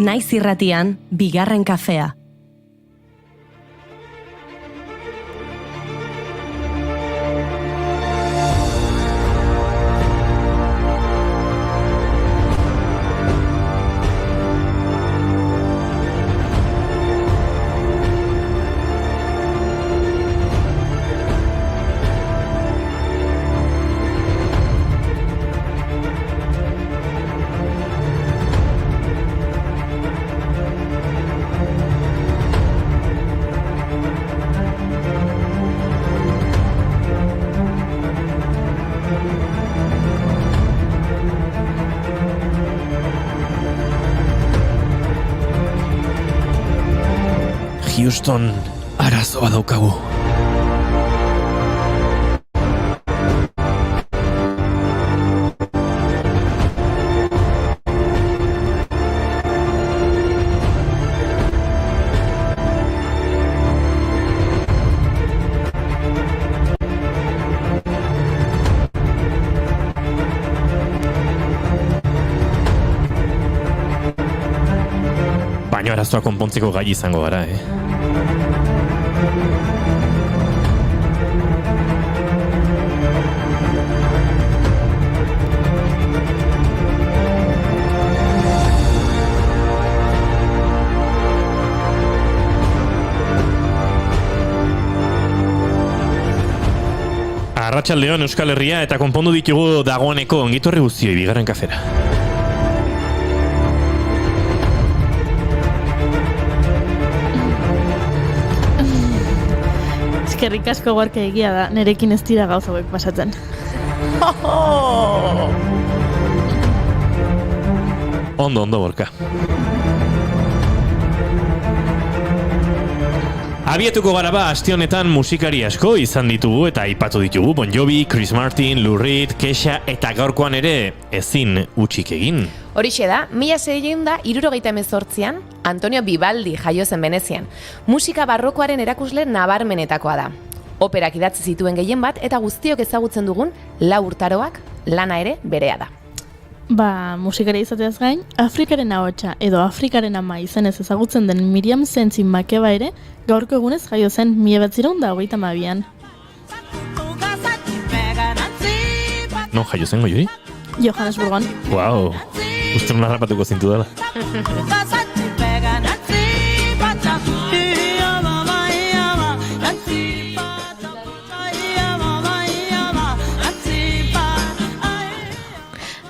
Naiz irratian, bigarren kafea. Houston, arazoa daukagu. Baina arazoa konpontzeko gai izango gara, Arratsaldeon Euskal Herria eta konpondu ditugu dagoeneko ongitorri guztioi bigarren kafera. Eskerrik asko gorka egia da, nerekin ez dira gauza hauek pasatzen. Ondo, Gorka. Abietuko gara aste honetan musikari asko izan ditugu eta aipatu ditugu Bon Jovi, Chris Martin, Lou Reed, Kesha eta gaurkoan ere ezin hutsik egin. Horixe da, 1678an Antonio Vivaldi jaio zen Venezian. Musika barrokoaren erakusle nabarmenetakoa da. Operak idatzi zituen gehien bat eta guztiok ezagutzen dugun 4 urtaroak lana ere berea da. Musikari izateaz gain, Afrikaren ahotsa edo Afrikaren ama izenez ezagutzen den Miriam Zentzin Makeba ere gaurko egunez jaio zen 1922an. Non jaio zen goioi? Johannesburgon. Wow, uste nuna rapatuko zintu dela.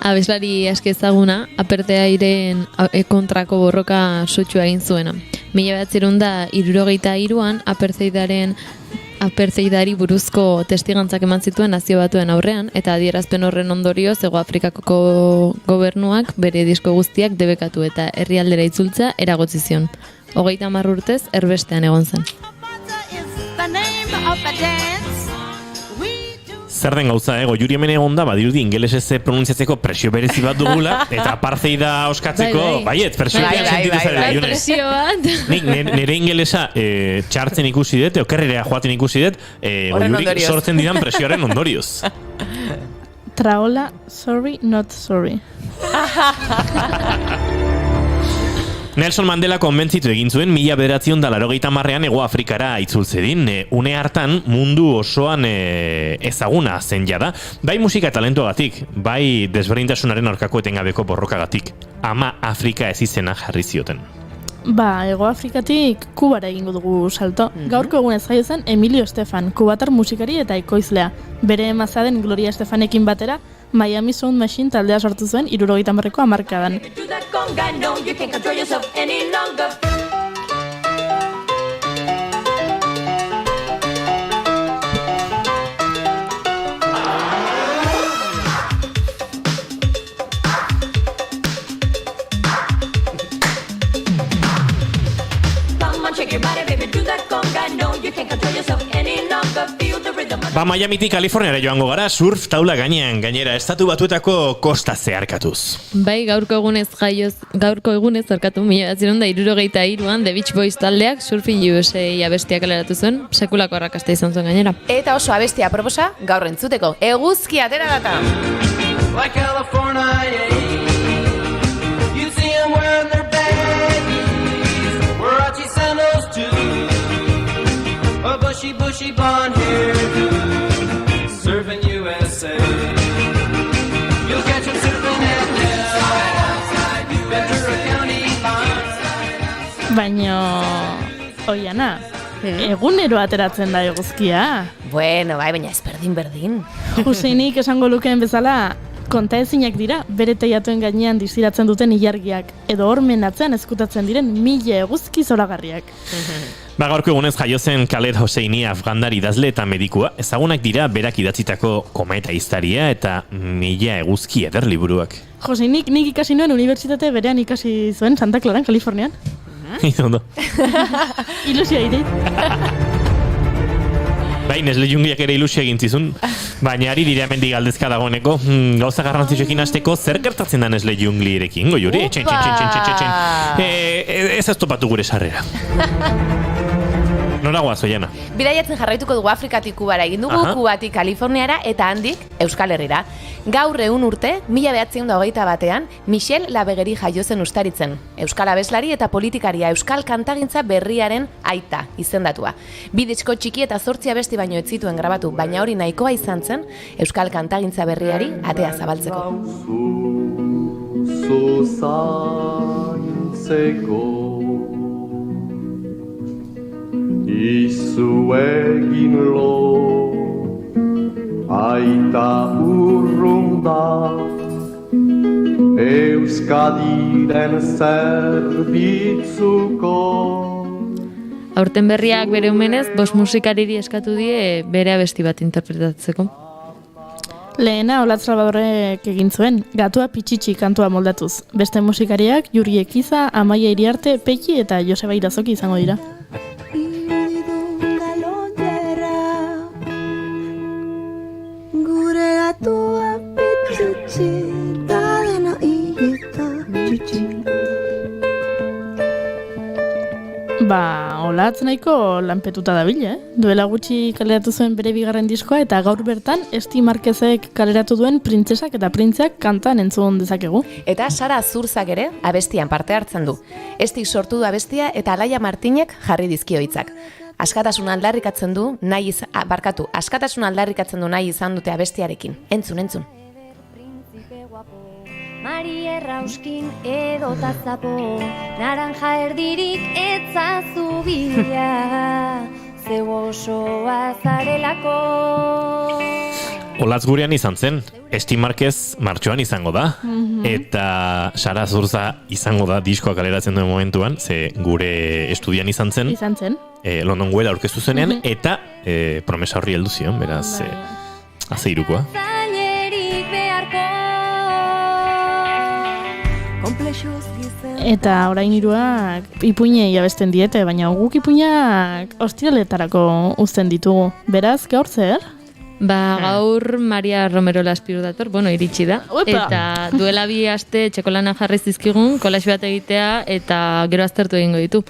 Abeslari aski ezaguna, Apartheidaren kontrako borroka sutsua egin zuena. 1973an Apartheidari buruzko testigantzak eman zituen Nazio Batuen aurrean eta adierazpen horren ondorioz Hego Afrikako gobernuak bere disko guztiak debekatu eta herrialdera itzultzea eragotzi zion. 30 urtez erbestean egon zen. Zer den gauza, Goiuri hemen egon da, badirudi ingelesez pronuntziatzeko presio berezi bat dugula, eta Apartheida oskatzeko, baiet, presio sentitu zarela, June. Presio bat. Nik nire ingelesa txartzen ikusi dut, okerrerea joaten ikusi dut, Goiurik sortzen didan presioaren ondorioz. Traola, sorry, not sorry. Nelson Mandela konbentzitu egin zuen 1980an Hego Afrikara itzultzedin. Une hartan mundu osoan ezaguna zen jada. Bai musika talentuagatik, bai desberdintasunaren aurkako etengabeko borrokagatik. Ama Afrika ez izena jarri zioten. Hego Afrikatik Kubara egingo dugu salto. Gaurko egunez jaio zen Emilio Estefan, kubatar musikari eta ekoizlea. Bere emaza den Gloria Estefanekin batera, Miami Sound Machine taldea sortu zuen 70ko hamarkadan. Miamitik Kaliforniara joango gara, surf taula gainean, gainera estatu batuetako kosta zeharkatuz. Bai, gaurko egunez 1973an The Beach Boys taldeak Surfing USA abestia kaleratu zuen, sekulako arrakasta izan zuen gainera. Eta oso abestia proposa gaur entzuteko, eguzki atera data! Like California, you see them wearing their best. bushy, bushy blonde hairdo, surfing USA. You'll catch him surfing at Ventura County Line. Baina, oiana, egunero ateratzen da eguzkia. Bueno, bai, baina ez berdin. Juseinik esango lukeen bezala, kontaezinak dira, bere teiatuen gainean distiratzen duten ilargiak, edo hormen atzean ezkutatzen diren 1000 eguzki zoragarriak. Gaurko egunez jaio zen Khaled Hosseini afgandar idazle eta medikua, ezagunak dira berak idatzitako Kometa Iztaria eta 1000 eguzki eder liburuak. Joseinik nik ikasi nuen unibertsitate berean ikasi zuen Santa Claran, Kalifornian. Izondo. Ilusia ideit. Bai, Nesle Jungliak ere ilusia egin zizun, baina ari dira hemendik galdezka dagoeneko, gauza garrantzitsuekin hasteko zer gertatzen da Nesle Junglierekin, goiuri? Txen. Ez topatu gure sarrera. Nora goaz, Oiana? Bidaiatzen jarraituko dugu Afrikatik Kubara egin dugu, Kubatik Kaliforniara eta handik Euskal Herrira. Gaur 100 urte, 1921ean, Michel Labegeri jaio zen Ustaritzen. Euskal abeslari eta politikaria Euskal kantagintza berriaren aita izendatua. 2 disko txiki eta 8 abesti baino ez zituen grabatu, baina hori nahikoa izan zen Euskal kantagintza berriari atea zabaltzeko. Izu egin lo, aita urrunda, Euskadiren zerbitzuko. Aurten berriak bere umenez, 5 musikariri eskatu die bere abesti bat interpretatzeko. Lehena Olatz Salvadorrek egin zuen, Gatua Pitxitxi kantua moldatuz. Beste musikariak Juri Ekiza, Amaia Iriarte, Peki eta Joseba Irazoki izango dira. Olatz nahiko lanpetuta dabil, Duela gutxi kaleratu zuen bere bigarren diskoa eta gaur bertan Esti Marquezek kaleratu duen Printzesak eta Printzeak kantan entzun dezakegu. Eta Sara Azurzak ere abestian parte hartzen du. Estik sortu du abestia eta Alaia Martinek jarri dizkio hitzak. Askatasun aldarrikatzen du nahi izan dute abestiarekin. Entzun. Mari errauskin edo tazapo, naranja erdirik etzazu bila, zeu osoa zarelako. Olatz gurean izan zen, Esti Marquez martxoan izango da, eta Sara Azurza izango da diskoa kaleratzen duen momentuan, ze gure estudian izan zen. London Guela aurkeztu zenean, eta promesa horri heldu zion, beraz, azeirukoa. Eta orain hiruak ipuinei abesten diete, baina guk ipuinak ostiraletarako uzten ditugu. Beraz, gaur zer? Gaur Maria Romero Laspiru dator, iritsi da. Eta duela 2 aste txekolana jarri zizkigun, kolax bat egitea eta gero aztertu egingo ditu.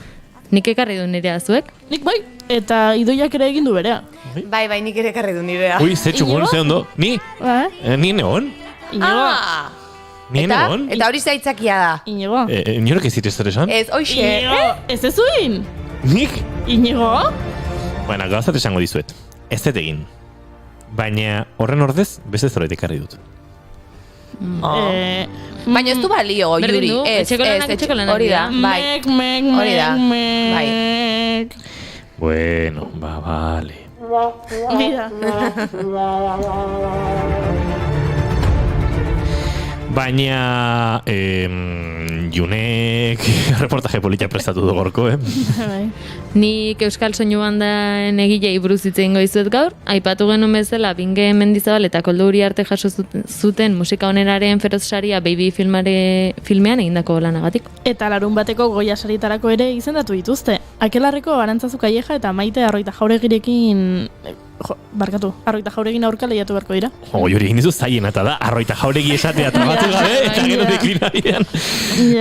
Nik ekarri du nirea zuek? Nik bai, eta Idoiak ere egin du berea. Bai, nik ere ekarri du nirea. Ui, zetxukun, ze ondo? Ni neon? Inigo. Eta hori zaitzakia da. Inigo. Inorek ez zitez esan? Ez, oixe. Inigo, ez ezuin? Nik? Inigo? Bueno, gauzat esango dizuet. Ez dut egin. Baina horren ordez, beste zorait ekarri dut. Baina ez du balio, Juri. Etxekolanak hori da. Hori da. Bueno, vale. Mira. Baina Junek reportaje polita prestatu du gorko, Nik Euskal Soinu Bandaen egilei buruz hitz egingo dizuet gaur. Aipatu genuen bezala Binge Mendizabal eta Koldo Uriarte jaso zuten musika oneraren feroz saria Baby filmean egindako lanagatik. Eta larun bateko Goya saritarako ere izendatu dituzte. Akelarreko Arantzazu Calleja eta Maite Arroita Jauregirekin Arroita Jauregin aurka lehiatu beharko dira. Juri egin dizu zaien eta da, Arroita Jauregi esatea trabatu gabe, eta gero deklinarian.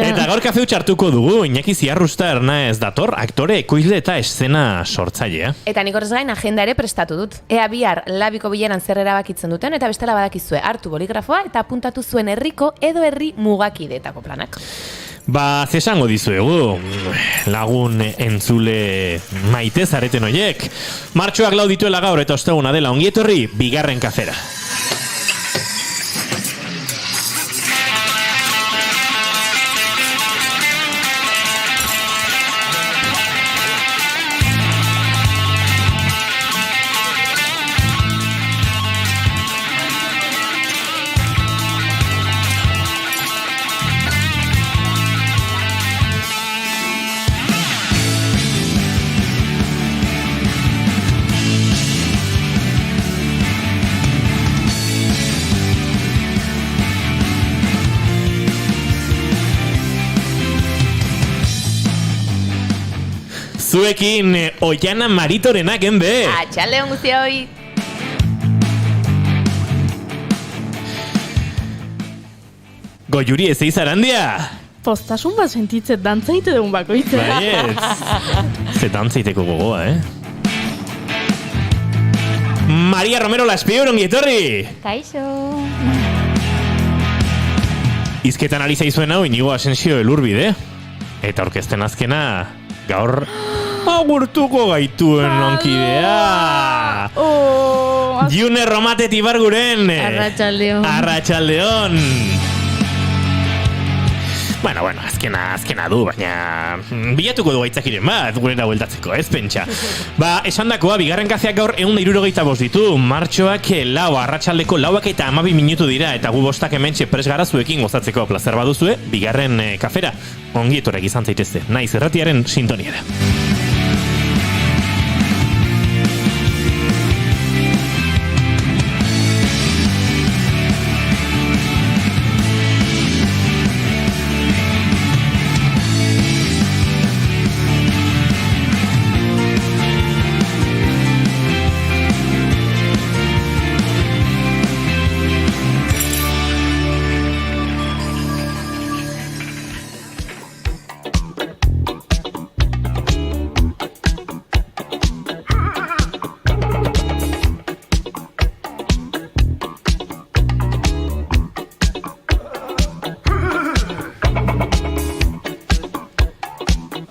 Eta gaur kafeu txartuko dugu, Iñaki Ziarrusta Hernaez dator, aktore, ekoizle eta eszena sortzailea. Eta nik horrez gain agenda ere prestatu dut. Ea bihar labiko bileran zer erabakitzen duten, eta bestela badakizue hartu boligrafoa eta apuntatu zuen herriko edo herri mugakideetako planak. Ba, zesango dizuegu, lagun entzule maite zareten oiek. Martxoak lau dituela gaur eta osteguna dela ongietorri, bigarren kafera. Zuekin Oiana Maritorenak enbe. Atxalde hon guztioi. Goiuri ez eizarandia. Postasun bat sentitzet dantzaite dugun bakoitzea. Baietz. Ze dantzaiteko gogoa, Maria Romero Laspiur, ongietorri. Kaixo. Izketan ari zaizuen hau Inigo Asensio Elurbide. Eta orkesten azkena gaur agurtuko gaituen nonkidea. June Romatet Ibarguren. Arratsaldeon. Bueno, azkena du, baina bilatuko du gaitzakiren bat, gurera bueltatzeko, ez pentsa. Ba, esandakoa, bigarren kafeak gaur 175 ditu, martxoak arratsaldeko 4 eta 12 minutu dira, eta gu bostak hementxe pres gara zuekin gozatzeko plazer baduzue, bigarren kafera, ongietorek izan zaitezte, naiz irratiaren sintoniara.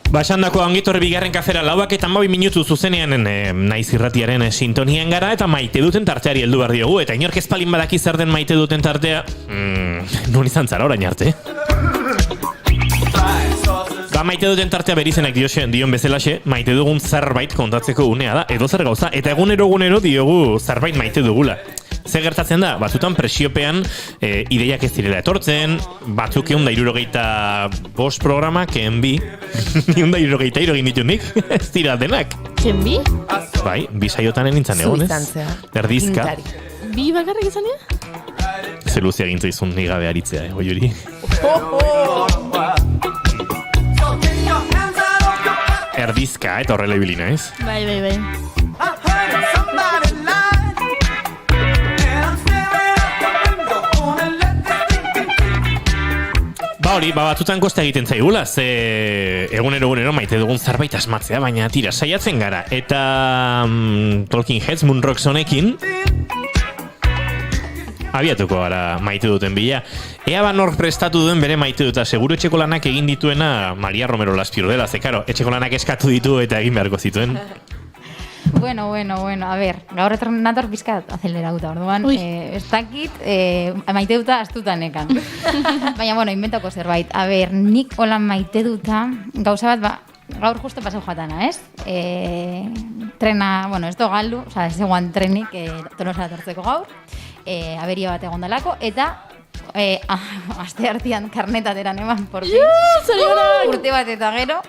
Basandako ongitorri bigarren kafera 4 eta 12 minutu zuzenean naiz irratiaren sintonian gara eta maite duten tarteari heldu behar diogu eta inork ez palin badaki zer den maite duten tartea nun izan zara orain arte. Ba, maite duten tartea berizenak dion bezalaxe, maite dugun zerbait kontatzeko unea da, edo zer gauza, eta egunero diogu zerbait maite dugula. Ze gertatzen da, batzutan presiopean ideiak ez direla etortzen, batzuk 165 programak enbi, 163 egin ditu nik, ez dira denak. Enbi? Bai, bi saiotan nintzen egon, ez? Erdizka. Bi bakarrik izan dira? Ze luzea egin zaizun nigabe aritzea, Goiuri. Erdizka, eta horrela ibilina, ez? Bai. Ba hori, batzutan kosta egiten zaigula, ze egunero maite dugun zerbait asmatzea, baina tira, saiatzen gara. Eta Talking Heads, Moonrock honekin abiatuko gara maite duten bila. Ea nork prestatu duen bere maite duta, seguru etxeko lanak egin dituena Maria Romero Laspiur dela, ze karo, etxeko lanak eskatu ditu eta egin beharko zituen. Bueno, a ver, gaur nator pizkat azeleratuta, orduan, ez dakit, maite duta astuta nekan. Baina, bueno, inventako zerbait. A ver, nik holan maite duta, gauza bat, gaur justo paseu joatana, ez? Trena, bueno, ez do galdu, oza, ez eguan trenik Tolosara tortzeko gaur, aberia bat egondalako, eta aste artean karnetateran eman, por fin. Urte bat eta gero.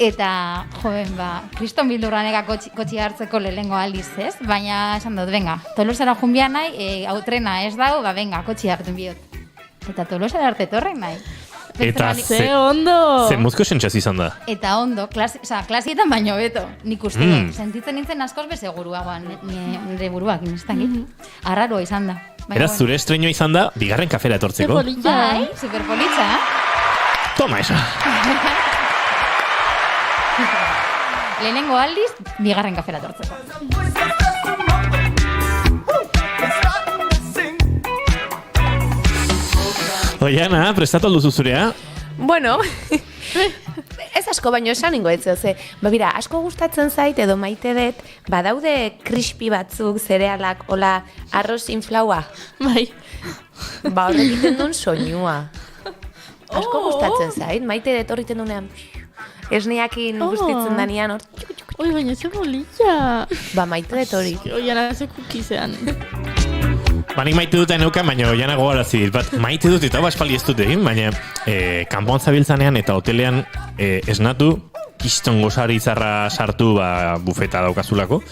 Eta, joven, Kriston Bildurraneka kotxi hartzeko lehengo aldiz, ez? Baina, esan dut, venga, Tolosara junbia nahi, hau trena ez dago, venga, kotxi hartzen biot. Eta Tolosara arte torren nahi. Eta ze ondo! Ze muzko sentsaz izan da. Eta ondo, klasietan baino beto, nik uste. Sentitzen nintzen askoz bezegurua, nire buruak, inestakit. Arraroa izan da. Eraz, zure estreñoa izan da, bigarren kafera etortzeko. Bai, superpolitza. Toma esa. Lehenengo aldiz, bigarren kafera tortzeko. Oiana, prestatu alduzu zurea? Bueno, ez asko baino esan ingo ez, ze, bira, asko gustatzen zait edo maite dut, badaude crispy batzuk, zerealak, hola, arroz inflaua. Bai. Ba, horrek egiten duen soinua. Asko gustatzen zait, maite dut horriten duenean, esneakin gustitzen danean hor. Oi, baina ze bolilla. Ba, maite dut hori. Oian araze kukizean. Nik maite dut neukan, baina oiana gogarazi dit. Bat, maite dut eta baspaldi ez dut egin, baina kanpoan zabiltzanean eta hotelean esnatu, kiston gozari izarra sartu bufeta daukazulako,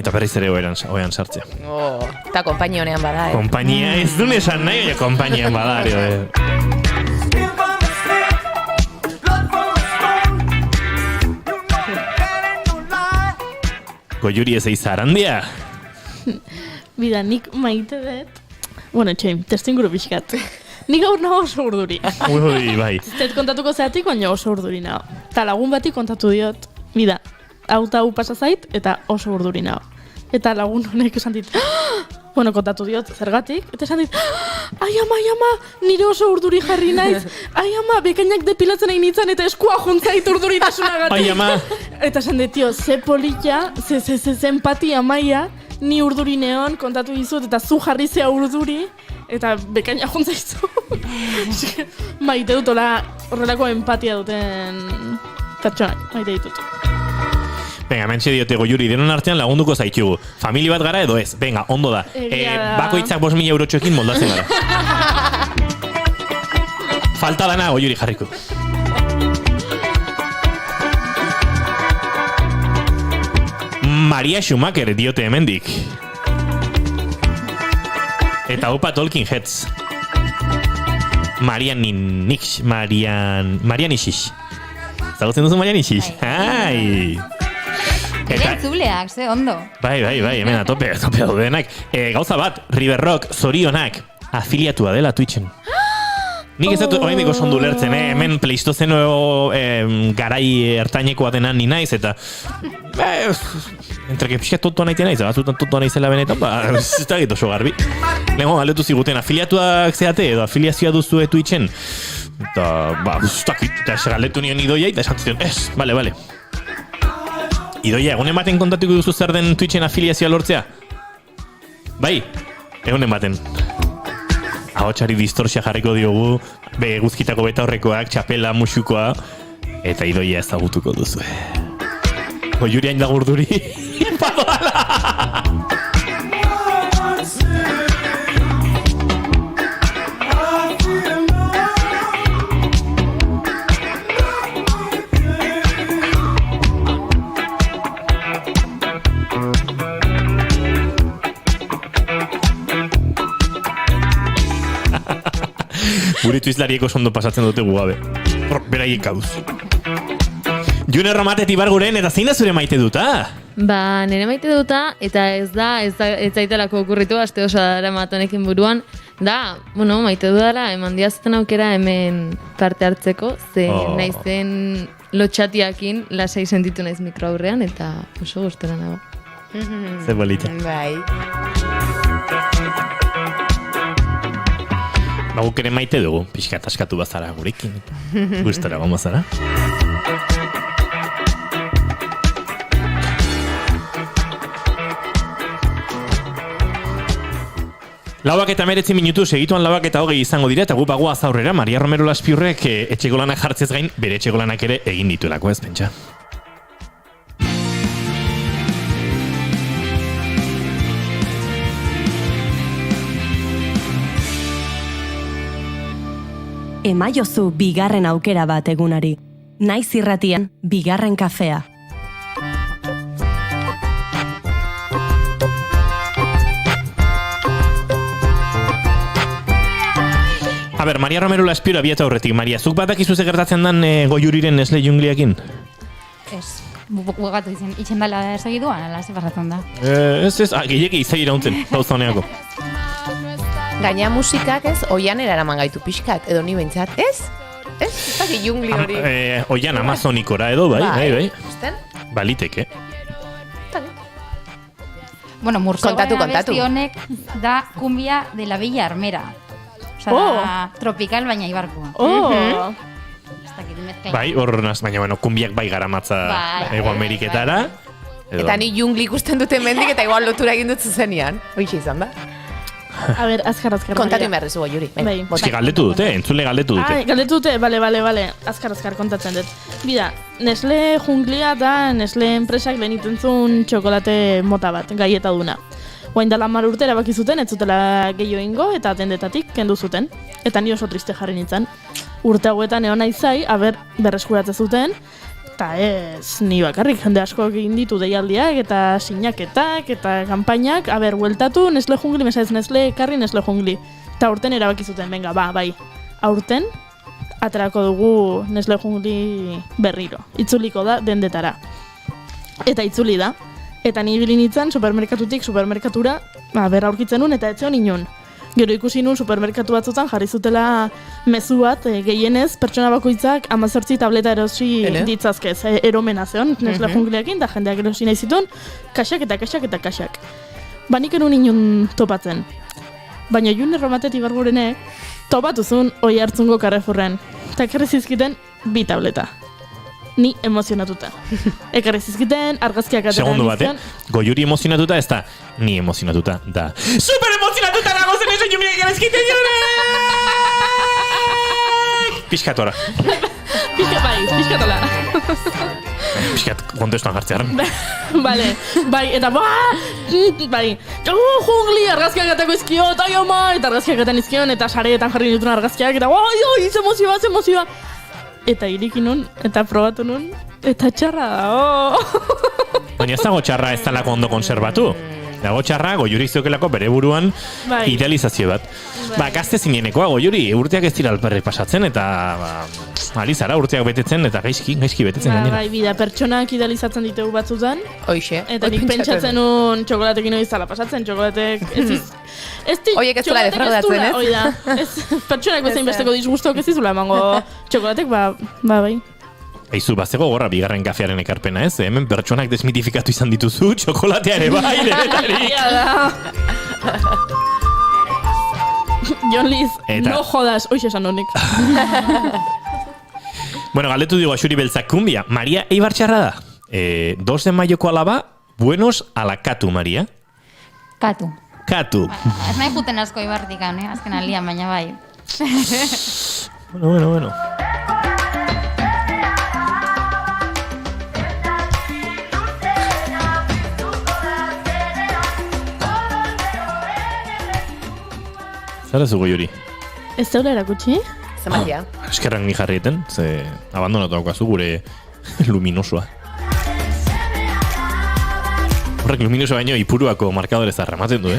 eta berriz ere oean sartzea. Eta kompainia honean bada, Kompainia, ez duen esan nahi, baina kompainian bada. Goiuri ez eizarandia. Bida, nik maite dut. Bueno, txeim, testu inguru pixkat. Nik gaur nago oso urduri. Ui, bai. Zet kontatuko zeatik, baina oso urduri nago. Ta lagun bati kontatu diot. Bida, hau pasa zait, eta oso urduri nago. Eta lagun honek esan dit, bueno, kontatu diot, zergatik, eta esan dit, ai ama, nire oso urduri jarri naiz, ai ama, bekainak depilatzen egin nintzen, eta eskua jontzait urduritasunagatik. Ai ama. Eta esan dit, tio, ze polita, ze empatia maia, ni urduri neon, kontatu dizut, eta zu jarri zea urduri, eta bekaina jontzaizu. Maite dut, horrelako empatia duten pertsonak, maite ditut. Venga, mentxe diote Goiuri, denon artean lagunduko zaitugu. Famili bat gara edo ez? Venga, ondo da. Bakoitzak 5.000 eurotxoekin moldatzen gara. Falta dana Goiuri jarriko. Maria Schumacher diote hemendik. Eta opa Talking Heads. Marian Isis. Zagutzen duzu Marian Isis? Ai! Eta entzuleak, ze ondo. Bai, hemen tope daudenak. Gauza bat, River Rock, zorionak, afiliatua dela Twitchen. Nik ez dut oraindik oso ondo ulertzen, hemen pleistozeno garai ertaineko batenan ni naiz, eta entre que pixka tontoa naite naiz, batzutan tontoa naizela benetan, ez da gitu oso garbi. Lehenko galdetu ziguten, afiliatuak zeate edo afiliazioa duzu Twitchen, eta eta galdetu nion Idoia, eta esan zion, ez, bale. Idoia, egunen baten kontatuko duzu zer den Twitchen afiliazioa lortzea? Bai, egunen baten. Ahotsari distorsia jarriko diogu, guzkitako beta horrekoak, txapela, musukoa, eta Idoia ezagutuko duzu. Goiuri hain da gurduri, padoala! Gure tuizlarieko sondo pasatzen dute gugabe. Beraiek kaduz. June Romatet Ibarguren, eta zein da zure maite duta? Ba, nire maite duta, eta ez zaitelako okurritu, aste oso dara matonekin buruan, da, maite dudala, eman diazuten aukera hemen parte hartzeko, ze naizen lotxatiakin lasai sentitu naiz mikroaurrean, eta oso gustora nago. Zer bolita. Bai. Guk ere maite dugu, pixka askatu bazara gurekin. Gustora, gomazara. Lauak eta 19 minutu segituan lauak eta 20 izango dira, eta gu bagoaz aurrera, Maria Romero Laspiurrek etxeko lanak jartzez gain, bere etxeko lanak ere egin dituelako ez, pentsa. Emaiozu bigarren aukera bat egunari. Naiz irratian, bigarren kafea. A ber, Maria Romero Laspiura abieta horretik. Maria, zuk badakizu ze gertatzen dan Goiuriren Nesle Jungliakin? Ez, bugatu izan, itxendala segiduan, ala, ze pasatzen da. Ez, gehiagi izai irauntzen, gauza honeako. Gaina musikak ez, oian eraman gaitu pixkat, edo ni behintzat, ez? Ez? Ez dakit jungli hori. Oian amazonikora edo, bai. Usten? Baliteke. Bueno, Kontatu. abesti honek da kumbia de la Bella Armera. Osa, da tropical baina ibarkoa. mezkla. Bai, hor baina bueno, kumbiak bai garamatza Hego Ameriketara. Eta ni jungli ikusten dute mendik eta igual lotura egin dut zuzenean. Hoixe izan da. A ber, azkar. Kontatu behar duzu, Juri. Bai. Eski galdetu dute, entzule galdetu dute. Galdetu dute, bale. Azkar kontatzen dut. Bida, Nestle junglia da Nestle enpresak lehenitzen zuen txokolate mota bat, gaieta duna. Oain dela 10 urte erabaki zuten, ez zutela gehiago ingo, eta dendetatik kendu zuten. Eta ni oso triste jarri nintzen. Urte hauetan egon naizai, berreskuratze zuten, eta ez, ni bakarrik jende asko egin ditu deialdiak, eta sinaketak, eta kanpainak, hueltatu, Nestle jungli, mesaiz Nestle ekarri Nestle jungli. Eta aurten erabaki zuten, venga, bai, aurten, aterako dugu Nestle jungli berriro. Itzuliko da dendetara. Eta itzuli da. Eta ni ibili nintzen supermerkatutik supermerkatura, aurkitzen nun, eta etzeon inun. Gero ikusi nun supermerkatu batzutan jarri zutela mezu bat, gehienez, pertsona bakoitzak 18 tableta erosi ditzazkez, eromena zeon, Nestle jungliakin, da jendeak erosi nahi zituen, kaxak. Ba nik enun inun topatzen. Baina jun erromatetik bargurenek, topatu zuen oi hartzungo Carrefourren. Eta ekarri zizkiten 2 tableta. Ni emozionatuta. Ekarri zizkiten, argazkiak atera. Segundu bat, Goiuri emozionatuta ez da, ni emozionatuta da. Super emozionatuta nago zen esan jumiak erazkiten jurek! Piskatora. Piskatola. Piskat, kontestuan jartzearen. Bale, bai, eta bai, jungli argazkiak atako izkio, eta eta argazkiak atan izkion, eta sareetan jarri dituen argazkiak, eta zemozioa. Eta irikin nun, eta probatu nun, eta txarra da, Baina ez dago txarra ez talako ondo konserbatu. Dago txarra, Goiurik zeukelako bere buruan idealizazio bat. Gazte zinenekoa, Goiuri, urteak ez dira alperri pasatzen, eta ari zara urteak betetzen, eta gaizki betetzen gainera. Bai, bida, pertsonak idealizatzen ditugu batzutan. Hoixe. Eta nik pentsatzen nun txokolatekin hori zala pasatzen, txokolatek Oiek ez zula defraudatzen, ez? Hoi da, pertsonak bezain besteko disgustok ez izula emango txokolatek, bai. Eizu, bazego gorra bigarren kafearen ekarpena, ez? Hemen pertsonak desmitifikatu izan dituzu, txokolatea ere bai, denetarik. Jon Liz, no jodas, hoxe esan honek. Bueno, galdetu digo Axuri Beltzak kumbia. Maria Eibartxarra da. 2 de maioko alaba, buenos a la katu, Maria. Katu. Ez nahi juten asko Eibartik, azken alian, baina bai. Bueno. Zara zu Goiuri? Ez zeula erakutsi? Zematia. Eskerrak ni jarrieten, ze abandonatu daukazu gure luminosoa. Horrek luminoso baino Ipuruako markadore zarra ematen du,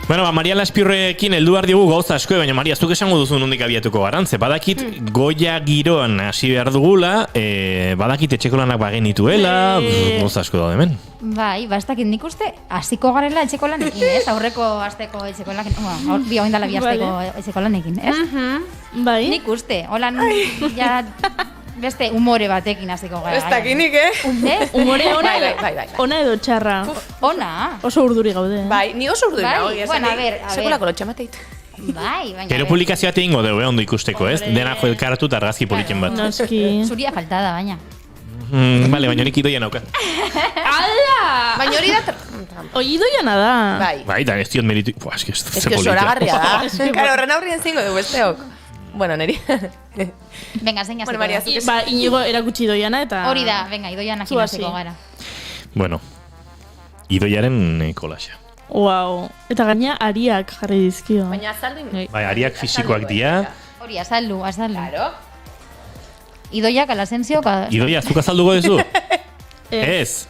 Bueno, Maria Laspirrekin heldu behar digu gauza asko, baina Maria, zuk esango duzu nondik abiatuko garantze. Badakit Goia giroan hasi behar dugula, badakit etxeko lanak bagenituela, gauza asko da hemen. Bai, ez dakit nik uste hasiko garela etxeko lanekin, ez? Aurreko asteko etxeko lanekin, bi oindala bi asteko etxeko lanekin, ez? Bai. Nik uste, holan ja beste umore batekin hasiko gara. Ez dakinik, Umore ona bai. Ona edo txarra. Ona. Oso urduri gaude. Bai, ni oso urduri nago. Bueno, a ver. Sekulako lotxamateit. Bai, baina. Gero publikazioa teingo dugu, ondo ikusteko, ez? Dena jo elkartu eta argazki poliken bat. Noski. Zuria faltada, baina. Bale, baina nik idoia nauka. Ala! Baina hori da... Hoi idoiana da. Bai, da ez diot meritu... Ez que zoragarria da. Karo, horren aurrien zingo dugu, besteok. Bueno, neri. Venga, zein Bueno, Maria, zuk Ba, Inigo erakutsi idoiana eta... Hori da, venga, idoianak inaziko gara. Bueno, idoiaren kolaxa. Wow. Eta gaina ariak jarri dizkio. Baina azaldu... Bai, ariak fisikoak dira. Hori, azaldu. Claro. Idoiak alasenzio... Idoia, zuk azalduko duzu? Ez.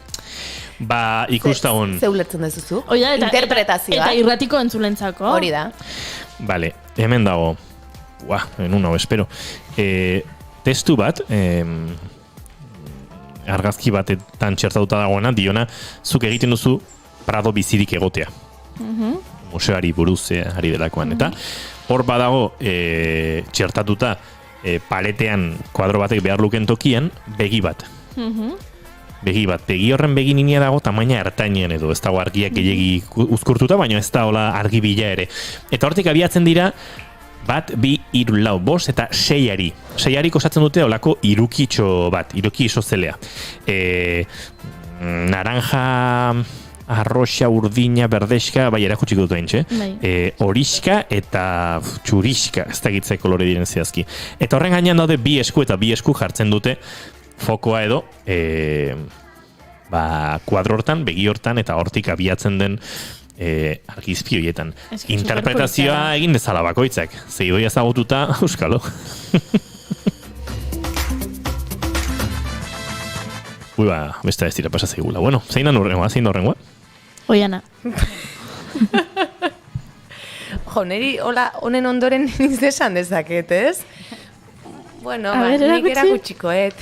Ba, ikustagun. Ze ulertzen dezuzu? Interpretazioa. Eta irratiko entzulentzako. Hori da. Vale, hemen dago. En uno, espero. Testu bat, argazki batetan txertatuta dagoena, diona, zuk egiten duzu Prado bizirik egotea. Museoari buruz ari delakoan. Eta hor badago txertatuta paletean kuadro batek behar luken tokian, begi bat. begi bat. Begi horren beginia dago tamaina ertainean edo, ez dago argiak gehiegi uzkurtuta, baina ez da hola argi bila ere. Eta hortik abiatzen dira, 1, 2, 3, 4, 5 eta 6 6 osatzen dute olako irukitxo bat, iruki isozelea. Naranja, arroxa, urdina, berdexka, bai, erakutsiko dut egin, horiska eta txuriska, ez da gitzai kolore diren zehazki. Eta horren gainean daude bi esku eta bi esku jartzen dute fokoa edo kuadro hortan, begi hortan eta hortik abiatzen den argizpi horietan. Interpretazioa egin dezala bakoitzak. Zeidoi ezagututa, euskalo. Ui, beste ez dira pasa zeigula. Bueno, zein da horrengoa? Oiana. Jo, neri honen ondoren niz desan dezaket, ez? Bueno, nik erakutsikoet.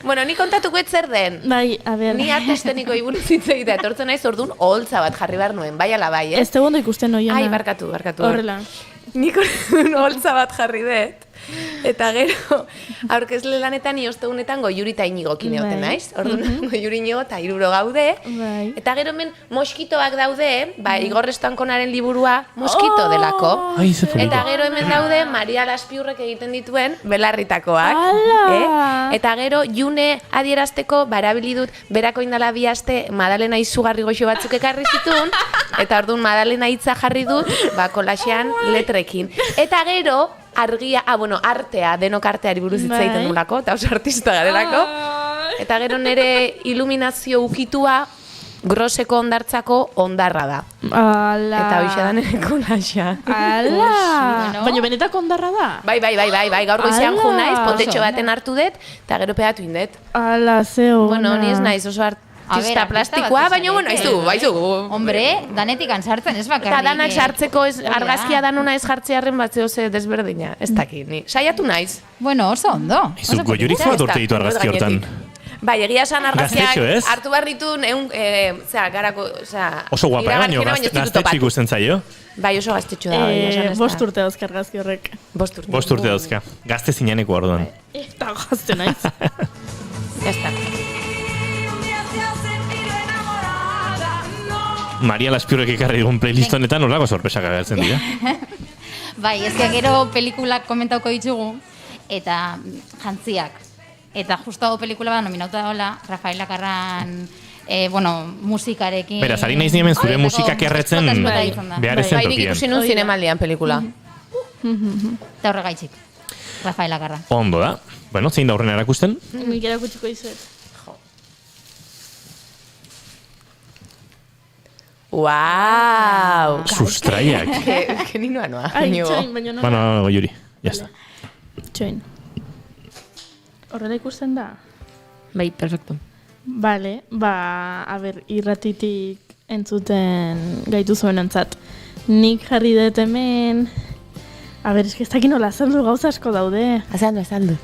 Bueno, ni kontatuko zer den. Bai, a ber. Ni artesteniko iburu zitzei da, etortzen naiz orduan oholtza bat jarri behar nuen, bai ala bai, Ez tegondo ikusten Oiana. Ai, barkatu. Horrela. Nik orduan oholtza bat jarri dut. Eta gero, aurkezle lanetan iostegunetan Goiuri eta Inigokin egoten naiz. Orduan, Goiuri Inigo eta 3 gaude. Eta gero hemen moskitoak daude, Igor Estankonaren liburua moskito delako. Eta gero hemen daude Maria Laspiurrek egiten dituen belarritakoak. Eta gero, June adierazteko, erabili dut, berako indala 2 aste Madalena izugarri goxo batzuk ekarri zituen, eta orduan Madalena hitza jarri dut, kolaxean letrekin. Eta gero, artea, denok arteari buruz hitz egiten nulako, eta oso artista garelako. Eta gero nire iluminazio ukitua Groseko ondartzako ondarra da. Ala. Eta hoxe da nire kolaxa. Ala. Baina benetako ondarra da? Bai, gaur goizean jo naiz, potetxo baten hartu dut, eta gero pegatu indet. Ala, zeo. Bueno, ni ez naiz oso artista plastikoa, baina bueno, aizu. Hombre, danetik sartzen ez bakarrik. Eta danak sartzeko argazkia danuna ez jartzearen batzeo ze desberdina. Ez dakit, ni. Saiatu naiz. Bueno, oso ondo. Izu, Goiurik bat urte ditu argazki hortan. Bai, egia esan argazkiak hartu behar ditu garako, oso guapa, baino, gaztetxo ikusten zaio. Bai, oso gaztetxo da. 5 urte dauzka argazki horrek. 5 urte. 5 urte dauzka. Gazte zinaneko orduan. Eta gazte naiz. Ezta. Maria Laspiurrek ekarri dugun playlist honetan horrako sorpresak agertzen dira. Bai, ezka gero pelikulak komentauko ditugu, eta jantziak. Eta justo hau pelikula bat nominauta daola, Rafael Lakarran, musikarekin... Beraz, ari naiz niemen zure musikak erretzen behar ezen tokian. Bai, nik ikusi nun zinemaldian pelikula. Eta horregaitzik, Rafael Lakarra. Ondo da. Bueno, zein da horren erakusten? Nik erakutsiko izet. Wow! Sustraiak. Que ni noa. Ai, txoin, baina noa. Bueno, Goiuri, jazta. Txoin. Horrela ikusten da? Bai, perfecto. Bale, irratitik entzuten gaitu zuen entzat. Nik jarri dut hemen... eski ez dakin nola azaldu gauza asko daude. Azaldu.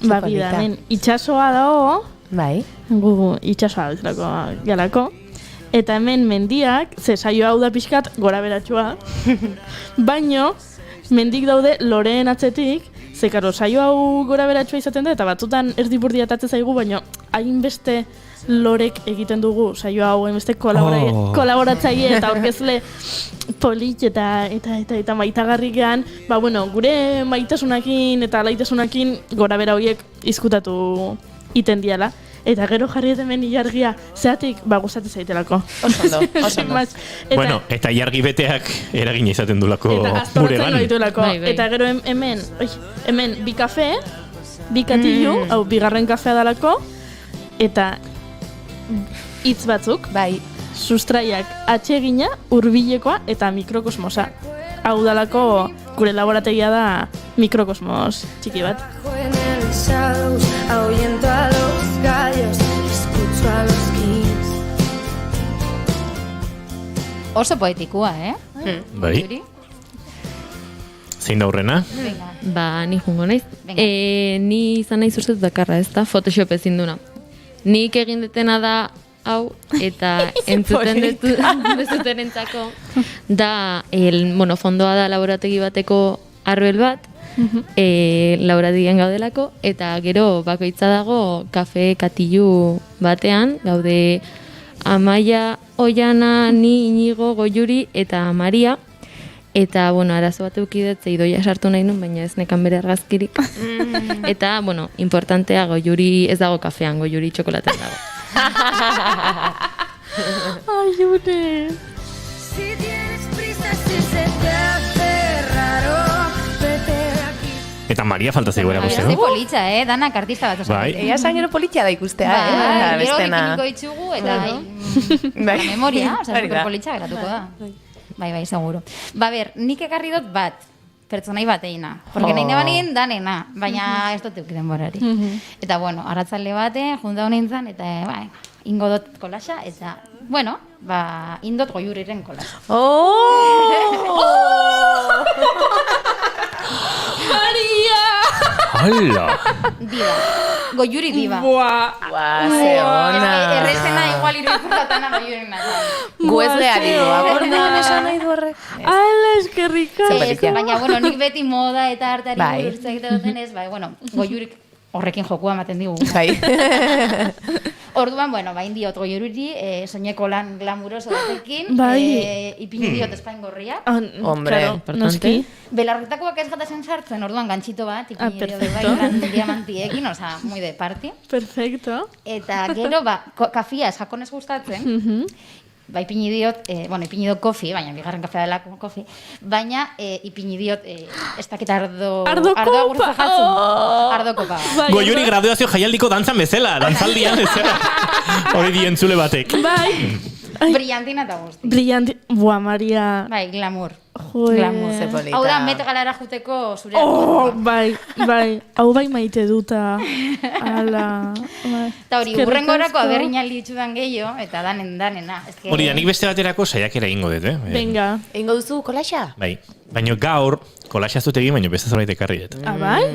Bida, hemen itxasoa dago. Bai. Gu itxasoa bezalako galako. Eta hemen mendiak, ze saio hau da pixkat gora beratxua. Baino, mendik daude loreen atzetik, ze karo, saio hau gora beratxua izaten da, eta batzutan erdipurdia atatzen zaigu, baino hainbeste lorek egiten dugu saio hau, hainbeste kolaboratzaile eta aurkezle polit eta maitagarrikean, gure maitasunakin eta alaitasunakin gora bera horiek izkutatu iten diala. Eta gero jarri hemen ilargia, zeatik, gustatzen zaitelako. Oso ondo. Bueno, eta ilargi beteak eragina izaten dulako gure gan. Eta gero hemen bi kafe, bi katillu, hau bigarren kafea dalako, eta hitz batzuk, sustraiak atsegina, hurbilekoa eta mikrokosmosa. Hau dalako gure laborategia da mikrokosmos txiki bat. Ahuyento a los gallos, escucho a los kings. Oso poetikua, Bai. Zein da horrena? Ni jungo naiz. Ni izan naiz ustez dakarra, ez da? Photoshop ezin duna. Nik egin detena da hau, eta entzuten dezuterentzako da, fondoa da laborategi bateko arbel bat, Laura digen gaudelako, eta gero bakoitza dago kafe katilu batean, gaude Amaia, Oiana, ni, Inigo, Goiuri eta Maria. Eta, bueno, arazo bat eukidet, zeidoia sartu nahi nun, baina ez nekan bere argazkirik. Eta, bueno, importantea, Goiuri ez dago kafean, Goiuri txokolaten dago. Ai, June. Si tienes prisa, si se te hace raro, vete aquí. Eta Maria falta zaigu erakusten, Ze no? politxa, danak artista bat oso. Bai. Egia esan gero politxea da ikustea, Gero bestena. bikiniko itxugu eta Bai. la memoria, oza, Hori da. super politxa geratuko da. Bai, seguro. Ba, ber, nik ekarri dut bat, pertsonai bateina. Porque nahi nebanien danena, baina ez dut eukiden borari. Eta, bueno, arratzalde bate, junta honintzen, eta, bai, ingo dut kolaxa, eta, bueno, ba, indot Goiuriren kolaxa. Hala! Diva. Goiuri diva. Buah, ze ona. Errezena igual iruditzen batana Goiuriren nahi. Gu ez geha diru, akordean esan nahi du horrek. Ala, eskerrika. Baina, bueno, nik beti moda eta arteari Bai. buruz egite duten ez, bai, bueno, Goiurik horrekin jokua ematen digu. Bai. Orduan, bueno, bain diot Goiuriri, soineko lan glamuroso batekin, Bai. ipini diot espaingorria. Hombre, noski. Belarritakoak ez gatasen sartzen, orduan gantxito bat, ipini diot bai, perfecto. lan diamantiekin, oza, muy de party. Perfecto. Eta gero, ba, kafia sakonez gustatzen, ba, ipini diot, ipini diot kofi, baina bigarren kafea dela kofi, baina ipini diot, ez dakit ardo agurtza jatzen. Ardo kopa. Goiuri graduazio jaialdiko dantzan bezala, dantzaldian bezala. Hori dientzule batek. Bai. Brillantina eta guzti. Brillanti. Buah, Maria. Bai, glamour. Joe. Glamour. Ze polita. Hau da, Met Galara juteko zure Oh, bai. Hau bai maite duta. Ala. Bai. Eta hori, Eskerrik urrengorako asko. aberrinaldi ditzudan gehiago, eta danena. Hori da, nik beste baterako saiakera egingo dut, Venga. Eingo duzu kolaxa? Bai. Baina gaur, kolaxa zut egin, baina beste zerbait ekarri dut. Ah, bai?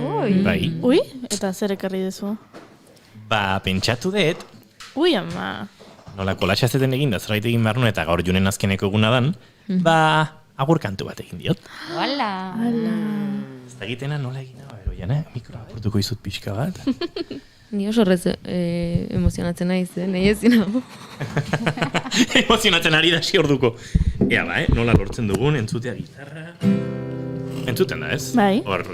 Bai. Ui, eta zer ekarri duzu? Ba, pentsatu dut, Ui, ama. nola kolaxa zeten egin da zerbait egin behar nuen, eta gaur Junen azkeneko eguna dan, ba, agur kantu bat egin diot. Hala. Ez da egitena nola egin da, Oiana, mikroa apurtuko izut pixka bat. Ni oso horrez emozionatzen naiz, nahi ezin hau. Emozionatzen ari da si orduko. Ea ba, nola lortzen dugun, entzutea gitarra. Entzuten da, ez? Bai. Hor.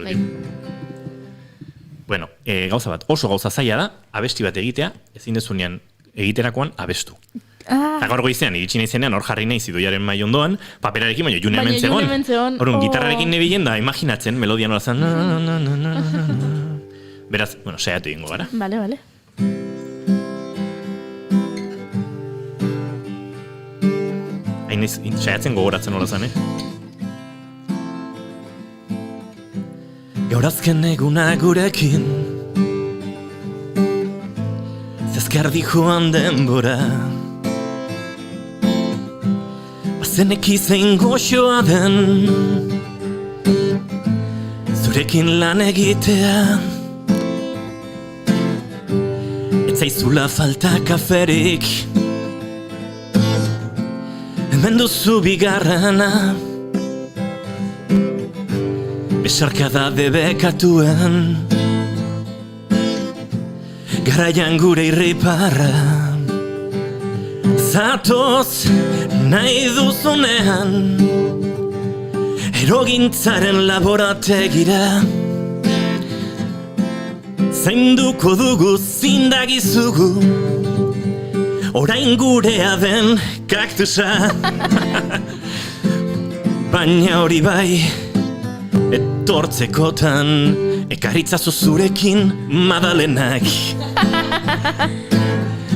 Bueno, gauza bat, oso gauza zaila da, abesti bat egitea, ezin dezunean egiterakoan abestu. Eta gaur goizean, iritsi naizenean, hor jarri naiz idoiaren mai ondoan, paperarekin, baina June hemen zegoen. Horun, gitarrarekin nebilen da, imaginatzen, melodia nola zen. Beraz, bueno, saiatu egingo gara. Vale. Hain saiatzen gogoratzen nola zen, Gaur azken eguna gurekin Zezkardi joan denbora Bazeneki zein goxoa den Zurekin lan egitea Etzaizula falta kaferik Hemen duzu bigarrena Besarkada debekatuen Garaian gure irriparra Zatoz nahi duzunean Erogintzaren laborategira Zainduko dugu zindagizugu Orain gurea den kaktusa Baina hori bai Etortzekotan Ekaritzazu zurekin Madalenak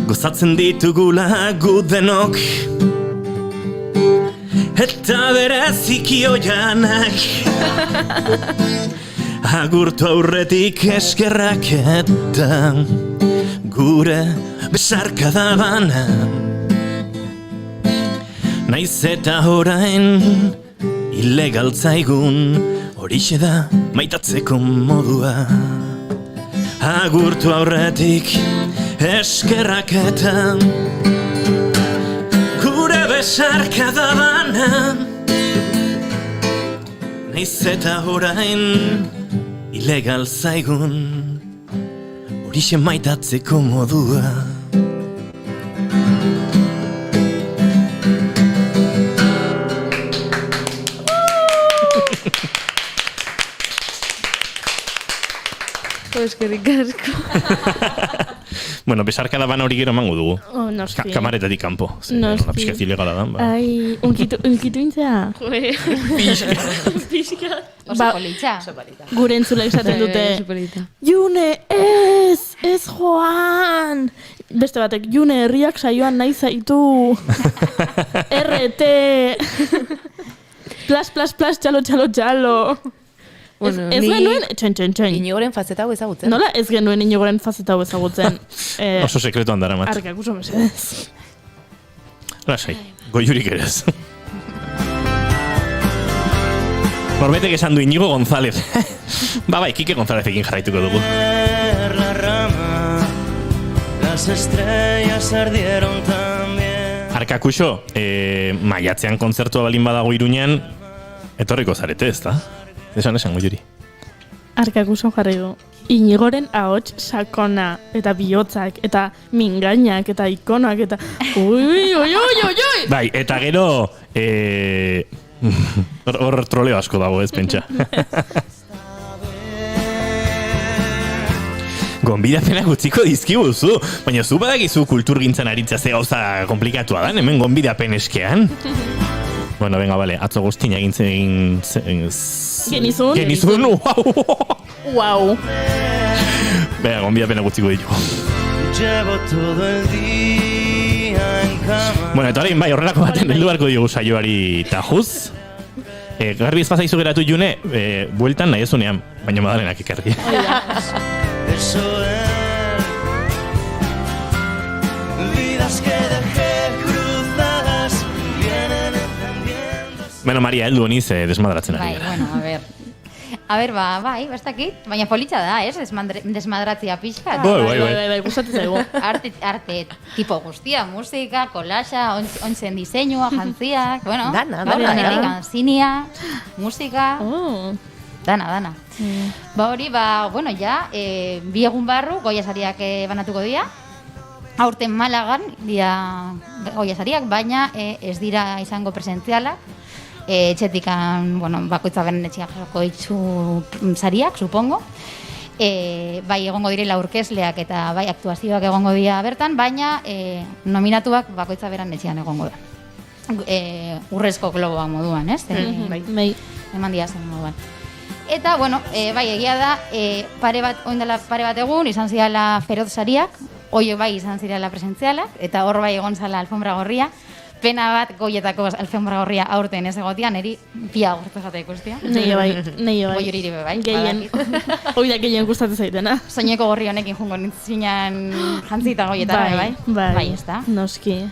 Gozatzen ditugula gu denok Eta bereziki oianak Agurtu aurretik eskerrak eta Gure besarkada bana Naiz eta orain ilegal zaigun Horixe da maitatzeko modua Agurtu aurretik eskerrak eta Gure besarkada bana Naiz eta orain ilegal zaigun horixe maitatzeko modua. Eskerrik asko. Bueno, besarkada bana hori gero emango dugu. Oh, noski. Kamaretatik kanpo. Noski. Pixkaz ilegala da. Ba. Ai, unkitu intzea. Oso politxa. Gure entzula izaten dute. Superita. June, ez joan! Beste batek, June herriak saioan nahi zaitu. RT. Plas, txalo. Bueno, Ez genuen, txen. Inigoren fazeta hau ezagutzen. Nola ez genuen inigoren fazeta hau ezagutzen? Oso sekretuan dara mat. Arkak uso mesedez. Lasai, goiurik erez. Norbetek esan du Inigo González. Bai, Kike Gonzálezekin jarraituko dugu. La rama, las estrellas ardieron también. Arkakuxo, maiatzean kontzertua balin badago Iruñean, etorriko zarete, ez da? Esan goiuri. Arkak uso jarri du. Inigoren ahots sakona, eta bihotzak, eta mingainak, eta ikonak, eta... Ui! Bai, eta gero... Hor troleo asko dago ez pentsa. Gonbidapenak utziko dizkibuzu, baina zu badakizu kulturgintzan aritza ze gauza komplikatua da, hemen gonbidapen eskean. Bueno, venga, vale, atzo guztin egin Genizun, Wow. Venga, gonbidapenak utziko ditugu. Llevo todo el día en cama. Bueno, eta horrein bai, horrelako baten heldu beharko diogu saioari tajuz. Garbi ez bazaizu geratu June, bueltan nahi ezunean, baina Madalenak ekarri. Eso es. Vidas que dejé cruzadas vienen entendiendo. Bueno, Maria, heldu honiz desmadratzen ari Bai, gara. bueno, a ver, bai, bastakit, baina politxa da, desmadratzia pixka. Bai, gustatzen zaigu. Arte tipo guztia, musika, kolaxa, ontzen diseinua, jantziak, bueno, Dana. zinia, musika, Oh. dana. Ba hori, bueno, ja, bi egun barru, goiasariak banatuko dira. Aurten Malagan dira goiasariak, baina ez dira izango presentzialak. Etxetikan, bueno, bakoitza beren etxeak joko itxu sariak, supongo. Bai egongo direla aurkezleak eta bai aktuazioak egongo dira bertan, baina nominatuak bakoitza beren etxean egongo da. Urrezko globoa moduan, ez? Bai. Eman dira zen moduan. Eta, bueno, bai egia da, oindela pare bat egun, izan zirala feroz sariak, hoi bai izan zirala presentzialak, eta hor bai egon zala alfombra gorria. Pena bat goietako alfombra gorria aurten ez egotia, niri pia gurtu jata ikustia. Neio bai. Goi hori bai. Gehien, hoi da gehien gustatzen zaitena. Soineko gorri honekin jungo nintzinan jantzita goietara, bai? Bai, ez da. Noski.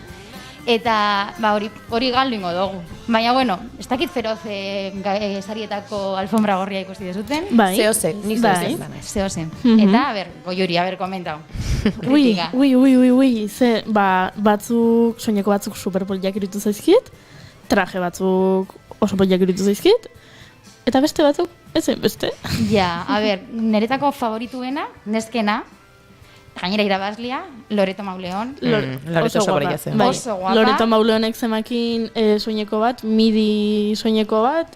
Eta, hori galdu ingo dugu. Baina, bueno, ez dakit feroz sarietako alfombra gorria ikusti dezuten. Bai. Zeoze, ni zeoze. Zeozen. Eta, goiuri, komentau. Ui, ze, batzuk, soineko batzuk superpoliak iritu zaizkit, traje batzuk oso poliak iritu zaizkit, eta beste batzuk, beste. Ja, niretako favorituena, neskena, gainera irabazlia, Loreto Mauleon. Loreto oso guapa zen. Oso guapa. Loreto Mauleonek zemakin soineko bat, midi soineko bat,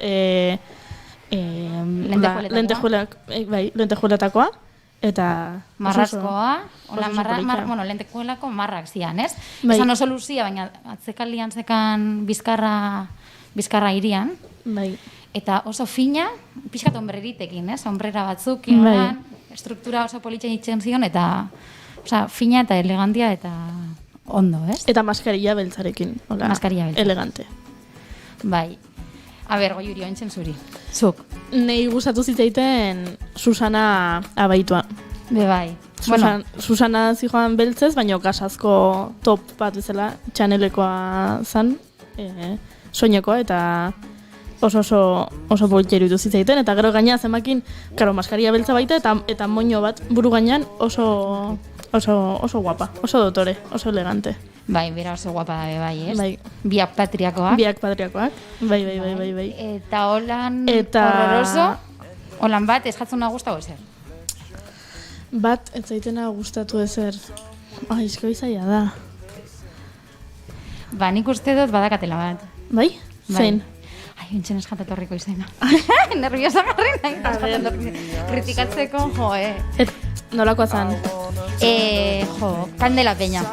lentejuelatakoa, eta marraskoa, lentejuelako marrak zian, ez? Esan oso luzia, baina atzekaldian zekan bizkarra irian. Bai. Eta oso fina, pixkat ombreritekin, ez? Ombrera batzuk, struktura oso politxe ditzen zion, eta fina eta elegantia eta ondo, ez? Eta maskarilla beltzarekin. Maskarilla beltza. Elegante. Bai. Goiuri, ointzen zuri. Zuk. Nei gustatu zitzaiten Susana abaitua. Bai. Susana zijoan beltzez, baina kasazko top bat bezala, txanelekoa zan, soinekoa, eta oso politxeru ditu zitzaiten, eta gero gaina zemakin, karo, maskaria beltza baita, eta moño bat buru gainean oso guapa, oso dotore, oso elegante. Bai, bera oso guapa dabe, bai, ez? Bai. Biak patriakoak. Bai. Eta holan horroroso. Olan bat, ez jatzuna gustau ezer. Bat, ez zaitena gustatu ezer. Aizko izaia da. Ba, nik uste dut badakatela bat. Bai? Zein? Ai, entxen eskat etorriko izena. Nerviosa garri nahi. Kritikatzeko, Nolakoa zan? Kandela Peña.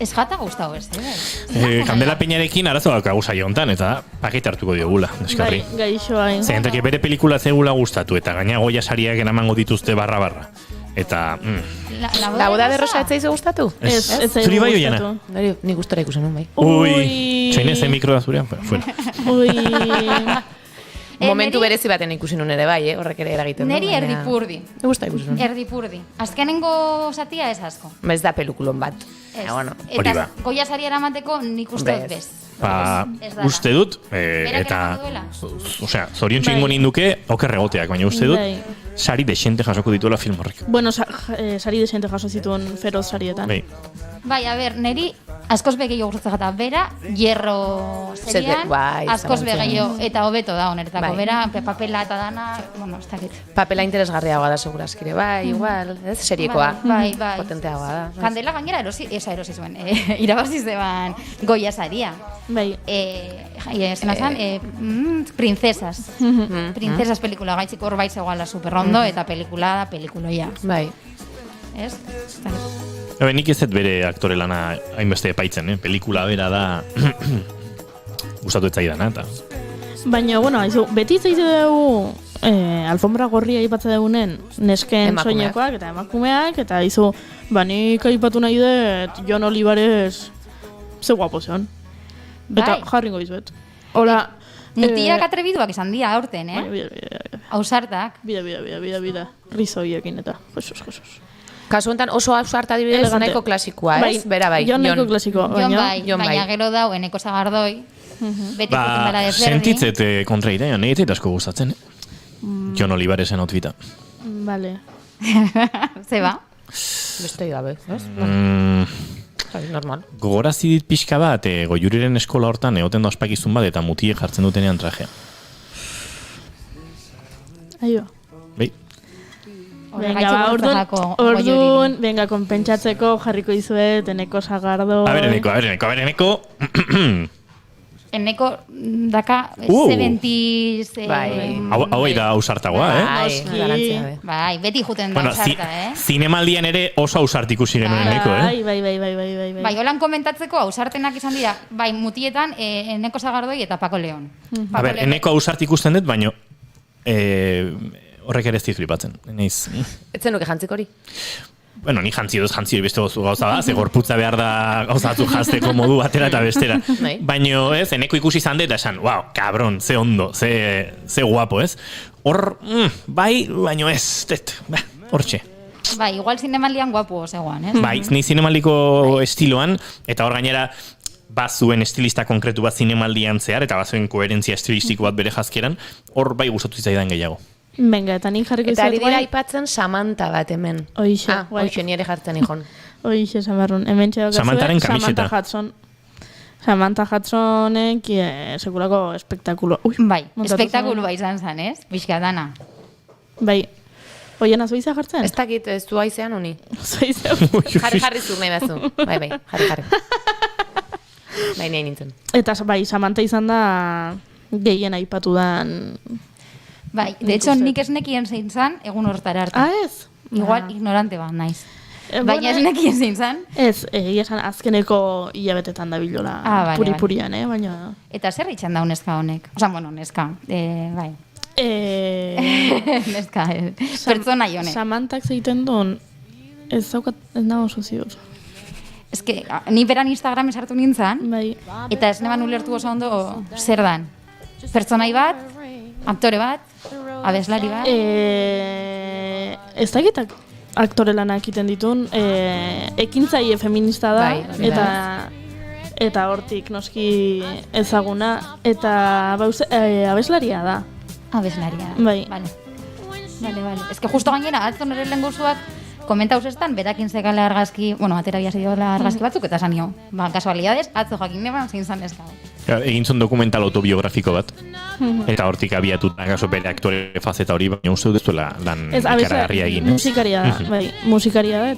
Ez jata gustau ez, Kandela Peñarekin arazo daukagu saio hontan, eta pakete hartuko diogula, eskarri. Gaixoa. Zehentak bere pelikula zegula gustatu, eta gaina Goya sariak eramango dituzte barra-barra. Eta... La boda de Rosa etzaizu gustatu? Ez Zuri bai oiana? Ni gustora ikusen nun bai. Ui, txaine ze mikro da zurean, fuera. Momentu berezi baten ikusi nun ere bai, horrek ere eragiten du. Neri erdipurdi. Me gusta ikusi nun. Erdipurdi. Azkenengo zatia ez asko. Ez da pelikulon bat. Eta Goya saria eramateko nik uste dut bez. Uste dut, eta... Osea, zorion txingo ninduke, oker egoteak, baina uste dut, sari desente jasoko dituela film horrek. Bueno, sari desente jaso zituen feroz sarietan. Bai, a ber, neri askoz begeio gustatzen jata. Bera, hierro serian, askoz begeio, eta hobeto da honeretako. Bera, papela eta dana, bueno, ez dakit. Papela interesgarriagoa da segurazkire, bai, igual, ez? Seriekoa. Bai. Potenteagoa da. Kandela gainera erosi zuen, irabazi zeban Goya saria. Bai. Zena zan, princesas. Princesas pelikula gaitzik hor bai zegoala superrondo, eta pelikuloia. Bai. Ez? Nik ez dut bere aktore lana hainbeste epaitzen, pelikula bera da gustatu etzaidana, eta... Baina, bueno, beti itzaitu dugu alfombra gorria aipatzen dugunen nesken soinekoak eta emakumeak, eta nik aipatu nahi dut Jon Olivares ze guapo zeon. Eta jarringo izuet. Hola... Mutiak atrebiduak izan dira aurten, Ausartak. Bida. Rizoiekin eta, Jesus. Kasu enten oso ausarta dibidez nahiko klasikoa, ez? Bera bai, Jon nahiko klasikoa. Baina gero dau, Eneko Sagardoi, beti ikusten dela desberdin. Sentitzet kontra ira, nire asko gustatzen, Jon Olivaresen outfita. Vale. Zeba? Beste gabe, ez? Normal. Gogorazi dit pixka bat, Goiuriren eskola hortan egoten da ospakizun bat, eta mutiek jartzen dutenean trajea. Aio. Bai. Orduan, venga, konpentsatzeko jarriko izuet, Eneko Sagardo... A ver, Eneko... Eneko daka 70s... Hau da ausartagoa, Bai, beti juten da ausarta, Zinemaldian ere oso ausart ikusi genuen Eneko, Bai. Bai, holan komentatzeko ausartenak izan dira, bai, mutietan Eneko Sagardoi eta Paco León. A ver, Eneko ausart ikusten dut, baino... Horrek ere ez flipatzen. Etzen nuke jantzik hori? Bueno, ni jantzi beste gauza da, ze gorputza behar da gauzatzu jazteko modu batera eta bestera. Baina ez, Eneko ikusi izan dut, eta esan, wow, kabron, ze ondo, ze guapo, ez? Hor, bai, baino ez, hortxe. Bai, igual zinemaldian guapo zegoan, ez? Bai, ni zinemaldiko estiloan, eta hor gainera, bazuen estilista konkretu bat zinemaldian zehar, eta bazuen koherentzia estilistiko bat bere jazkeran, hor bai gustatu zaidan gehiago. Venga, eta nik jarriko izuet. Eta ari dira aipatzen Samantha bat hemen. Oixe. Oixe, nire jartzen ikon. Oixe, Samarrun. Hemen txedok Samantharen kamiseta. Samantha Hudsonek sekulako espektakulo. Bai, espektakuloa izan zen, ez? Bizkatana. Bai. Oiena zuiza jartzen? Ez dakit, ez du aizean honi. Zuiza. Jarri zur nahi bazu. Bai, jarri. Bai, nahi nintzen. Eta bai, Samantha izan da gehien aipatudan... Bai, de hecho, nik ez nekien zein zan, egun hortara arte. Ez? Igual ignorante bat, naiz. Baina ez nekien zein zan. Ez, esan azkeneko hilabetetan da bilola puri-purian, baina... Eta zer itxan da neska honek? Osa, bueno, neska, bai. Neska, pertsona honek. Samantak zeiten duen, ez nago sozior. Ez que, ni beran Instagram esartu nintzen, eta ez neban ulertu oso ondo zer dan. Pertsonai bat, aktore bat, abeslari bat. Ez dakitak aktore lanak iten ditun, ekintzaile feminista da, eta hortik noski ezaguna, eta abeslaria da. Abeslaria, bai. Vale. Ez que justo gainera, atzo nire lehen gozuak, komentauz estan, berakin zekala argazki, bueno, atera biaziola argazki batzuk, eta zanio, kasualidades, atzo jakin neban zein zan ez gau. Egin zuen dokumental autobiografiko bat. Eta hortik abiatuta gaso bere aktore fazeta hori, baina uste duzuela lan Ez, abesa, ikaragarria egin. musikaria da, bai, musikaria da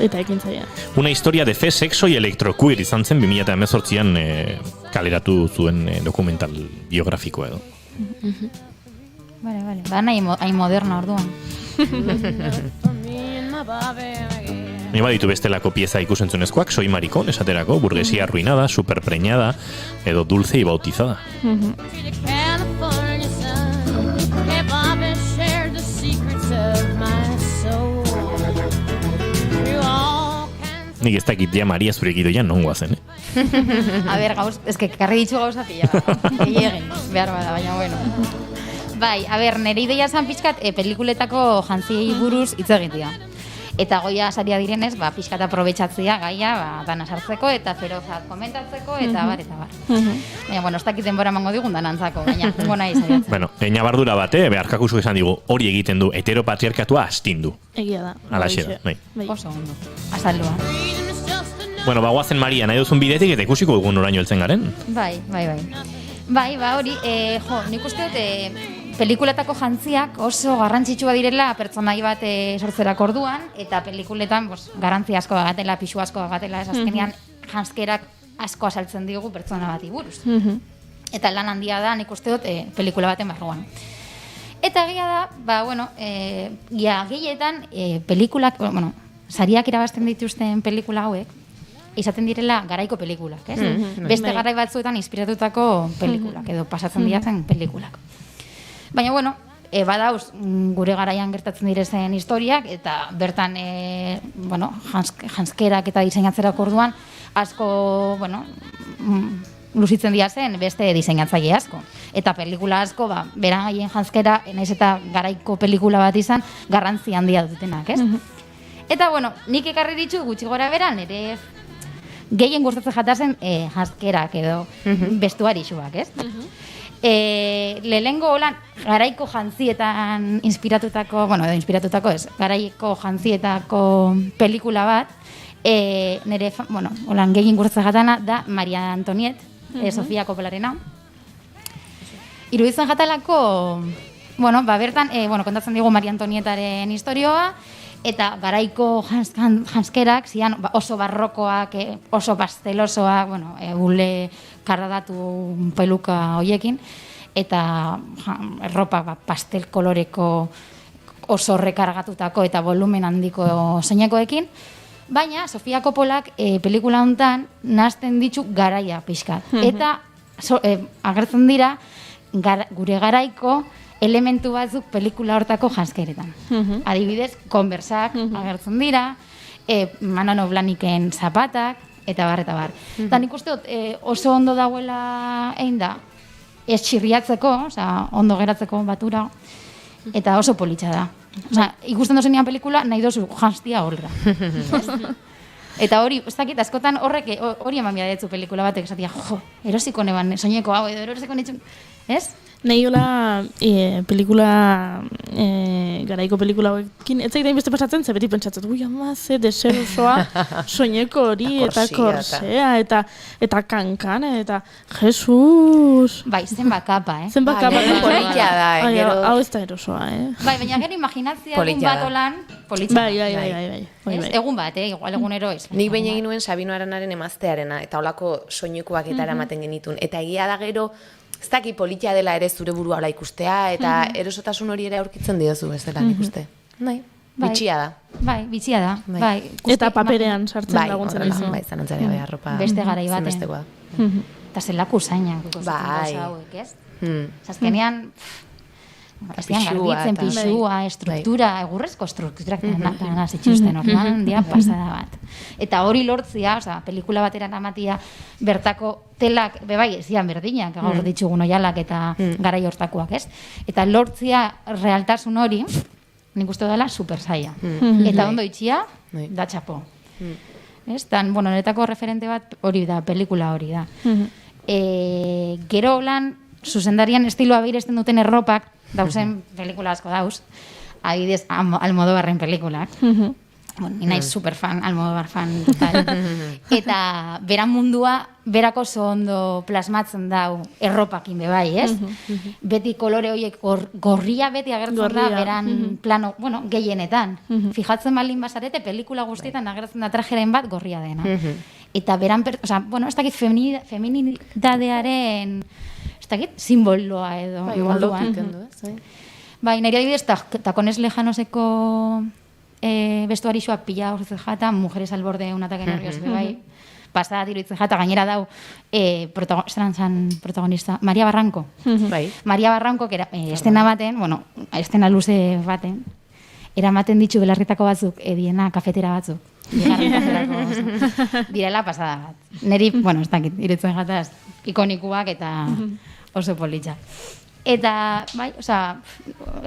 eta ekintzailea. Una historia de fe, sexo y electroqueer izan zen 2018an kaleratu zuen dokumental biografikoa edo. Vale. Ba, nahi moderna orduan. Ni baditu bestelako pieza ikusentzunezkoak, soy maricón, esaterako, burguesia arruinada, superpreñada, edo dulce y bautizada. California sun, hey Bobby shared the secrets of my soul. Through all kinds Nik ez dakit ja Maria zure gidoian non guazen, A ber, gauz, eske karri ditu gauza pila. Gehiagin, behar bada, baina bueno. Bai, a ber, nire ideia zan pixkat pelikuletako jantziei buruz hitz egitea. Eta goia saria direnez, pixkat aprobetxatzea gaia, dana sartzeko eta ferozat komentatzeko eta bar, eta bar. Baina, bueno, ez dakit denbora emango digun danantzako, baina, nahi saiatzen. Bueno, ñabardura bate, beharkakuzu esan digu, hori egiten du, heteropatriarkatua astindu. Egia da. Alaxe da, bai. Oso ondo, azaldua. Bueno, bagoazen Maria, nahi duzun bidetik eta ikusiko dugun oraino heltzen garen. Bai, hori, nik uste dut, pelikuletako jantziak oso garrantzitsua direla pertsonai bat sortzerako orduan, eta pelikuletan garrantzia asko bagatela, pixu asko bagatela, ez azkenean janskerak asko asaltzen digu pertsona bati buruz. Eta lan handia da, nik uste dut, pelikula baten barruan. Eta egia da, gehietan pelikulak, sariak irabazten dituzten pelikula hauek, izaten direla garaiko pelikulak, ez? Beste garai batzuetan inspiratutako pelikulak, edo pasatzen diatzen pelikulak. Baina, badauz gure garaian gertatzen direzen historiak, eta bertan, janskerak eta diseinatzerako orduan, asko, luzitzen dira zen beste diseinatzaile asko. Eta pelikula asko, beraien janskera, naiz eta garaiko pelikula bat izan, garrantzi handia dutenak, ez? Eta, nik ekarri ditu gutxi gora beran, ere gehien gustatzen jatazen janskerak edo bestuarixuak, ez? Lehengo holan garaiko jantzietan inspiratutako, ez, garaiko jantzietako pelikula bat, nire, holan gehien gustatzen jatana da Maria Antoniette, Sofia Coppolaarena. Iruditzen jatalako, bertan, kontatzen digu Maria Antonietaren historioa, eta garaiko janskerak zian oso barrokoak, oso pastelosoak, gule karradatu peluka hoiekin, eta erropa pastel koloreko oso rekargatutako eta volumen handiko zeinekoekin, baina Sofia Coppolak pelikula hontan nahazten ditu garaia pixkat. Eta agertzen dira gure garaiko elementu batzuk pelikula hortako janskeretan. Adibidez, Conversak agertzen dira, Manolo Blahniken zapatak, eta bar. Eta nik uste dut oso ondo dauela egin da, ez txirriatzeko, ondo geratzeko batura, eta oso politxa da. Ikusten dozenean pelikula, nahi dozu janstia horra. Eta hori, ez dakit, askotan hori eman biadetzu pelikula batek, esatia, erosiko neban, soineko hau, edo erosiko nitxun, ez? Nahi hola pelikula, garaiko pelikula hauekin, ez zaitain beste pasatzen, ze beti pentsatzen, ui ama, ze deserosoa, soineko hori, eta korsea, eta kankana, eta Jesus! Bai, zenba kapa, Zenba kapa, politia da, hau ez da erosoa, Bai, baina gero imaginatzea egun bat olan, politza. Bai. Egun bat, igual egunero ez. Nik behin egin nuen Sabino Aranaren emaztearena, eta holako soinukoak eta eramaten genitun. Eta egia da gero, ez daki politia dela ere zure burua hola ikustea, eta erosotasun hori ere aurkitzen diozu, ez dela ikuste. Bitxia da. Bai, bitxia da. Eta paperean sartzen laguntzen dizu. Bai, zanantzarea bai, arropa. Beste garai baten. Eta zelako zainak. Bai. Azkenean, garbitzen, pixua, estruktura, egurrezko strukturak dena zitxusten orduan, dia pasada bat. Eta hori lortzia, pelikula batera namatia, bertako telak, bebai, ezian berdinak, gaur ditzugun oialak eta garai hortakoak, ez? Eta lortzia realtasun hori, nik uste dela super zaila. Eta ondo itxia, da txapo. Ez? Niretako referente bat hori da, pelikula hori da. Gero lan, zuzendarian estiloa behiresten duten erropak, dauzen pelikula asko dauz, adibidez Almodóvarren pelikulak. Ni naiz superfan, Almodóvar fan total. Eta beran mundua berak oso ondo plasmatzen dau erropakin be bai, ez? Beti kolore horiek gorria beti agertzen da beran plano, bueno, gehienetan. Fijatzen balin bazarete, pelikula guztietan agertzen da trajeren bat gorria dena. Eta beran, bueno, ez dakit feminitatearen, ez dakit, simboloa edo. Bai, nire adibidez, Tacones Lejanoseko vestuarixoak pila horretzen jata, Mujeres al borde de un ataque nervioso, bai. Pasada tiroitzen jata, gainera dau protagonista, Maria Barranco. Maria Barranco, que era estena baten, bueno, estena luze baten, eramaten ditu belarritako batzuk, diena kafetera batzuk. Direla pasada bat. Neri, bueno, ez dakit, irutzen jataz, ikonikuak eta oso politxa. Eta, bai,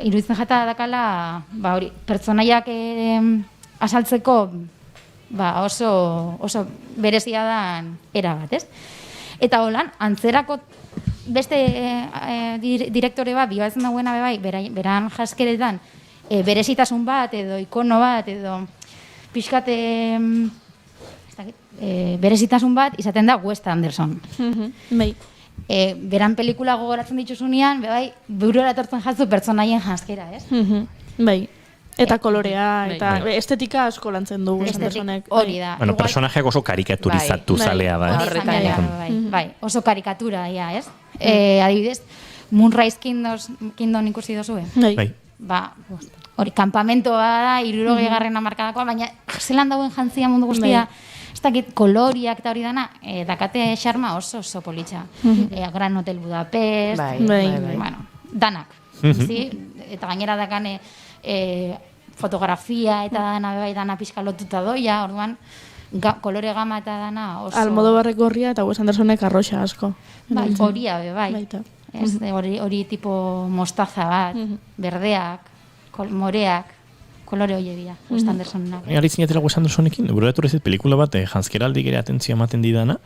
iruditzen jata dakala, hori, pertsonaiak asaltzeko, oso berezia dan era bat, ez? Eta holan, antzerako beste direktore bat, bibatzen dagoena bai, beran jaskeretan, berezitasun bat, edo ikono bat, edo pixkat berezitasun bat, izaten da Wes Anderson. Bai. Beran pelikula gogoratzen dituzunean, bai, burura etortzen jatzu pertsonaien janskera, ez? Bai. Eta kolorea, eta estetika asko lantzen du Wes Andersonek. Hori da. Bueno, personajeak oso karikaturizatu zalea da. Bai, oso karikatura, ja, ez? Adibidez, Moonrise Kingdom ikusi dozue? Bai. Hori, kampamentoa da, 60. hamarkadakoa, baina zelan dauen jantzia mundu guztia, ez dakit koloriak eta hori dana, dakate xarma oso politxa. Gran Hotel Budapest, bueno, danak. Eta gainera dakane fotografia eta dana pixka lotuta doia, orduan, kolore gama eta dana oso... Almodobarrek gorria eta Wes Andersonek arroxa asko. Horia, bai. Hori tipo mostaza bat, berdeak, moreak, kolore hori egia, Wes Andersonak. Ari zinatela Wes Andersonekin, bururatu ez pelikula bat, janskeraldik ere atentzio ematen didana,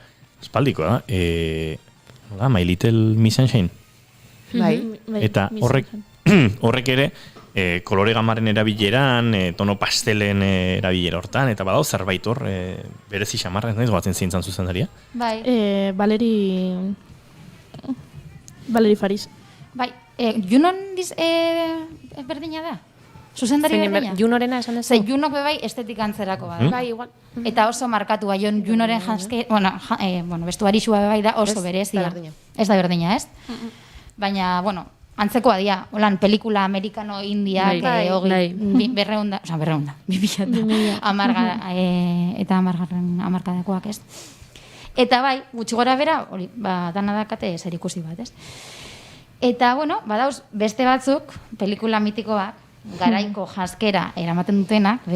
espaldikoa, My Little Miss Sunshine. Eta horrek ere, kolore gamaren erabileran, tono pastelen erabilera hortan, eta badao zerbait hor, berezi xamarra, ez naiz goatzen zintzen zuzendaria? Bai. Valeri Faris. Bai, Junon berdina da? Zuzendari berdina? Junorena esan ez? Junok bai estetik antzerako bada. Bai, igual. Eta oso markatu bai, Junoren janske, bueno, bestuarixua bai da oso berezia. Ez da berdina, ez? Baina, bueno, antzekoa dia, holan, pelikula amerikano-indiak, berreunda, eta amarkadakoak, ez? Eta bai, gutxi gora bera, hori, dana dakate zer ikusi bat, ez? Eta, bueno, badauz, beste batzuk, pelikula mitikoak, garaiko jaskera eramaten dutenak,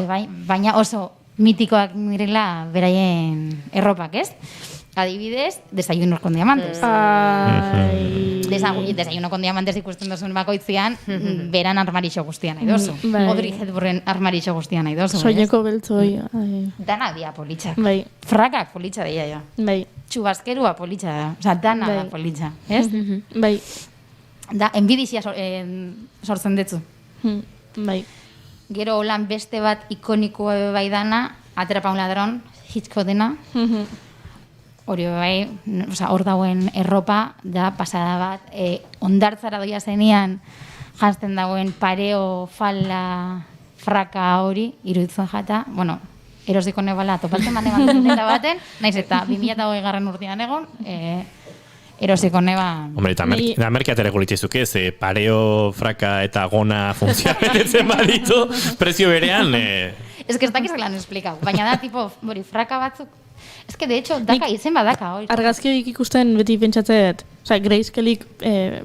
baina oso mitikoak direla beraien erropak, ez? Adibidez, Desayunos con Diamantes. Desayuno con Diamantes ikusten duzun bakoitzean, beran armarixo guztian nahi dozu. Audrey Hepburnen armarixo guztian nahi dozu. Soineko beltzoi. Dana dia politxak. Bai. Frakak politxa dira ja. Bai. Txubaskerua politxa da. Osa, dana da politxa. Ez? Bai. Da, enbidizia sortzen detzu. Bai. Gero holan beste bat ikonikoa bai dana, Atrapa un ladrón, Hitchcockena. Hori bai, hor dauen erropa, da, pasada bat, ondartzara doia zenean, jantzen dauen pareo, fala, fraka hori, iruditzen jata, bueno, erosiko nebala, topatzen dela baten, naiz eta 2020 urtean egon, erosiko neba... Hombre, eta merkeatera gulitzeizuk ez, pareo, fraka eta gona funtzioa betetzen baditu, prezio berean... Ez que ez dakiz lan esplikau, baina da, tipo, fraka batzuk, ez que, de hecho, daka izen badaka. Argazkioik ikusten beti pentsatzeet, Grace Kellyk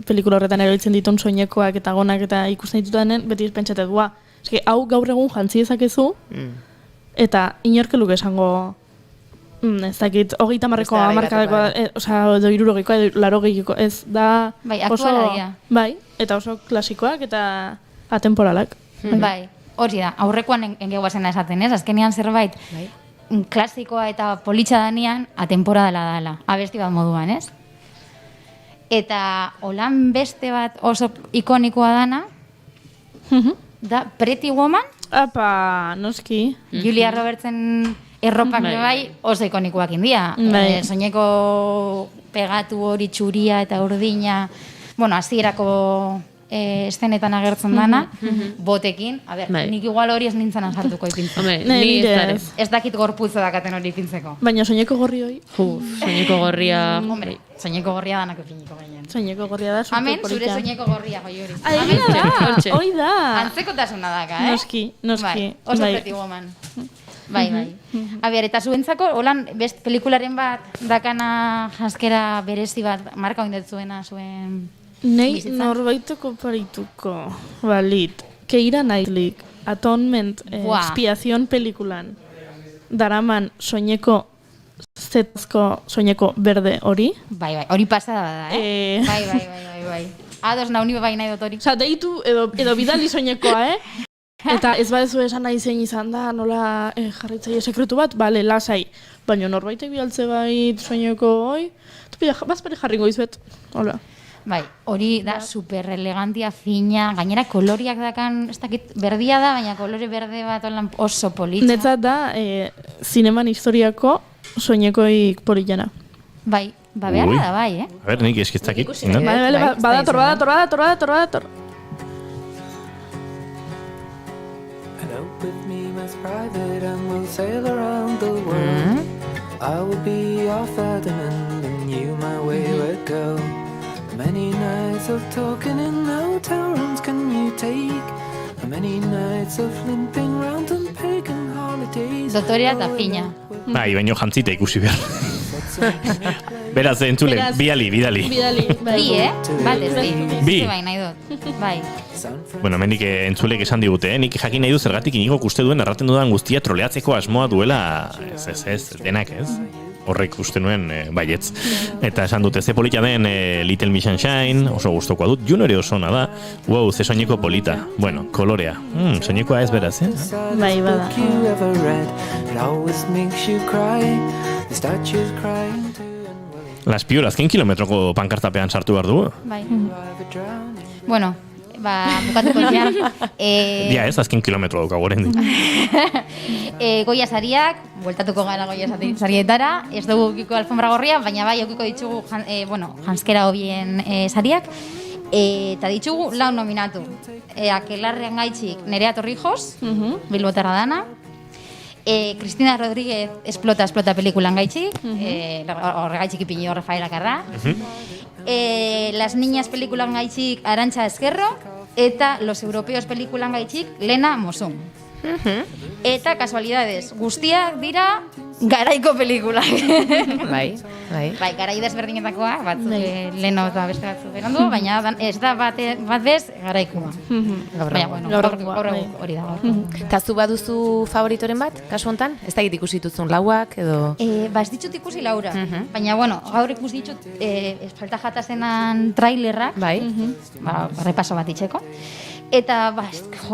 pelikula horretan eroitzen ditun soinekoak eta gonak eta ikusten ditutanen, beti pentsatet, hau gaur egun jantzi ezakezu, eta inorkeluk esango, ez dakit, 30ko hamarkadakoa, edo 60koa, edo 80koa, ez da... Bai, aktuala dira. Bai, eta oso klasikoak eta atemporalak. Bai, hori da, aurrekoan engeguazena esaten, ez? Azkenean zerbait, klasikoa eta politxa danean, atenpora dela. Abesti bat moduan, ez? Eta holan beste bat oso ikonikoa dana, da Pretty Woman. Apa, noski. Julia Robertsen Erropak bai oso ikonikoak india. Bai. Soineko pegatu hori txuria eta urdina, bueno, hasierako estenetan agertzen dana, botekin. A ber, nik igual hori ez nintzenan sartuko ipintzen. Ni ez. Ez dakit gorputza dakaten hori ipintzeko. Baina soineko gorri hoi? Soineko gorria... Hombre, soineko gorria danak ipiniko gainen. Soineko gorria da super Hemen, zure polita. soineko gorria goi hori. Da, hoi da. Antzekotasuna daka, Noski. Bai, oso pretty woman. Bai. A ber, eta zuentzako, holan, best pelikularen bat, dakana janskera berezi bat, marka oindetzuena zuen... Nei norbaiteko parituko balit. Keira Knightley, Atonement, expiazion pelikulan. Daraman soineko zetazko soineko berde hori. Bai, hori pasada da, Bai. Ados nauni bai nahi dut hori. Osa, deitu edo bidali soinekoa, Eta ez badezu esan nahi zein izan da, nola jarraitzaile sekretu bat, bale, lasai. Baina norbaitek bidaltze bait soineko hoi, bazpare jarringo izuet, hola. Bai, hori da super elegantia, fina, gainera koloriak dakan, ez dakit, berdia da, baina kolore berde bat oso politxa. Netzat da, zineman historiako soinekoik politxana. Bai, behar da, bai, A ber, nik eskiztakit. Badator. With me, most private, and we'll sail around the world. I will be your Ferdinand, and you my wayward girl. Many nights of talking in hotel rooms can you take? Many nights of limping round on pagan holidays. Doktorea eta fina. Bai, baino jantzita ikusi behar. Beraz, entzule, bidali. Bi, Batez, Bi. Bai, nahi dut. Bai. Bueno, hemendik entzulek esan digute, nik jakin nahi du zergatik Iñigok uste duen erraten dudan guztia troleatzeko asmoa duela, ez, denak ez. Horrek uste nuen baietz. Eta esan dute ze polita den Little Miss Sunshine, oso gustokoa dut, Juno ere oso ona da, wow, ze soineko polita. Bueno, kolorea, soinekoa ez beraz, Bai, bada. Las Piuras, 100 kilometroko pankartapean sartu behar dugu? Bai. Bueno, bukatuko zian. Dia ez, azken kilometro daukagu oraindik. Goia sariak, bueltatuko gara Goia sarietara, ez dugu ukiko alfombra gorria, baina bai ukiko ditugu janskera hobien sariak, eta ditugu lau nominatu. Akelarrean gaitxik Nerea Torrijos, bilbotarra dana, Cristina Rodríguez Explota pelikulan gaitxik, horregaitxik ipini Rafael Akarra, Las Niñas pelikulan gaitxik Arantxa Esquerro, eta Los Europeos pelikulan gaitxik Lena Mosum. Eta kasualidades, guztiak dira garaiko pelikulak. Bai. Garai desberdinetakoa, batzuk leno eta beste batzuk berandu, baina ez da bat bez garaikoa. Baina, bueno, gaur hori da gaur. Eta zu baduzu favoritoren bat, kasu hontan? Ez da ikusi dituzun lauak, edo... Ez ditut ikusi laura, baina, bueno, gaur ikusi ditut falta jata zenan trailerrak, repaso bat itxeko. Eta,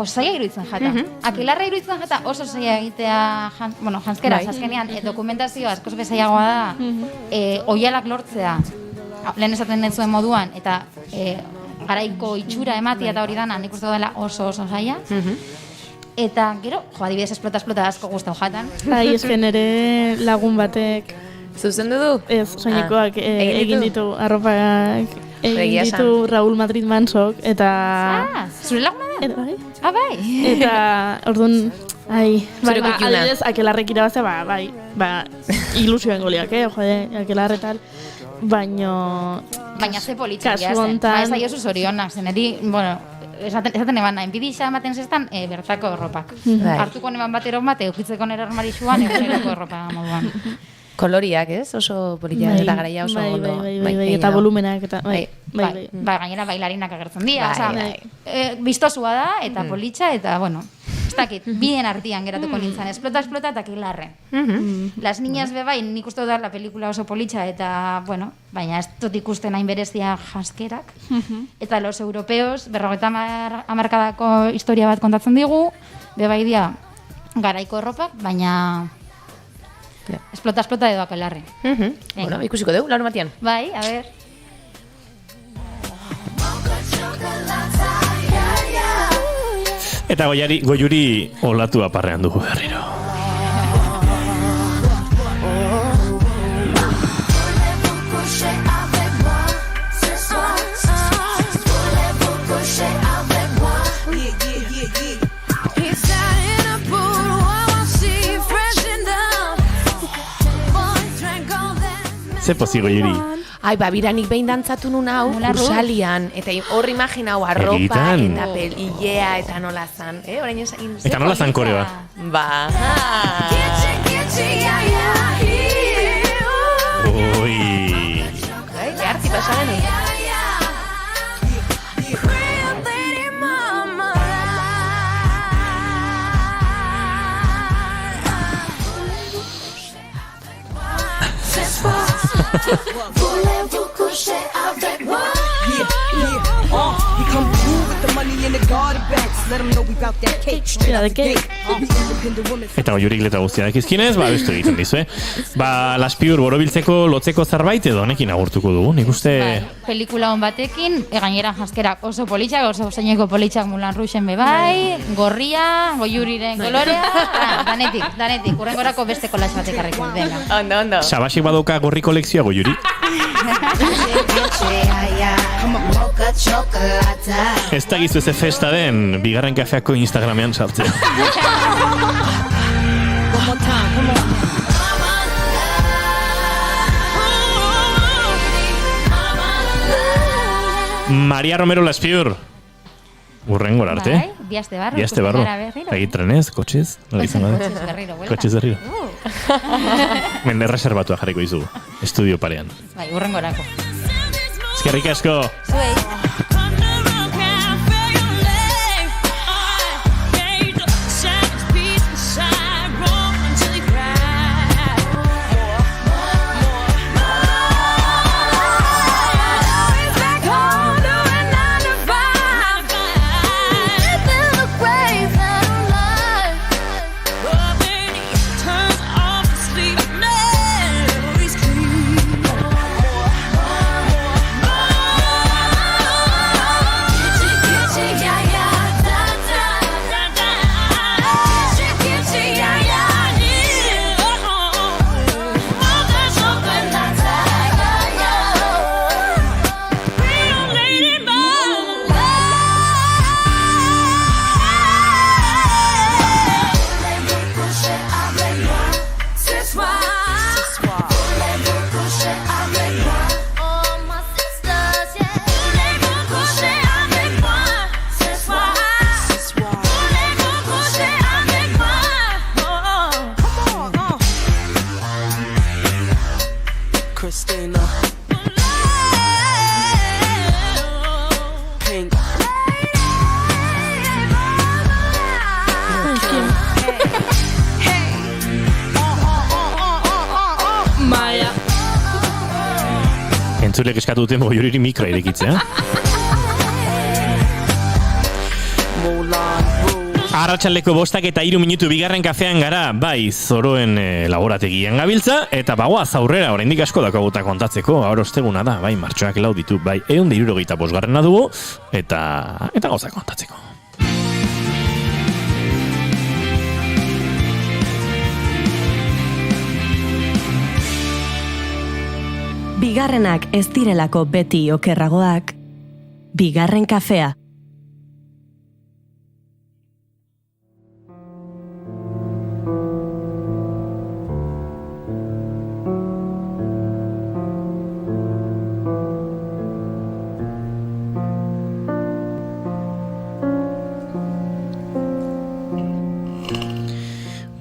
zaila iruditzen jata. Akelarra iruditzen jata oso zaila egitea, janskera, azkenean, dokumentazioa askoz bezaiagoa da, oialak lortzea, lehen esaten netzuen moduan, eta garaiko itxura ematia eta hori dana, nik uste dela oso zaila. Eta, gero, adibidez Explota asko guztau jatan. Esken ere lagun batek... Zuzendu du? Ez, soinekoak egin ditu arropak... Egin ditu Raúl Madrid Mansok, eta... Zure laguna da? Bai. Bai. Eta, orduan... Adibidez, Akelarrek irabaztea, ilusioen goliak, Akelarre tal... Baina ze politxak jazen. Ez da josu zorionak, zeneri, bueno... Esaten eban nahi, bidisa ematen zestan bertako erropak. Hartuko neban bat bat, eukitzeko nera armarixuan, egunerako erropa moduan. Koloriak, ez? Oso polita eta garaia oso ondo. Bai, eta volumenak, eta gainera bailarinak agertzen dira. Bistosua da, eta politxa, eta, bueno, ez dakit, bien artian geratuko nintzen, Explota eta Akelarre. Las Niñas bebai, nik uste da la pelikula oso politxa, eta, bueno, baina ez dut ikusten hain berezia janskerak. Eta Los Europeos, 50 hamarkadako historia bat kontatzen digu, bebai dia garaiko erropak, baina... Explota edo Akelarre. Bueno, ikusiko dugu, Laura Matian. Bai, a ver. Eta goiuri olatu aparrean dugu berriro. Ze pozigo juri. Ai, biranik behin dantzatu nun hau, kursalian, eta hor imaginau arropa, Egitan. eta pelillea, eta nola zan. Orain Eta nola zan koreoa? Ba. Ui. Behartzi pasaren. Voulez-vous coucher avec moi? We come through with the money in the garden bags. Let them know we bout that cake straight out the gate. We independent women. Eta goiurik leta guztia dakizkinez, bestu egiten dizu, Laspiur borobiltzeko lotzeko zerbait edo honekin agurtuko dugu, nik uste... Pelikula hon batekin, gainera jaskerak oso politxak, oso zaineko politxak Mulan Rougen bebai, gorria, goiuriren kolorea, danetik, urrengorako beste kolas batek harriko, venga. Ondo. Sabasik badauka gorri kolekzioa goiuri. Ez da gizu ze festa den, bigarren kafeako Instagramean saltzea. Maria Romero Laspiur. Urrengor arte. Biaste barro. Egit trenez, kotxez. Kotxez berriro. Mende reservatua jarriko izugu. Estudio parean. Bai, urrengorako. Eskerrik asko. Zuei. Christina. Pink. Maia. Entzulek eskatu duten goiuriri mikroa irekitzea. Arratsaldeko 5:03 bigarren kafean gara, bai, zoroen laborategian gabiltza, eta bagoaz aurrera, oraindik asko dakaguta kontatzeko, gaur osteguna da, bai, martxoak 4 ditu, bai, 165 dugu, eta gauza kontatzeko. Bigarrenak ez direlako beti okerragoak, bigarren kafea.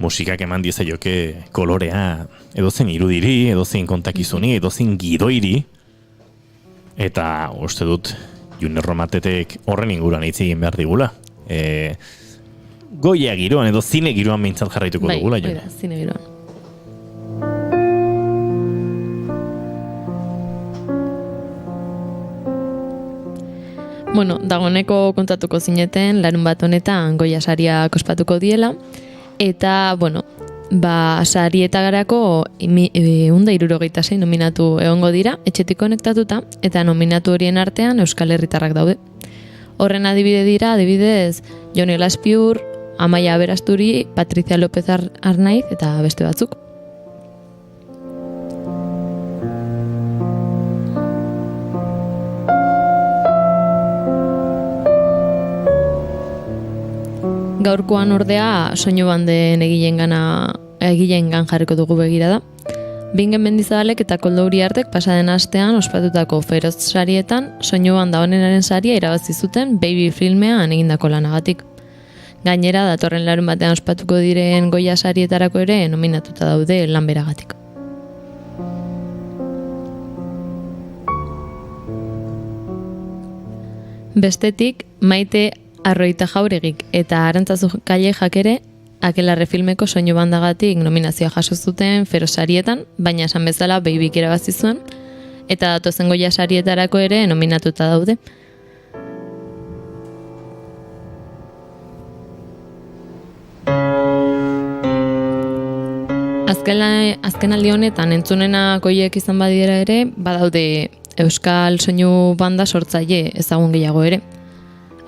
Musikak eman diezaioke kolorea edozein irudiri, edozein kontakizuni, edozein gidoiri. Eta uste dut Junior Romatetek horren inguruan hitz egin behar digula. Goia giroan edo zine giroan behintzat jarraituko dugula. Bai, zine giroan. Bueno, dagoeneko kontatuko zineten, larun bat honetan Goia saria ospatuko diela. Eta, bueno, sarietagarako 166 nominatu egongo dira, etxetik konektatuta, eta nominatu horien artean Euskal Herritarrak daude. Horren adibidez, Jone Laspiur, Amaia Aberasturi, Patricia López Arnaiz eta beste batzuk. Gaurkoan ordea soinu banden egileen jarriko dugu begirada. Bingen Mendizabalek eta Koldo Uriartek pasaden astean ospatutako Feroz sarietan soinu banda onenaren saria irabazi zuten Baby filmean egindako lanagatik. Gainera, datorren larun batean ospatuko diren Goya sarietarako ere nominatuta daude lan beragatik. Bestetik, Maite Arroita Jauregik eta Arantzazu Kallejak ere Akelarre filmeko soinu bandagatik nominazioa jaso zuten Feroz sarietan, baina esan bezala Babyk irabazi zuen, eta datozen Goya sarietarako ere nominatuta daude. Azken aldi honetan entzunenak goiek izan badira ere, badaude euskal soinu banda sortzaile ezagun gehiago ere.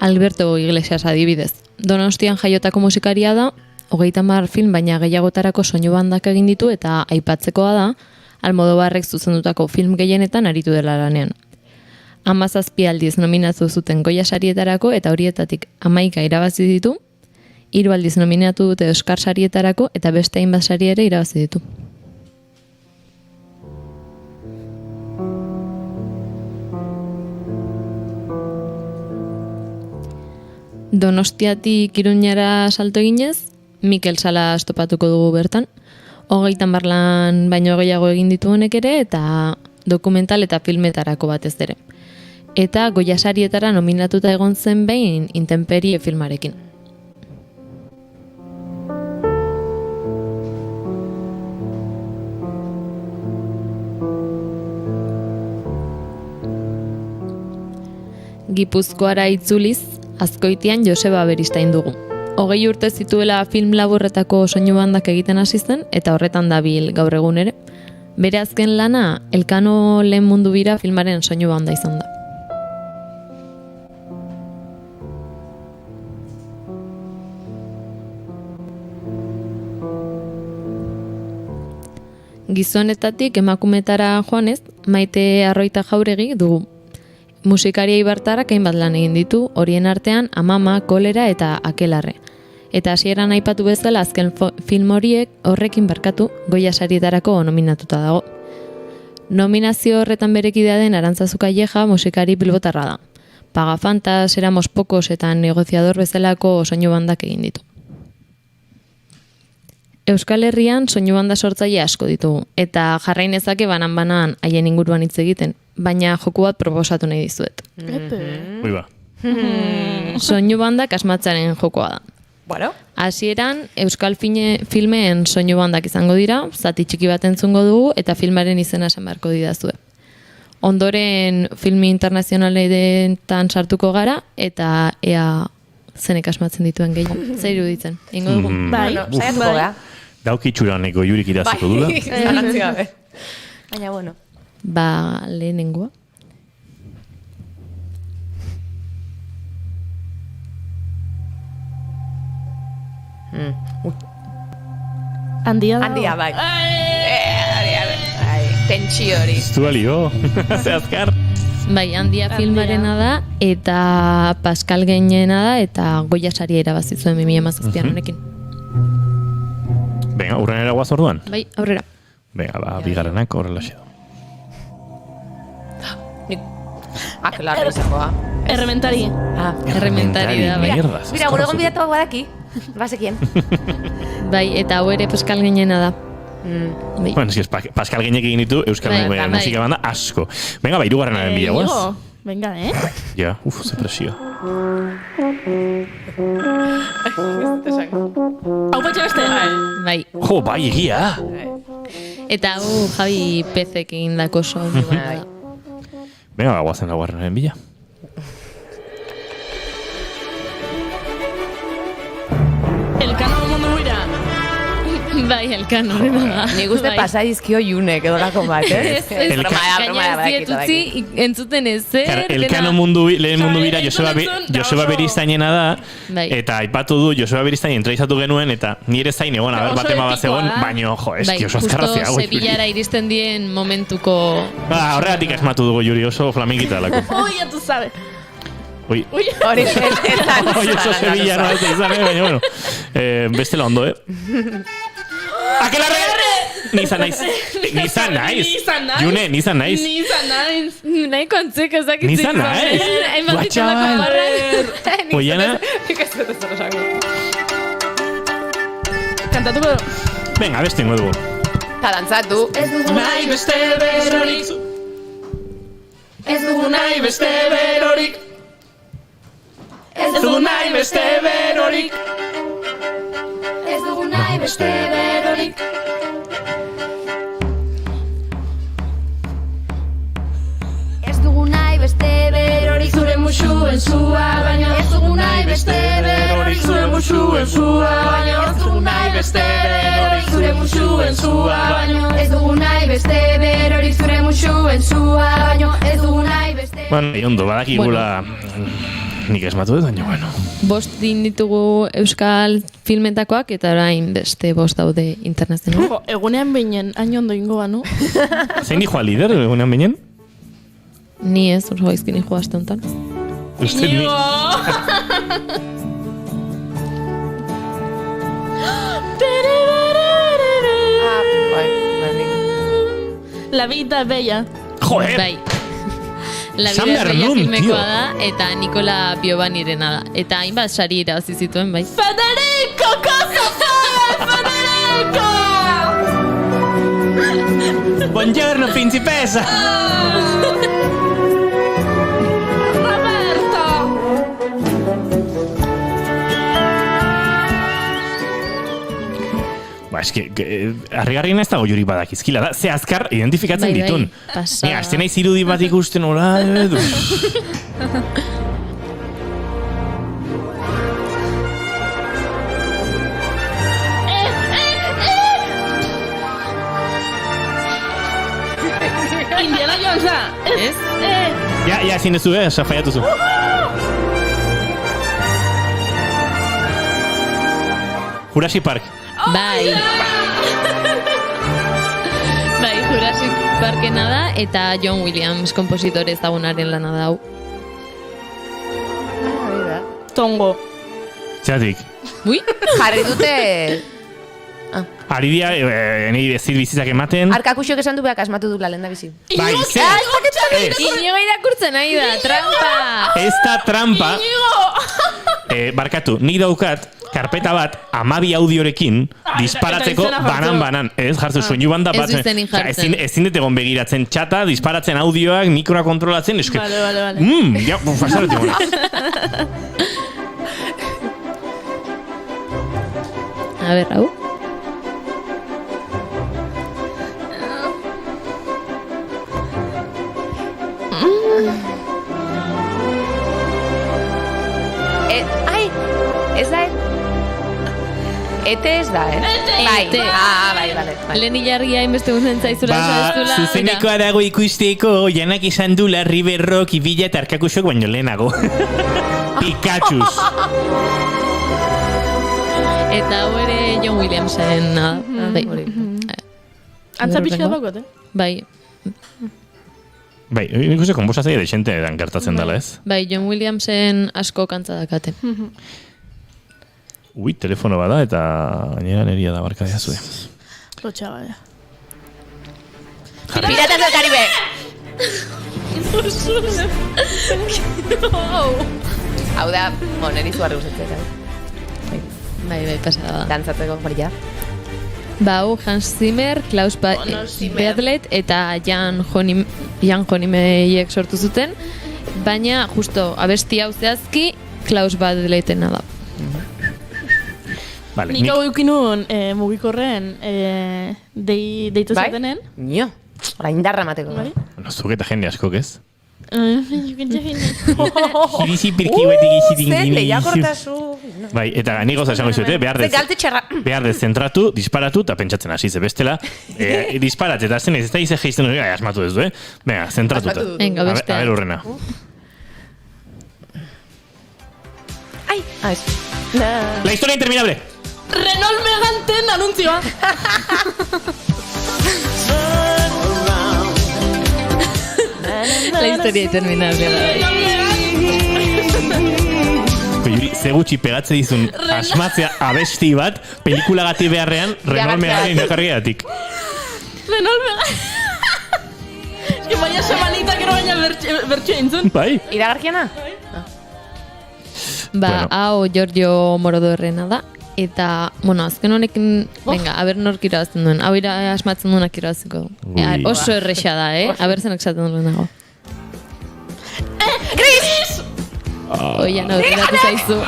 Alberto Iglesias adibidez. Donostian jaiotako musikaria da, 30 film baina gehiagotarako soinu bandak egin ditu eta aipatzekoa da, Almodobarrek zuzendutako film gehienetan aritu dela lanean. 17 aldiz nominatu zuten Goya sarietarako eta horietatik 11 irabazi ditu, 3 aldiz nominatu dute Oscar sarietarako eta beste hainbat sari ere irabazi ditu. Donostiatik Iruñara salto eginez, Mikel Salas topatuko dugu bertan. 30 lan baino gehiago egin ditu honek ere eta dokumental eta filmetarako batez ere. Eta Goya sarietara nominatuta egon zen behin Intemperie filmarekin. Gipuzkoara itzuliz, Azkoitian Joseba Beristain dugu. 20 urte zituela film laburretako soinu bandak egiten hasi zen eta horretan dabil gaur egun ere. Bere azken lana Elkano lehen mundu bira filmaren soinu banda izan da. Gizonetatik emakumetara joanez, Maite Arroita Jauregi dugu. Musikaria ibartarrak hainbat lan egin ditu, horien artean Amama, Kolera eta Akelarre. Eta hasieran aipatu bezala azken film horrekin barkatu Goya sarietarako nominatuta dago. Nominazio horretan berekidea den Arantzazu Kalleja musikari bilbotarra da. Pagafantas, Éramos Pocos eta Negociador bezalako soinu bandak egin ditu. Euskal Herrian soinu banda sortzaile asko ditugu, eta jarrain ezake banan-banan haien inguruan hitz egiten, baina joku bat proposatu nahi dizuet. Ui ba. Soinu bandak asmatzaren jokoa da. Bueno. Hasieran Euskal filmeen soinu bandak izango dira, zati txiki bat entzungo dugu eta filmaren izena esan beharko didazue. Ondoren filmi internazionaletan sartuko gara eta ea zenek asmatzen dituen gehiago. Zer iruditzen? Ingo dugu? Bai. Saiatuko gara. Daukitxuraneko jurik iraziko dula. Baina bueno. Ba, lehenengoa. Handia da. Handia, bai. Tentsio hori. Zualio, ze azkar. Bai, Handia filmarena da eta Pascal Gainena da eta Goya saria irabazi zuen 2017an honekin. Venga, urrenera guaz orduan? Bai, aurrera. Venga, ba, bigarrenak horrela xedo. Akelarre izakoa. Errementari. Errementari da, bai. Mira, gure egon bidatu badaki. Bazekien. Bai, eta hau ere Pascal Gainena da. Bai. Bueno, si es Pascal Gainek egin ditu Euskal musika banda asko. Venga, ba, irugarrenaren bila guaz. Venga, Ja, ze presio. Hau patxe beste? Bai. Jo, bai, egia. Eta hau Javi Pezek egin dako soinu da. Venga, ba, guazen laugarrenaren bila. Elkano mundu bira. Bai, Elkano da. Ni guzti pasaizkio junek edo lako bat, Gaina zietutzi entzuten ezer. Elkano lehen mundu bira Joseba Beristainena da, eta aipatu du Joseba Beristain entrevistatu genuen, eta nire zain egon, batema bat zegoen, baino, jo, eski oso azkarrazia. Justo Sevillara iristen dien momentuko... Horregatik asmatu dugu Juri, oso flamingita lako. Ui, ya tu sabes. Ui. Hori ezan. Oi, oso Sevilla no ez izan, baina, bueno. Bestela ondo, Akelarre! Nizan naiz. June, nizan naiz. Nahi kontzek ezakit. Nizan naiz. Oiana. Kantatuko. Venga, bestengo dugu. Ta dantzatu. Ez dugu nahi beste berorik. Ez dugu nahi beste berorik. Ez dugu nahi beste berorik. Ez dugu nahi beste berorik. Ez dugu nahi beste berorik. Zure musuen zua baino. Ez dugu nahi beste berorik. Zure musuen zua baino. Ez dugu nahi beste berorik. Zure musuen zua baino. Ez dugu nahi beste berorik. Zure musuen zua baino. Ez dugu nahi beste. Bueno, ondo, badakigula... Nik esmatu dut, baina, bueno. 5 din ditugu euskal filmetakoak, eta orain beste 5 daude internazional. Jo, egunean beinen, hain ondo ingo banu. Zein dijoa lider, egunean binen? Ni ez, oso gaizkin hijo aste honetan. Uste ni... La vida es bella. Joder! Bai. La vida es bella filmekoa da, eta Nikola Piobanirena da. Eta hainbat sari irabazi zituen, bai. Federico, cosa fai, Federico! Buongiorno, principessa! Ba, eske, harrigarriena ez dago jurik badakizkila da. Ze azkar identifikatzen ditun. Pasa. Azte naiz irudi bat ikusten hola edu. Indiana Jonesa! Ez? Ja, ezin duzu, safaiatu zu. Jurassic Park. Bai. Bai, Jurassic Parkena da, eta John Williams kompositore ezagunaren lana da hau. Tongo. Txatik. Ui? Jarri dute... Ari dia, nahi bezir bizitzak ematen. Arkakuxok esan du behak asmatu dula lehen da bizi. Bai, ze? Inigo irakurtzen nahi da, trampa! Ez da trampa. Barkatu, nik daukat, karpeta bat 12 audiorekin disparatzeko banan. Ez, jartzen soinu banda bat. Ez duzenik jartzen. Ezin dut egon begiratzen txata, disparatzen audioak, mikroa kontrolatzen. Eske, Vale. Ja, fasaretik gona. A ver, hau. Ez da, Ete ez da, Bai, bai. Lehen hilargia inbeste guzen zaizula. Zuzenekoa dago ikusteko, janak izan du Larry Berrok, Ibila eta Arkakuxok baino lehenago. Pikachus. Eta hau ere John Williamsen. Antza pixka daukot, Bai. Bai, nik uste konbosatzaia deixente edan gertatzen dela, ez? Bai, John Williamsen asko kantza dakate. Ui, telefono bada eta gainera neria da barka dira zuen. Lotxa, bai. Piratas del Caribe! Hau da, neri zuarri usatzen. Bai, pasada. Dantzatzeko moria. Ba, Hans Zimmer, Klaus Badlet eta Jan Honimeiek sortu zuten, baina justo abesti hau zehazki Klaus Badletena da. Vale, nik hau eukinun mugikorren deitu zatenen. Nio, ora indarra mateko. Zuk eta jende askok, ez? Zen, lehiakortazu. Bai, eta ni goza esango izuete, behar dez zentratu, disparatu, eta pentsatzen hasi ze bestela. Disparat, eta zen ez da ize geizten hori, asmatu ez du, Venga, zentratuta. A ver, urrena. Ai, ez. La historia interminable. Renault Meganten anuntzioa. La historia interminable da. Juri, ze gutxi pegatze dizun asmatzea abesti bat, pelikulagati beharrean, Renault Meganen inokarri edatik. Benol bega. Ez que baina semanita gero baina bertxo entzun. Bai. Iragarkiana? Ba, hau Giorgio Moroderrena da. Eta, bueno, azken honekin, venga, aber nork irabazten duen. Hau asmatzen duenak irabaziko. Oso erresa da, Aber zenak esaten duen dago. Gris! Oian, aurreratu zaizu.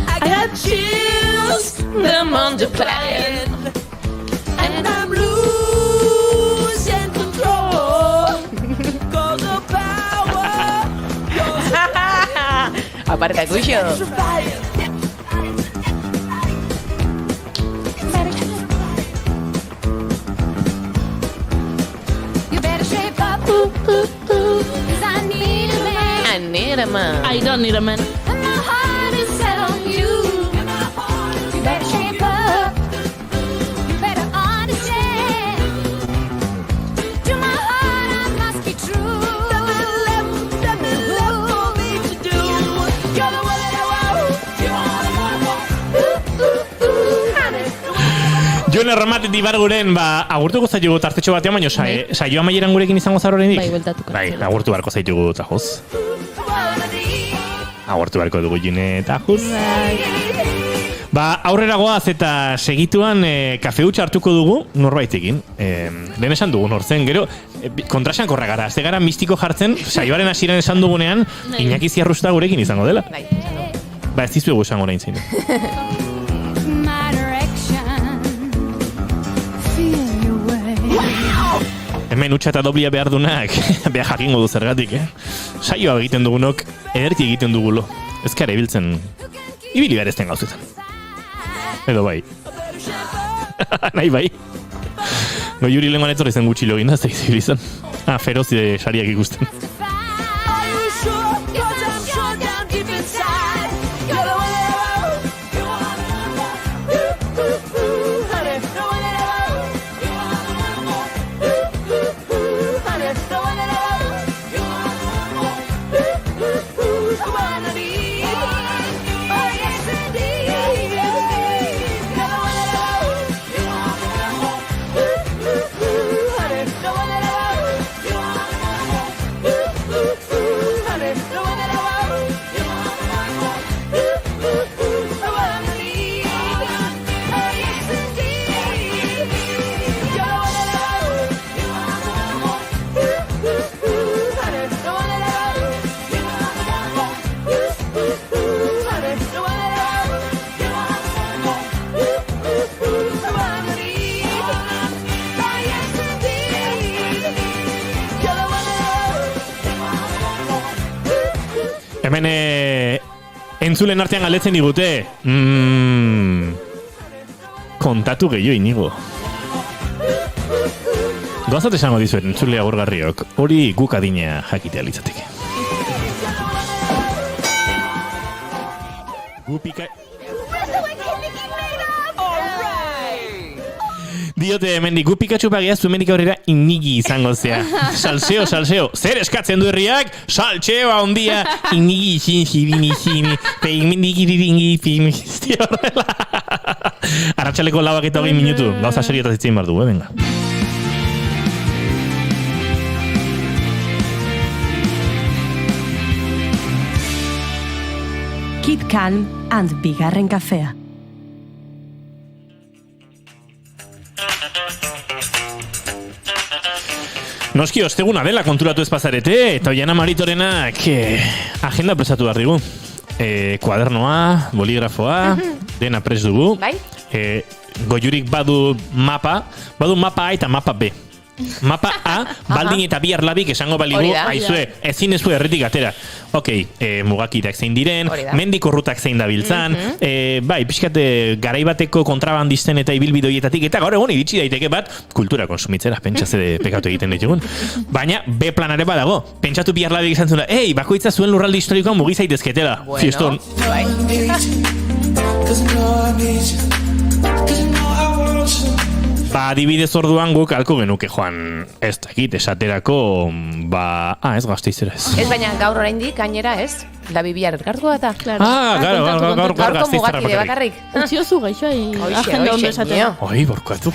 I got chills, they're multiplying, and I'm losing control. Cause the power Aparta, Cuixo. you better shape up, cause I need a man. I need a man. I don't need a man. And my heart is set on you. You better shape up. You better understand. To my heart I must be true. Nothing left for me to do. You're the one that I want. Jon Erromat Dibarguren, agurtuko zaitugu tartetxo batean, baina saio amaieran gurekin izango zara oraindik? Bai, bueltatuko. Bai, agurtu beharko zaitugu tajuz. Agurtu beharko dugu June tajuz. Aurrera goaz eta segituan kafe hutsa hartuko dugu norbaitekin. Lehen esan dugu nortzen, gero kontrasan korra gara. Azte gara mistiko jartzen, saioaren hasieran esan dugunean, Iñaki Ziarrusta gurekin izango dela. Ez dizuegu esango orain zein. My direction. Feel your way. Hemen utxa eta doblia behar dunak, behar jakingo du zergatik, Saioa egiten dugunok, ederki egiten dugulo. Ez kare biltzen, ibili behar ezten gauzetan. Edo bai. Nahi bai. No, Juri lenguan etorri zen gutxi login da, zeiz ibili zen. Feroz sariak ikusten. Are you sure? 'Cause I'm sure down deep inside. You're the one that I want. Honey, the one that I want. Honey, the one that I want. The one I need. Oh yes indeed. You're the one that I want. Honey, the one that I want. Honey, the one that I want. The one I need. Oh yes indeed. You're the one that I want. Honey, the one that I want. Honey, the one that I want. The one I need. Oh yes indeed. You're the one that I want. Hemen entzulen artean galdetzen digute. Kontatu gehiago inigo. Goazat esango dizuet entzule agurgarriok, hori guk adina jakitea litzateke. Gupika... Diote hemendik, gu Pikachu pagia zuemendik aurrera Inigi izango zea. Salseo. Zer eskatzen du herriak? Salseo handia. Inigi, xinxibini, peimendiki diringi, pimizti horrela. Arratxaleko 4:20 minutu. Gauza seriotaz itzein behar du, venga. Keep calm and bigarren kafea. Noski, osteguna dela konturatu ez pasarete, eta Oiana Maritorenak agenda presatu behar digu. Kuadernoa, boligrafoa, dena pres dugu. Bai? Goiurik badu mapa A eta mapa B. Mapa A, baldin eta bi arlabik esango baligu, aizue, ezin ezue erretik atera. Ok, mugakitak zein diren, mendiko rutak zein dabiltzan, bai, pixkate garaibateko kontrabandisten eta ibilbidoietatik, eta gaur egon iritsi daiteke bat, kultura konsumitzera, pentsatze pekatu egiten ditugun. Baina, B planare badago, pentsatu bi arlabik izan zuen, bakoitza zuen lurralde historikoan mugi zaitezketela. Fieston. adibidez orduan guk alko genuke joan, ez dakit, esaterako, ez Gasteizera ez. Ez baina gaur oraindik gainera ez? La bibia ergartua eta? Gaur Gasteizera bakarrik. Utziozu gaixoi, agenda ondo esatea. Borkatu,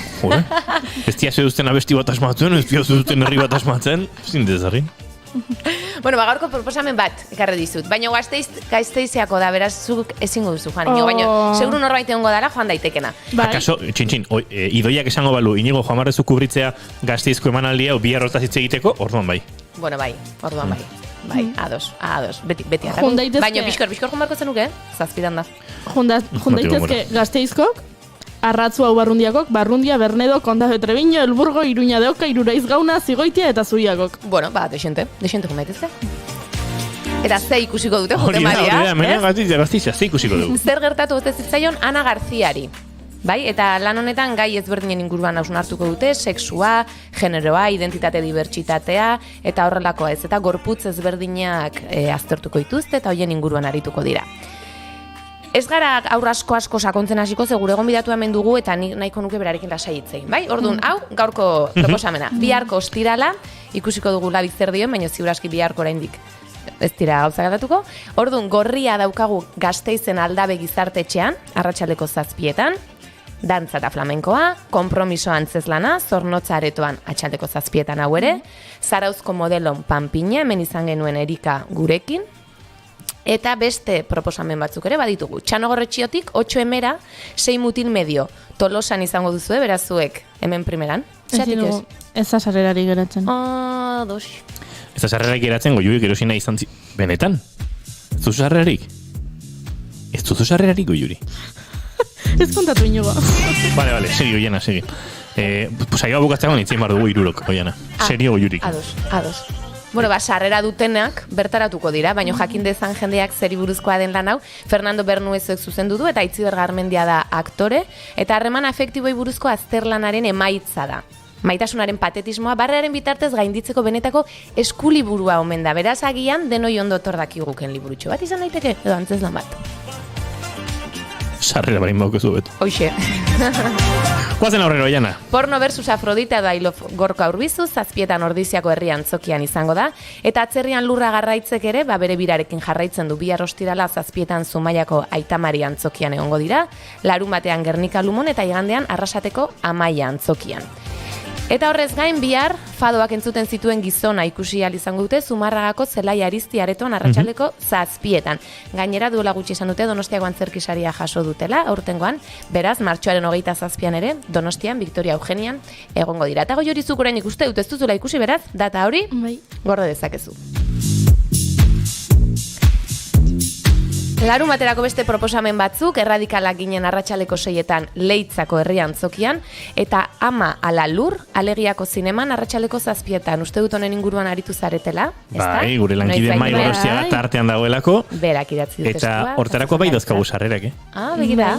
ez tiazu duzten abesti bat asmatzen, ez tiazu duzten herri bat asmatzen, zindezagin. Bueno, gaurko proposamen bat ekarri dizut, baina Gasteizeako da, beraz zuk ezingo duzu joan, baina seguru norbait egongo dara joan daitekena. Akaso, txin, idoiak esango balu, inigo joan marrezu kubritzea Gasteizko emanaldia, bihar hortaz hitz egiteko, orduan bai. Bueno, bai, orduan bai. Bai, ados, beti harako. Baina bizkor joan barko zenuke, zazpidan da. Joan daitezke Gasteizkok, Arratzu hau Barrundiakok, Barrundia, Bernedo, Konda de Treviño, El Burgo, Iruña de Oca, Iruraiz Gauna, Zigoitia eta Zuiakok. Bueno, desente joan daitezke. Eta ze ikusiko dute jote maria, Gasteiza, ze ikusiko dugu. Zer gertatu ez zitzaion Ana Garziari. Bai, eta lan honetan gai ezberdinen inguruan hausnartuko dute, sexua, generoa, identitate dibertsitatea, eta horrelakoa ez, eta gorputz ezberdinak aztertuko dituzte, eta hoien inguruan arituko dira. Ez gara aur asko sakontzen hasiko, gure gonbidatu hemen dugu eta nahiko nuke berarekin lasai hitzein, bai? Orduan, hau gaurko proposamena. Biharko ostirala ikusiko dugu labi zer dioen, baina ziur aski biharko oraindik ez dira gauza gatatuko. Orduan, gorria daukagu Gasteizen Aldabe gizartetxean, arratsaldeko 7:00, dantza eta flamenkoa, konpromiso antzezlana, Zornotza aretoan atxaldeko 7:00 hau ere, Zarauzko modelon Panpina, hemen izan genuen Erika gurekin, eta beste proposamen batzuk ere baditugu. Txanogorretxiotik 8 emera, 6 mutil medio. Tolosan izango duzue, berazuek, hemen primeran. Ez da sarrerari geratzen. Dos. Ez da sarrerarik geratzen, goiuik erosina izan benetan? Ez duzu sarrerarik? Ez duzu sarrerarik, goiuri? Ez kontatu inoa. Vale, segi, Oiana, segi. Saioa bukatzeko nintzen bar dugu 3, Oiana. Serio, goiurik. Ados. Bueno, sarrera dutenak bertaratuko dira, baina jakin dezan jendeak zeri buruzkoa den lan hau, Fernando Bernuezek zuzendu du eta Itziber Garmendia da aktore, eta harreman afektiboi buruzko azterlanaren emaitza da. Maitasunaren patetismoa barrearen bitartez gainditzeko benetako eskuliburua omen da. Beraz agian denoi ondo tordakiguken liburutxo bat izan daiteke, edo antzeslan bat. Sarrera barin baukezu betu. Hoxe. Guazen aurrero, Oiana. Porno versus Afrodita da Gorka Urbizu, 7:00 Ordiziako herri antzokian izango da, eta atzerrian lurra garraitzek ere, bere birarekin jarraitzen du bihar ostirala 7:00 Zumaiako Aitamari antzokian egongo dira, Larunbatean Gernika Lumon eta igandean Arrasateko Amaia antzokian. Eta horrez gain bihar fadoak entzuten zituen gizona ikusi ahal izango dute Zumarragako Zelai Arizti aretoan arratsaldeko 7:00. Gainera duela gutxi esan dute Donostiako antzerkisaria jaso dutela aurtengoan, beraz martxoaren 27 ere Donostian Victoria Eugenian egongo dira. Eta goiorizuk orain ikuste dut ez duzula ikusi, beraz data hori gorde dezakezu. Larunbaterako beste proposamen batzuk, erradikalak ginen arratsaleko 6:00 Leitzako herri antzokian, eta Ama ala lur, Alegiako zineman arratsaleko 7:00. Uste dut honen inguruan aritu zaretela, ezta? Bai, gure lankide Mai Gorostiaga tartean dagoelako. Berak idatzi dut testua. Eta horterako bai dazkagu sarrerak, begira.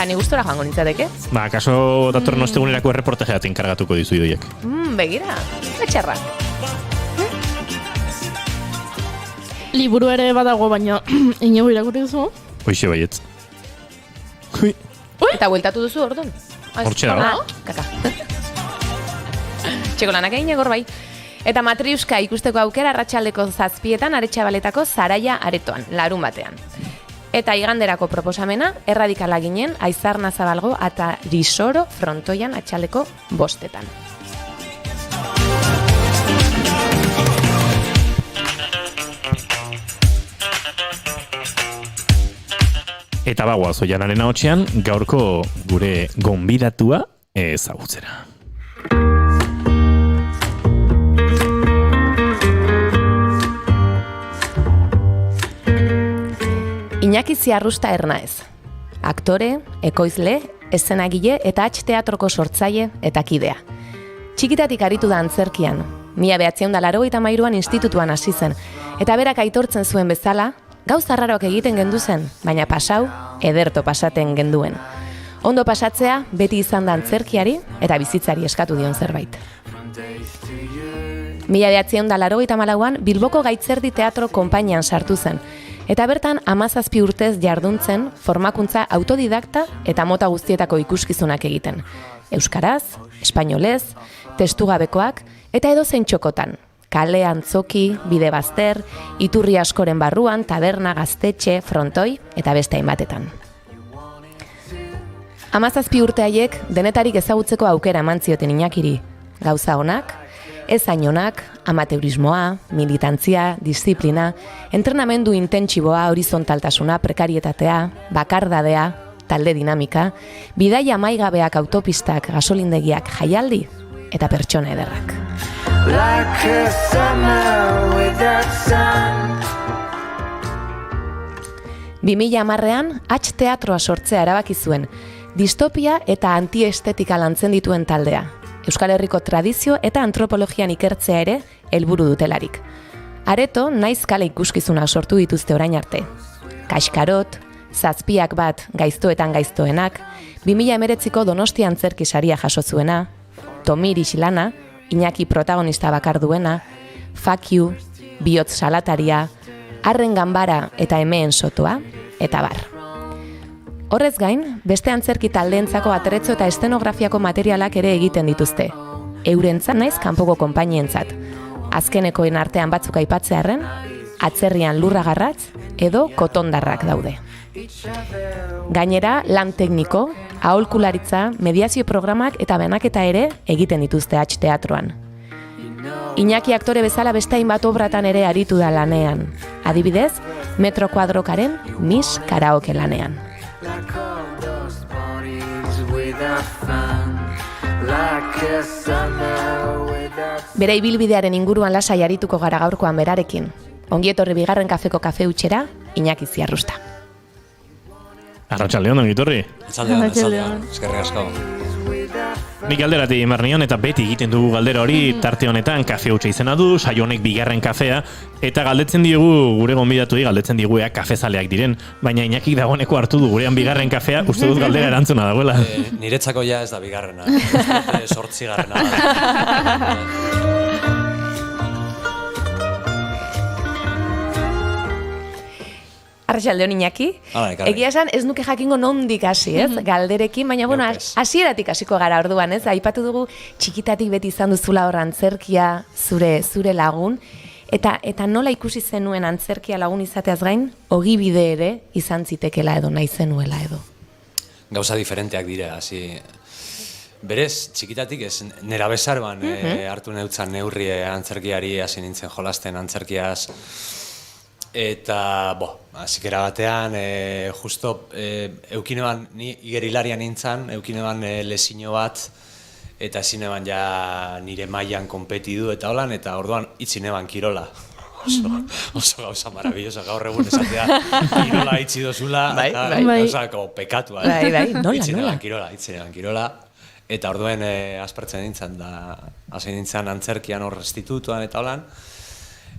Ni gustora joango nintzateke. Kaso datorren ostegunerako erreportajea enkargatuko dizu idoiek. Begira, etxarra. Liburu ere badago, baina inigo irakurri duzu? Hoixe baietz. Eta bueltatu duzu, orduan? Hortxe dago. Kaka. Txeko lanak egin egor bai. Eta Matriuska ikusteko aukera arratsaldeko 7:00 Aretxabaletako Zaraia aretoan, Larunbatean. Eta iganderako proposamena, erradikala ginen, Aizarna Zabalgo eta Risoro frontoian atxaldeko 5:00. Eta bagoaz, Oianaren ahotsean, gaurko gure gonbidatua ezagutzera. Iñaki Ziarrusta Ernaez. Aktore, ekoizle, eszenagile eta teatroko sortzaile eta kidea. Txikitatik aritu da antzerkian. 1983an institutuan hasi zen, eta berak aitortzen zuen bezala, gauza arraroak egiten gendu zen, baina pasau, ederto pasaten genduen. Ondo pasatzea, beti izan da antzerkiari eta bizitzari eskatu dion zerbait. 1984an Bilboko Gaitzerdi Teatro konpainian sartu zen, Eta bertan 17 urtez jarduntzen formakuntza autodidakta eta mota guztietako ikuskizunak egiten. Euskaraz, espainolez, testugabekoak eta edozein txokotan. Kale, antzoki, bide bazter, iturri askoren barruan, taberna, gaztetxe, frontoi eta beste hainbatetan. 17 urte haiek denetarik ezagutzeko aukera eman zioten Iñakiri. Gauza onak, ez hain onak, amateurismoa, militantzia, disiplina, entrenamendu intentsiboa, horizontaltasuna, prekarietatea, bakardadea, talde dinamika, bidaia amaigabeak autopistak, gasolindegiak, jaialdi eta pertsona ederrak. Like a summer without sun. 2010ean H teatroa sortzea erabaki zuen, distopia eta antiestetika lantzen dituen taldea. Euskal Herriko tradizio eta antropologian ikertzea ere helburu dutelarik. Areto naiz kale ikuskizunak sortu dituzte orain arte. Kaxkarot, zazpiak bat gaiztoetan gaiztoenak, 2019ko Donostia antzerki saria jaso zuena, Tomir Isilana, Iñaki protagonista bakar duena, Fuck You, Bihotz salataria, Arren ganbara eta Emeen sotoa, eta bar. Horrez gain, beste antzerki taldeentzako atretzo eta estenografiako materialak ere egiten dituzte. Eurentzat naiz kanpoko konpainientzat. Azkenekoen artean batzuk aipatzearren, atzerrian lurragarratz edo kotondarrak daude. Gainera, lan tekniko, aholkularitza, mediazio programak eta banaketa ere egiten dituzte H teatroan. Iñaki aktore bezala beste hainbat obratan ere aritu da lanean. Adibidez, Metro Kuadrokaren Miss Karaoke lanean. Bere ibilbidearen inguruan lasai arituko gara gaurkoan berarekin. Ongietorri bigarren kafeko kafe hutxera, Iñaki Ziarrusta. Arratsaldeon, ongitorri. Arratsaldeon. Eskerrik asko. Nik galderati emarnion eta beti egiten dugu galdera hori tarte honetan kafe hutsa izena du, saio honek bigarren kafea, eta galdetzen diegu gure gonbidatuei galdetzen diegu ea kafezaleak diren, baina Iñakik dagoeneko hartu du gurean bigarren kafea, uste dut galdera erantzuna dagoela. Niretzako ja ez da bigarrena, 8garrena. Arratsaldeon Iñaki. Egia esan ez nuke jakingo nondik hasi, ez? Galderekin, baina bueno, hasieratik hasiko gara orduan, ez? Aipatu dugu txikitatik beti izan duzula hor antzerkia zure lagun eta nola ikusi zenuen antzerkia lagun izateaz gain, ogibide ere izan zitekela edo nahi zenuela edo. Gauza diferenteak dira, hasi berez txikitatik ez nera bezarban hartu neutzan neurri antzerkiari hasi nintzen jolasten antzerkiaz. Eta, azikera batean, justo, eukineban, ni igerilarian nintzen, eukineban lezino bat, eta zineban ja nire mailan konpetidu eta holan, eta orduan itzineban kirola. Oso gauza marabillosa, gaur egun esatea, kirola itzi dozula, eta gauzako pekatua. Itzineban kirola. Eta orduen aspertzen nintzen, hasi nintzen antzerkian hor restitutuan eta holan,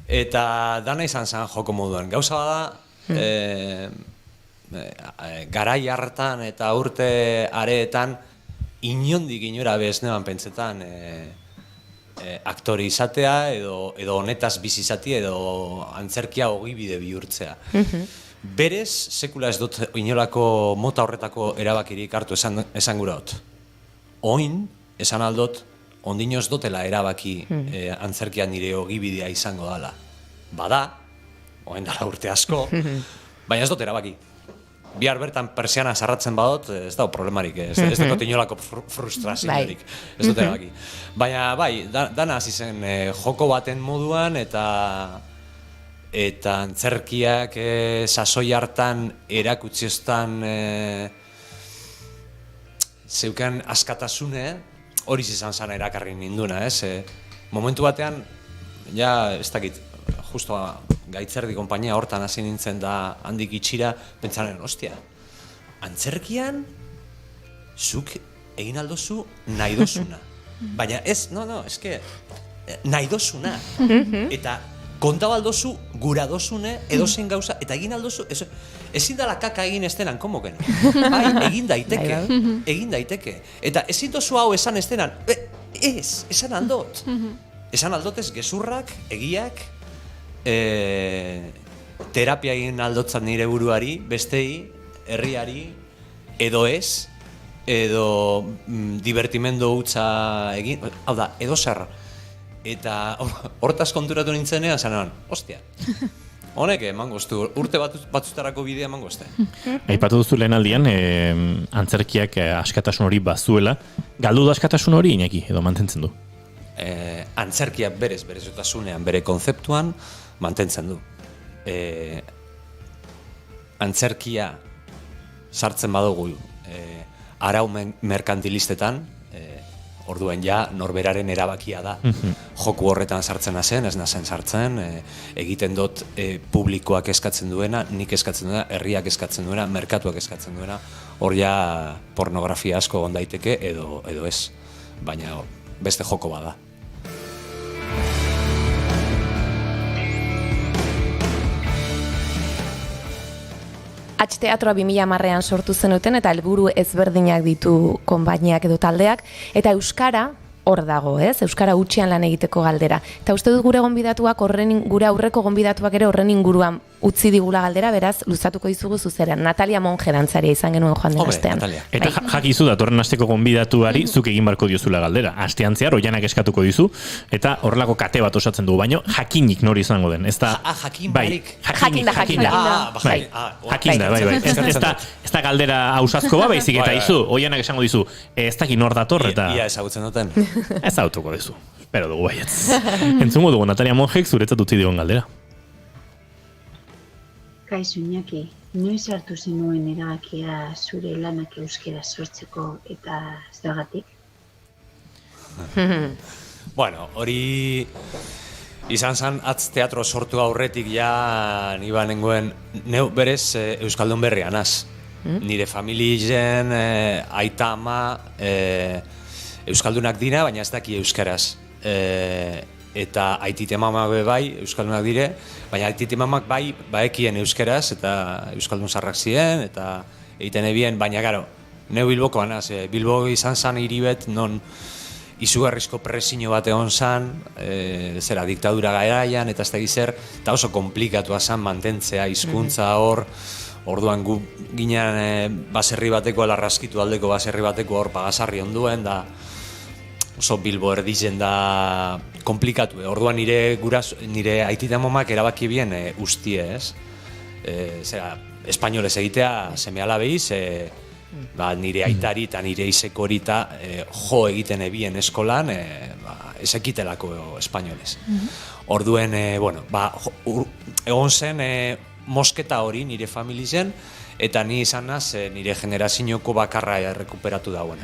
eta dana izan zen joko moduan. Gauza bada, garai hartan eta urte areetan inondik inora bez neban pentsetan aktore izatea edo honetaz bizi izatea edo antzerkia ogibide bihurtzea. Berez, sekula ez dut inolako mota horretako erabakirik hartu esan gura hot. Oin, esan aldot, ondinoz dotela erabaki antzerkian nire ogibidea izango dala. Bada, oen dala urte asko, baina ez dut erabaki. Bihar bertan persiana sarratzen badot, ez dago problemarik, ez dut inolako frustraziorik, ez dut erabaki. Baina bai, dana hasi zen joko baten moduan eta antzerkiak sasoi hartan erakutsioztan zeukan askatasune, hori izan zan erakarri ninduna, ez? Momentu batean, ja, ez dakit, justo Gaitzerdi konpainia hortan hasi nintzen da handik itxira, pentsaren, ostia, antzerkian, zuk egin aldozu nahi dozuna. Baina ez, eske, nahi dozuna. Eta konta baldozu, gura dozune, edozein gauza, eta egin aldozu, ezin dala kaka egin estenan, komoken? Bai, egin daiteke. Eta ezin dozu hau esan estenan, esan aldot. Esan aldotez gezurrak, egiak, terapia egin aldotzat nire buruari, bestei, herriari, edo ez, edo divertimendo hutsa egin, hau da, edo zer. Eta hortaz konturatu nintzenean, zanean, ostia, honek eman goztu, urte batzutarako bidea eman gozte. Aipatu duzu lehen aldian, antzerkiak askatasun hori bazuela, galdu da askatasun hori, Iñaki, edo mantentzen du? Antzerkiak berezotasunean, bere konzeptuan, mantentzen du. Antzerkia sartzen badugu arau merkantilistetan, orduen ja norberaren erabakia da. Joku horretan sartzen zen, ez nazen sartzen, egiten dut publikoak eskatzen duena, nik eskatzen duena, herriak eskatzen duena, merkatuak eskatzen duena, hor ja pornografia asko egon daiteke edo ez, baina beste joko bada. Teatroa 2010ean sortu zenuten eta helburu ezberdinak ditu konpainiak edo taldeak, eta euskara hor dago, ez? Euskara hutsean lan egiteko galdera. Eta uste dut gure aurreko gonbidatuak ere horren inguruan utzi digula galdera, beraz, luzatuko dizugu zuzerean. Natalia Monge dantzaria izan genuen joan den astean. Eta jakizu datorren asteko gonbidatuari zuk egin barko diozula galdera. Astean zehar, oianak eskatuko dizu, eta horrelako kate bat osatzen dugu, baino jakinik nori izango den. Jakinda. Ez da galdera hausazko ba, baizik eta izu, oianak esango dizu, ez dakit nor dator, eta... Ia ezagutzen duten. Ez autuko dizu, espero dugu baietz. Entzungo dugu Natalia Mongek zuretzat utzi digon galdera. Kaixo Iñaki, noiz hartu zenuen erabakia zure lanak euskera sortzeko eta zergatik? Bueno, hori izan zen atz teatro sortu aurretik ja niba nengoen neu berez Euskaldun berrian az. Nire familien, aita ama, Euskaldunak dira, baina ez daki euskaraz. Eta aitite mamak bai, Euskaldunak dire, baina aitite mamak bai, baekien euskaraz, eta Euskaldun zarrak ziren, eta egiten ebien, baina garo, neu Bilbokoan az, Bilbo izan zen hiribet, non izugarrizko presio bat egon zen, zera diktadura garaian, eta ez da zer, eta oso komplikatua zen mantentzea, hizkuntza hor, orduan gu ginen baserri bateko, alarraskitu aldeko baserri bateko hor pagasarri onduen, da oso Bilbo erdizen da komplikatu. Orduan nire aitita mamak erabaki bien ustie, ez? Zera, espainolez egitea seme alabeiz, nire aitari eta nire isekori eta jo egiten ebien eskolan, ez ekitelako espainolez. Orduen, egon zen mosketa hori nire familizen, eta ni izan naz nire generazioko bakarra errekuperatu dauen.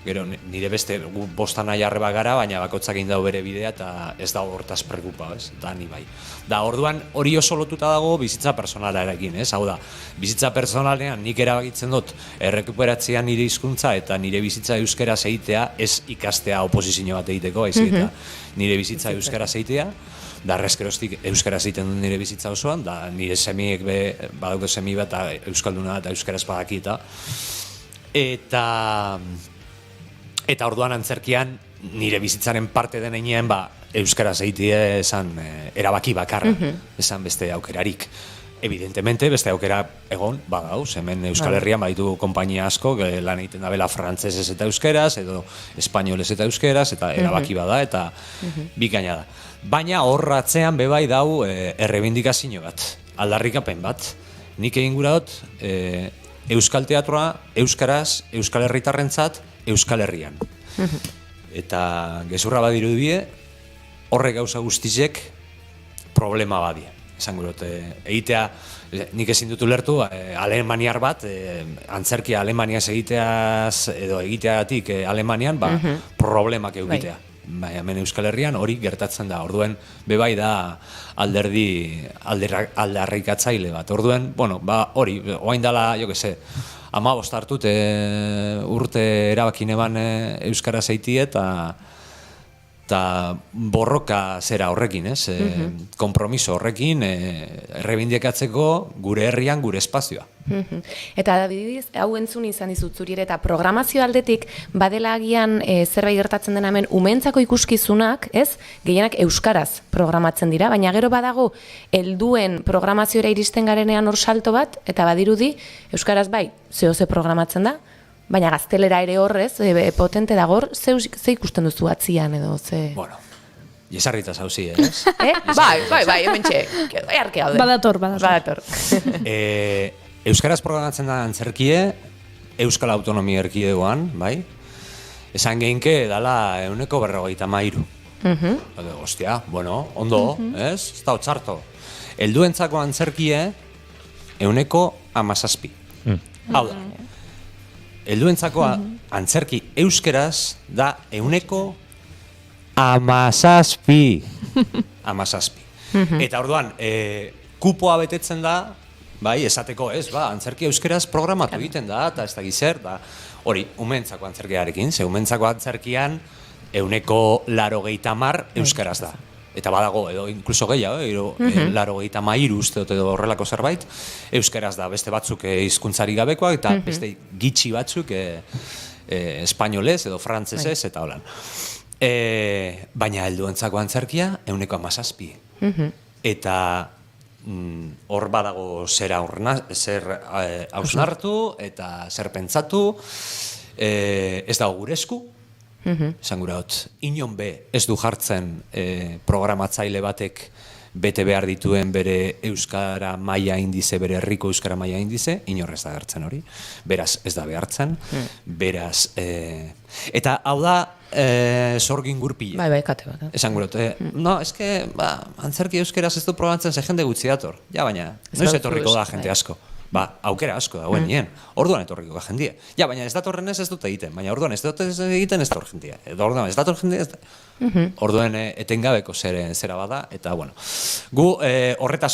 Gero, nire beste bostan aiarre bagara, baina bakotzak egin dago bere bidea, eta ez dago hortaz preocupa, ez? Da, ni bai. Da, orduan, hori oso lotuta dago bizitza personalarekin, ez? Hau da, bizitza personalean nik erabakitzen dut errekuperatzea nire hizkuntza eta nire bizitza euskaraz egitea, ez ikastea oposizio bat egiteko, baizik eta nire bizitza euskaraz egitea, da errezkeroztik euskaraz egiten dut nire bizitza osoan, da nire semiek badauko semi bat euskalduna eta euskaraz badaki eta orduan antzerkian nire bizitzaren parte den heinean euskaraz egitea esan erabaki bakarra, esan beste aukerarik. Evidentemente, beste aukera egon, badauz, hemen Euskal Herrian baditu konpainia asko, lan egiten dabela frantzesez eta euskeraz, edo espainolez eta euskeraz, eta erabaki bada, eta bikaina da. Baina horratzean bebai dau errebindikazio bat, aldarrikapen bat. Nik egin gura dut, Euskal Teatroa, euskaraz, Euskal Herritarrentzat, Euskal Herrian. Eta gezurra badiru die, horrek gauza guztizek problema badie. Esan gurot, egitea, nik ezin dutu lertu, alemaniar bat, antzerkia Alemaniaz egiteaz, edo egiteatik Alemanian, problemak eukitea. Hemen Euskal Herrian hori gertatzen da, orduen bebai da aldarrikatzaile bat. Orduen, hori, oain dala, jo que se, 15 hartut urte erabakin eban euskaraz eitie, eta eta borroka zera horrekin, ez? Konpromiso horrekin errebindikatzeko gure herrian gure espazioa. Eta adibidez, hau entzun izan dizut zuri ere, eta programazio aldetik badela agian zerbait gertatzen dena hemen umeentzako ikuskizunak, ez? Gehienak euskaraz programatzen dira, baina gero badago helduen programazioera iristen garenean hor salto bat, eta badirudi euskaraz bai, ze programatzen da, baina gaztelera ere horrez, potente da gor, ze ikusten duzu atzian edo, ze... Bueno, jesarrita zauzi, ez? Bai, hemen txek, earke hau de. Badator. Euskaraz programatzen da antzerkie, Euskal Autonomia Erkidegoan, bai? Esan geinke dala 153. Ostia, bueno, ondo, ez? Ez da otzarto. Helduentzako antzerkie 117. Hau da. Helduentzako antzerki euskeraz da 117. Eta orduan, kupoa betetzen da, bai, esateko ez, antzerki euskeraz programatu egiten da, eta ez da gizer, da, hori, umeentzako antzerkiarekin, ze umeentzako antzerkian 180 euskeraz da. Eta badago, edo inkluso gehiago, 93 uste edo horrelako zerbait, euskeraz da, beste batzuk hizkuntzari gabekoak, eta beste gitxi batzuk espainolez edo frantzesez, eta holan. Baina helduentzako antzerkia 117. Eta hor badago zer hausnartu eta zer pentsatu, ez dago gure esku, esan gura hot, inon ez du jartzen programatzaile batek bete behar dituen bere euskara maila indize, bere herriko euskara maila indize, inor ez da gertzen hori, beraz ez da behartzen, beraz, eta hau da sorgin gurpila. Bai, kate bat. Esan gura hot, no, eske, antzerki euskeraz ez du programatzen ze jende gutxi dator, ja baina, noiz etorriko da jente asko. Aukera asko dagoen nien, orduan etorriko da jendia. Ja, baina ez datorren ez dut egiten, baina orduan ez dut egiten ez dator jendia. Orduan ez dator jendia ez da. Orduan etengabeko zera bada, eta bueno. Gu horretaz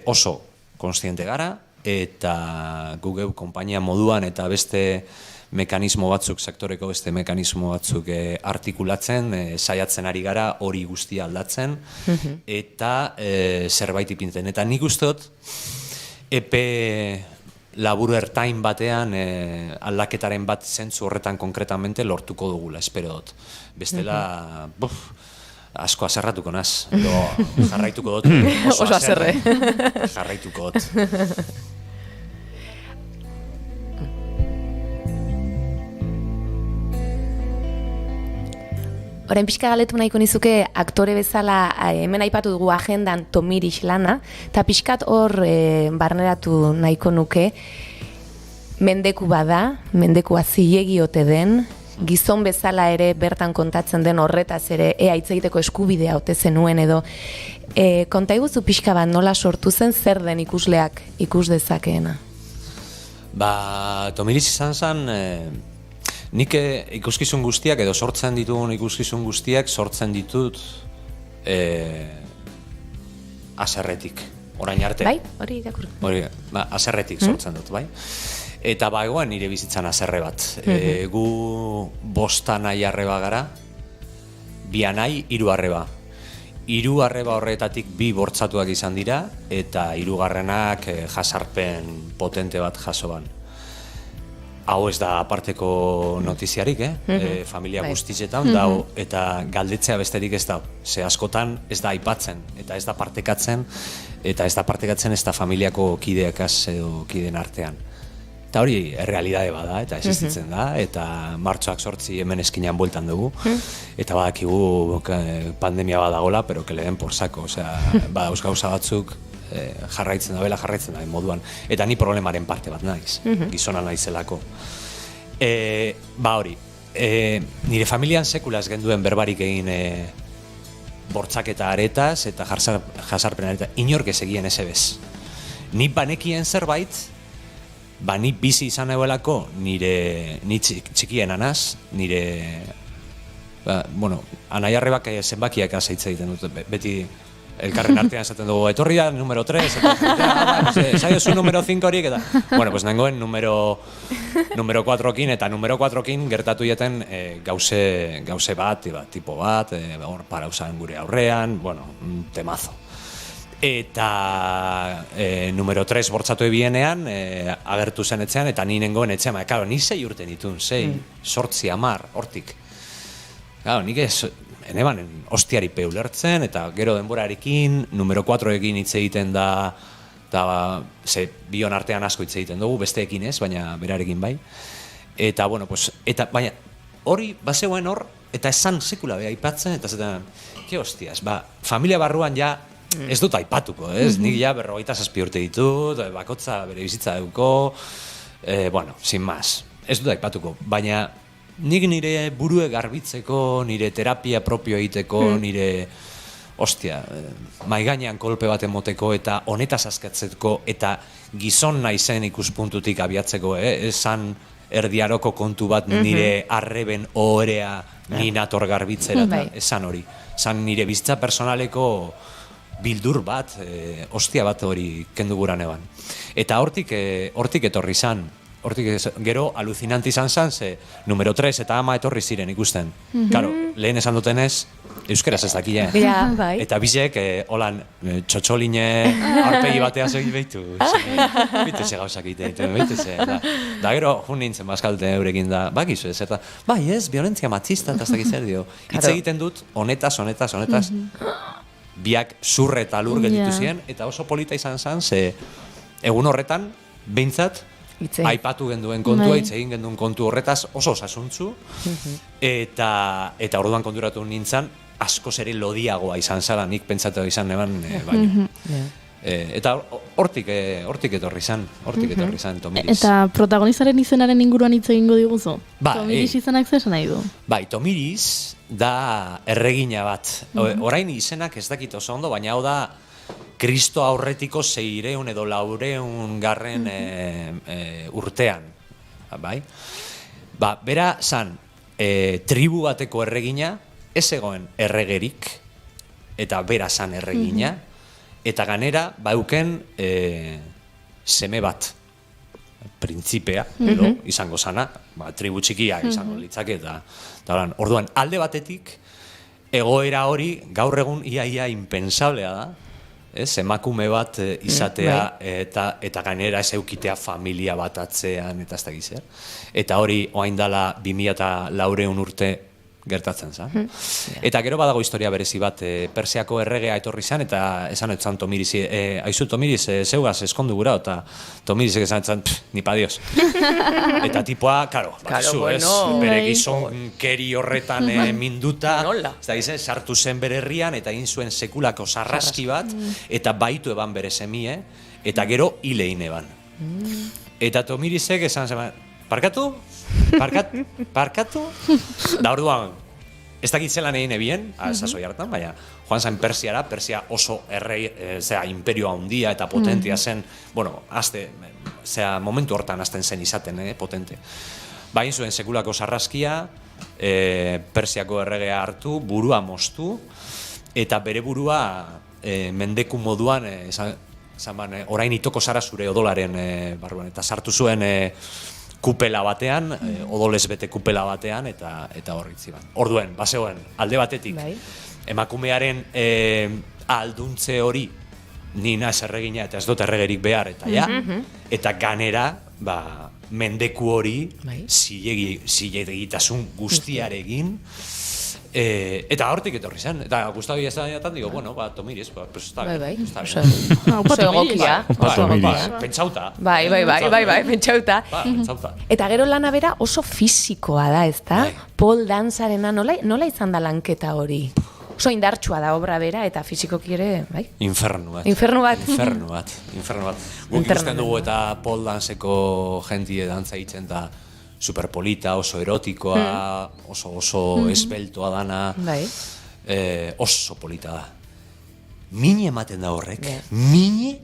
oso konstiente gara, eta gu geu konpainia moduan eta beste mekanismo batzuk, sektoreko beste mekanismo batzuk artikulatzen, saiatzen ari gara hori guztia aldatzen, eta zerbait ipintzen. Eta nik usteot, epe laburu ertain batean aldaketaren bat zentzu horretan konkretamente lortuko dugula, espero dut. Bestela, asko aserratuko naz, jarraituko dut. Oso aserre. Jarraituko dut. Orain pixka galetu nahiko nizuke aktore bezala hemen aipatu dugu agendan Tomirix lana, eta pixkat hor barneratu nahiko nuke mendeku bada, mendekua zilegi ote den, gizon bezala ere bertan kontatzen den horretaz ere hitz egiteko eskubidea ote zenuen edo. Konta iguzu pixka bat nola sortu zen zer den ikusleak ikus dezakeena? Tomirix izan zen... Nik ikuskizun guztiak edo sortzen ditugun ikuskizun guztiak sortzen ditut haserretik, orain arte. Bai, hori irakur. Haserretik sortzen dut, bai. Eta egoan nire bizitzan haserre bat. Gu 5 nahi arreba gara, 2 nahi, 3 arreba. 3 arreba horretatik 2 bortzatuak izan dira, eta 3garrenak jasarpen potente bat jaso ban. Hau ez da aparteko notiziarik, familia guztitzetan, eta galdetzea besterik ez da, ze askotan ez da aipatzen, eta ez da partekatzen, eta ez da partekatzen ez da familiako kideakaz edo kideen artean. Eta hori errealidade bada, eta existitzen da, eta martxoak 8 hemen eskinean bueltan dugu, eta badakigu pandemia badagola, pero que le den por saco, badauz gauza batzuk, jarraitzen da moduan, eta ni problemaren parte bat naiz, gizona naizelako. Hori, nire familian sekulaz genduen berbarik egin bortzaketa aretaz eta jasarpen areta, inork ez egien ezebez. Ni banekien zerbait, ni bizi izan egoelako ni txikien anaz, nire, anai arrebak zenbakiak azeitza egiten dut, beti elkarren artean esaten dugu, etorri da, numero 3, eta saiozu numero 5 horik, eta, bueno, pues nengoen numero 4kin, eta numero 4kin gertatu jaten gauze bat, tipo bat, hor parausan gure aurrean, bueno, temazo. Eta numero 3 bortzatu ebienean, agertu zen etxean, eta ni nengoen etxean, claro, ni 6 urte ditun, 6, 8, 10, hortik. Claro, nik eneban ostiari peulertzen, eta gero denborarekin, numero 4ekin hitz egiten da, ze bion artean asko hitz egiten dugu, besteekin ez, baina berarekin bai. Eta, bueno, pues, baina hori, bazegoen hor, eta esan sekula beha aipatzen, eta zaten, ke hostias, familia barruan ja, ez dut aipatuko, ez? Nik ja 57 urte ditut, bakotza bere bizitza duko, bueno, sin más, ez dut aipatuko, baina nik nire burue garbitzeko, nire terapia propio egiteko, nire, ostia, maigainean kolpe bat emoteko eta honetaz askatzeko eta gizon naizen ikuspuntutik abiatzeko, esan erdiaroko kontu bat nire arreben ohorea ni nator garbitzera, esan hori. Esan nire bizitza personaleko bildur bat, ostia bat hori kendu guran eban. Eta hortik etorri zan. Hortik gero alucinante izan zen, ze numero 3 eta ama etorri ziren ikusten. Claro, lehen esan dutenez, euskeraz ez dakile. Eta bizek, holan, txotxoline arpegi batea zegi behitu. Bitu ze gauzak egiten, bitu ze. Da gero, jun nintzen bazkalte eurekin da, bakizu ez, eta bai ez, violentzia matxista eta ez dakizer dio. Hitz egiten dut, honetaz, biak zurre eta lur gelditu ziren, eta oso polita izan zen, ze egun horretan, behintzat, aipatu genduen kontua, hitz egin genduen kontu horretaz oso osasuntzu, eta orduan konturatu nintzen, askoz ere lodiagoa izan zala, nik pentsatu izan neban baino. Eta hortik etorri zan, Tomiris. Eta protagonistaren izenaren inguruan hitz egingo diguzu? Tomiris izenak zesan nahi du? Bai, Tomiris da erregina bat. Orain izenak ez dakit oso ondo, baina hau da Kristo aurretiko 600 edo 400 garren urtean. Bai? Bera zan, tribu bateko erregina, ez egoen erregerik, eta bera zan erregina, eta ganera, bauken seme bat, printzipea, edo izango zana, tribu txikia izango litzake, eta orduan, alde batetik, egoera hori gaur egun ia impensablea da, emakume bat izatea eta gainera ez eukitea familia bat atzean eta ez da gizea. Eta hori oain dala 2400 urte gertatzen zen. Eta gero badago historia berezi bat, Persiako erregea etorri zen, eta esan etzan Tomiris, aizu Tomiris, zeugaz eskondu gura, eta Tomirisek esan etzan, ni pa dios. Eta tipoa, karo, bere gizonkeri horretan minduta, ez da gizen, sartu zen bere herrian, eta egin zuen sekulako sarraski bat, eta baitu eban bere semie, eta gero hilein eban. Eta Tomirisek esan zen, parkatu? Da orduan, ez dakit zelan egin ebien, sasoi hartan, baina joan zen Persiara, Persia oso imperioa handia eta potentia zen, bueno, momentu hortan azten zen izaten, potente. Bain zuen sekulako sarraskia, Persiako erregea hartu, burua moztu, eta bere burua mendeku moduan, orain itoko zara zure odolaren barruan, eta sartu zuen kupela batean, odolez bete kupela batean, eta horritzi ban. Orduen, bazegoen, alde batetik, emakumearen alduntze hori, nina ez erregina eta ez dut erregerik behar, eta ganera, mendeku hori, zilegitasun guztiarekin, eta hortik etorri zen, eta Gustavo ez da digo, bueno, Tomiris, pues está bien. Oso egokia. Pentsauta. Bai, pentsauta. Eta gero lana bera oso fisikoa da, ez da? Pole dantzarena, nola izan da lanketa hori? Oso indartsua da obra bera, eta fisikoki ere, bai? Infernu bat. Guk ikusten dugu eta pole dantzeko jentie dantza itzen da superpolita, oso erotikoa, oso esbeltoa dana, oso polita da. Mini ematen da horrek, mini?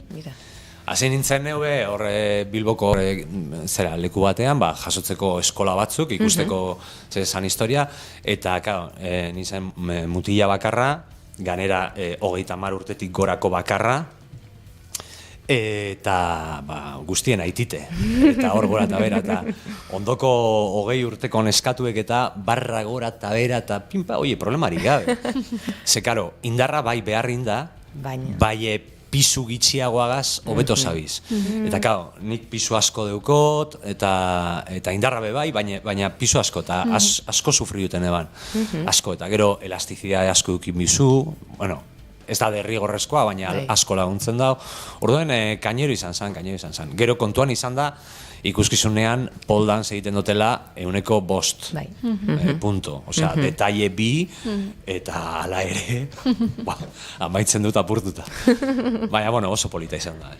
Hazen nintzen neue horre Bilboko leku batean, jasotzeko eskola batzuk, ikusteko zan historia, eta nintzen mutila bakarra, ganera 30 urtetik gorako bakarra, eta guztien aitite, eta hor gora eta bera, eta ondoko 20 urteko neskatuek eta barra gora eta bera, eta pinpa, problemarik gabe. Ze, karo, indarra bai beharrin da, bai pisu gitxiagoagaz hobeto zabiz. Eta, karo, nik pisu asko deukot, eta indarra be bai, baina pisu asko, eta asko sufri duten eban. Asko, eta gero elastizidade asko dukin bizu, bueno, ez da derrigorrezkoa, baina asko laguntzen da. Orduen, kainero izan zen. Gero kontuan izan da, ikuskizunean pole dance egiten dutela 5%. Punto. Osea, detaile bi, eta ala ere, amaitzen dut apurtuta. Baina, bueno, oso polita izan da.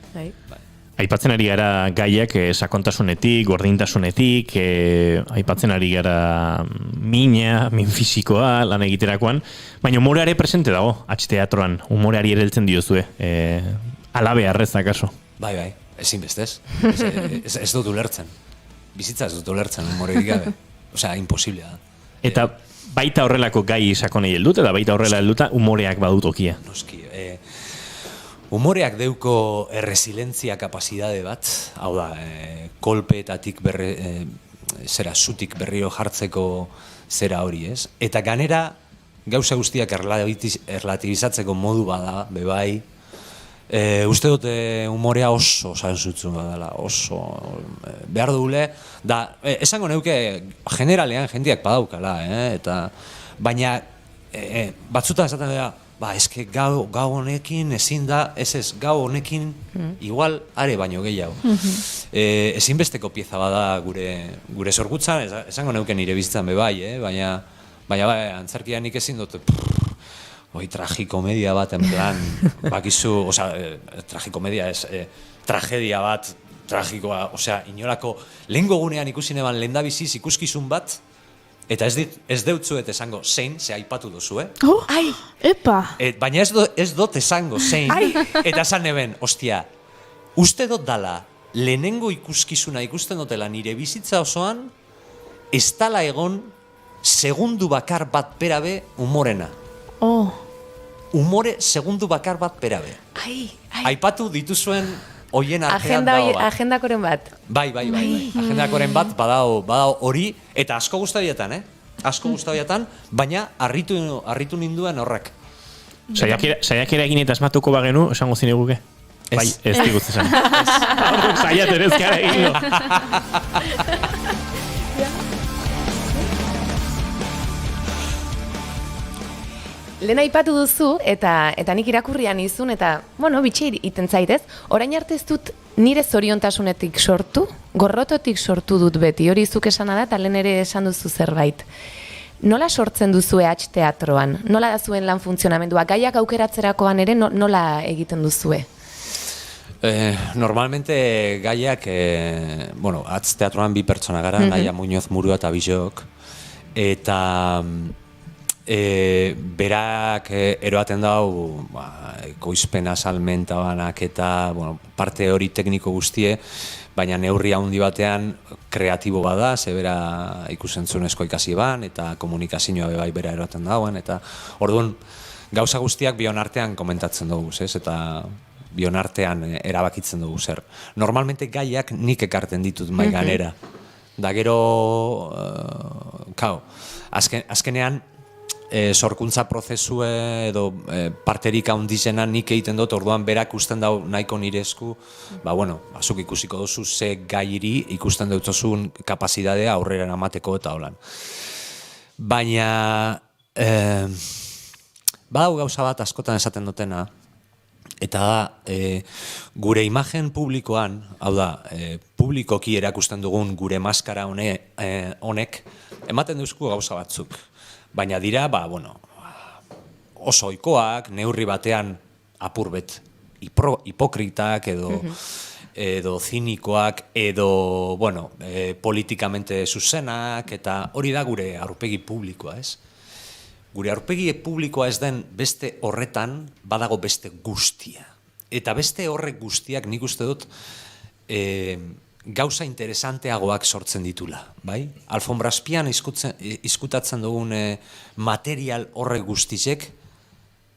Aipatzen ari gara gaiak sakontasunetik, gordintasunetik, aipatzen ari gara min fisikoa lan egiterakoan, baina umoreare presente dago, teatroan, umoreari ereltzen diozue, alabe arrezak aso. Bai, ezinbestez. Ez dut ulertzen. Bizitza ez dut ulertzen umorerik gabe. Osea, imposiblea da. Eta baita horrelako gai sakonei heldut, eta baita horrela helduta umoreak badut okia. Noski, umoreak deuko erresilientzia kapazitate bat, hau da, kolpeetatik zutik berriro jartzeko zera hori, ez? Eta ganera, gauza guztiak erlatibizatzeko modu bada, bebai, uste dute umorea oso zantzutzu badala, oso behar dugule, da, esango neuke generalean jendiak badaukala, eta baina batzutan esaten da, eske gau honekin ezin da, gau honekin igual are baino gehiago. Ezinbesteko pieza bada gure sorkutzan, esango neuke nire bizitzan bebai, baina antzerkian nik ezin dut tragikomedia bat, en plan, bakizu, osea, tragikomedia ez, tragedia bat, tragikoa, osea, inolako, lehengo gunean ikusi neban lehendabiziz ikuskizun bat, eta ez deutzuet esango zein, ze aipatu duzu, Ai, epa! Baina ez dut esango zein, eta esan neben, ostia, uste dut dala, lehenengo ikuskizuna ikusten dutela nire bizitza osoan, ez dala egon segundu bakar bat berabe umorena. Umore segundu bakar bat berabe. Aipatu dituzuen hoien artean dago bat. Agendakoren bat. Bai. Agendakoren bat badao hori, eta asko guztabietan, asko guztabietan, baina harritu ninduen horrek. Saiakera egin eta asmatuko bagenu, esango zineguke? Bai, ez diguz esan. Saiaten ez gara egin. Lehen aipatu duzu, eta nik irakurrian izun, eta, bitxe iten zaitez, orain arte ez dut nire zoriontasunetik sortu, gorrototik sortu dut beti, hori zuk esana da, eta lehen ere esan duzu zerbait. Nola sortzen duzue teatroan? Nola da zuen lan funtzionamendua? Gaiak aukeratzerakoan ere nola egiten duzue? Normalmente gaiak, teatroan 2 pertsona gara, Naia Muñoz Murua eta Bizok, eta berak eroaten dau ekoizpena salmenta banak eta parte hori tekniko guztie, baina neurri handi batean kreatibo bada, zebera ikusentzunezko ikasi ban, eta komunikazioa bai bera eroaten dauen, eta orduan gauza guztiak bion artean komentatzen dugu, eta bion artean erabakitzen dugu zer. Normalmente gaiak nik ekarten ditut mai ganera. Da gero, azkenean, sorkuntza prozesue edo parterik handizena nik egiten dut, orduan berak ikusten dau nahiko nire esku, azuk ikusiko duzu ze gairi ikusten dutuzun kapazidadea aurrera amateko eta holan. Baina, badau gauza bat askotan esaten dutena, eta da, gure imagen publikoan, hau da, publikoki erakusten dugun gure maskara honek, ematen duzku gauza batzuk. Baina dira, oso ohikoak, neurri batean apurbet hipokritak edo zinikoak, edo, politikamente zuzenak, eta hori da gure aurpegi publikoa, ez? Gure aurpegi publikoa ez den beste horretan badago beste guztia. Eta beste horrek guztiak nik uste dut gauza interesanteagoak sortzen ditula, bai? Alfombrazpian izkutatzen dugun material horrek guztizek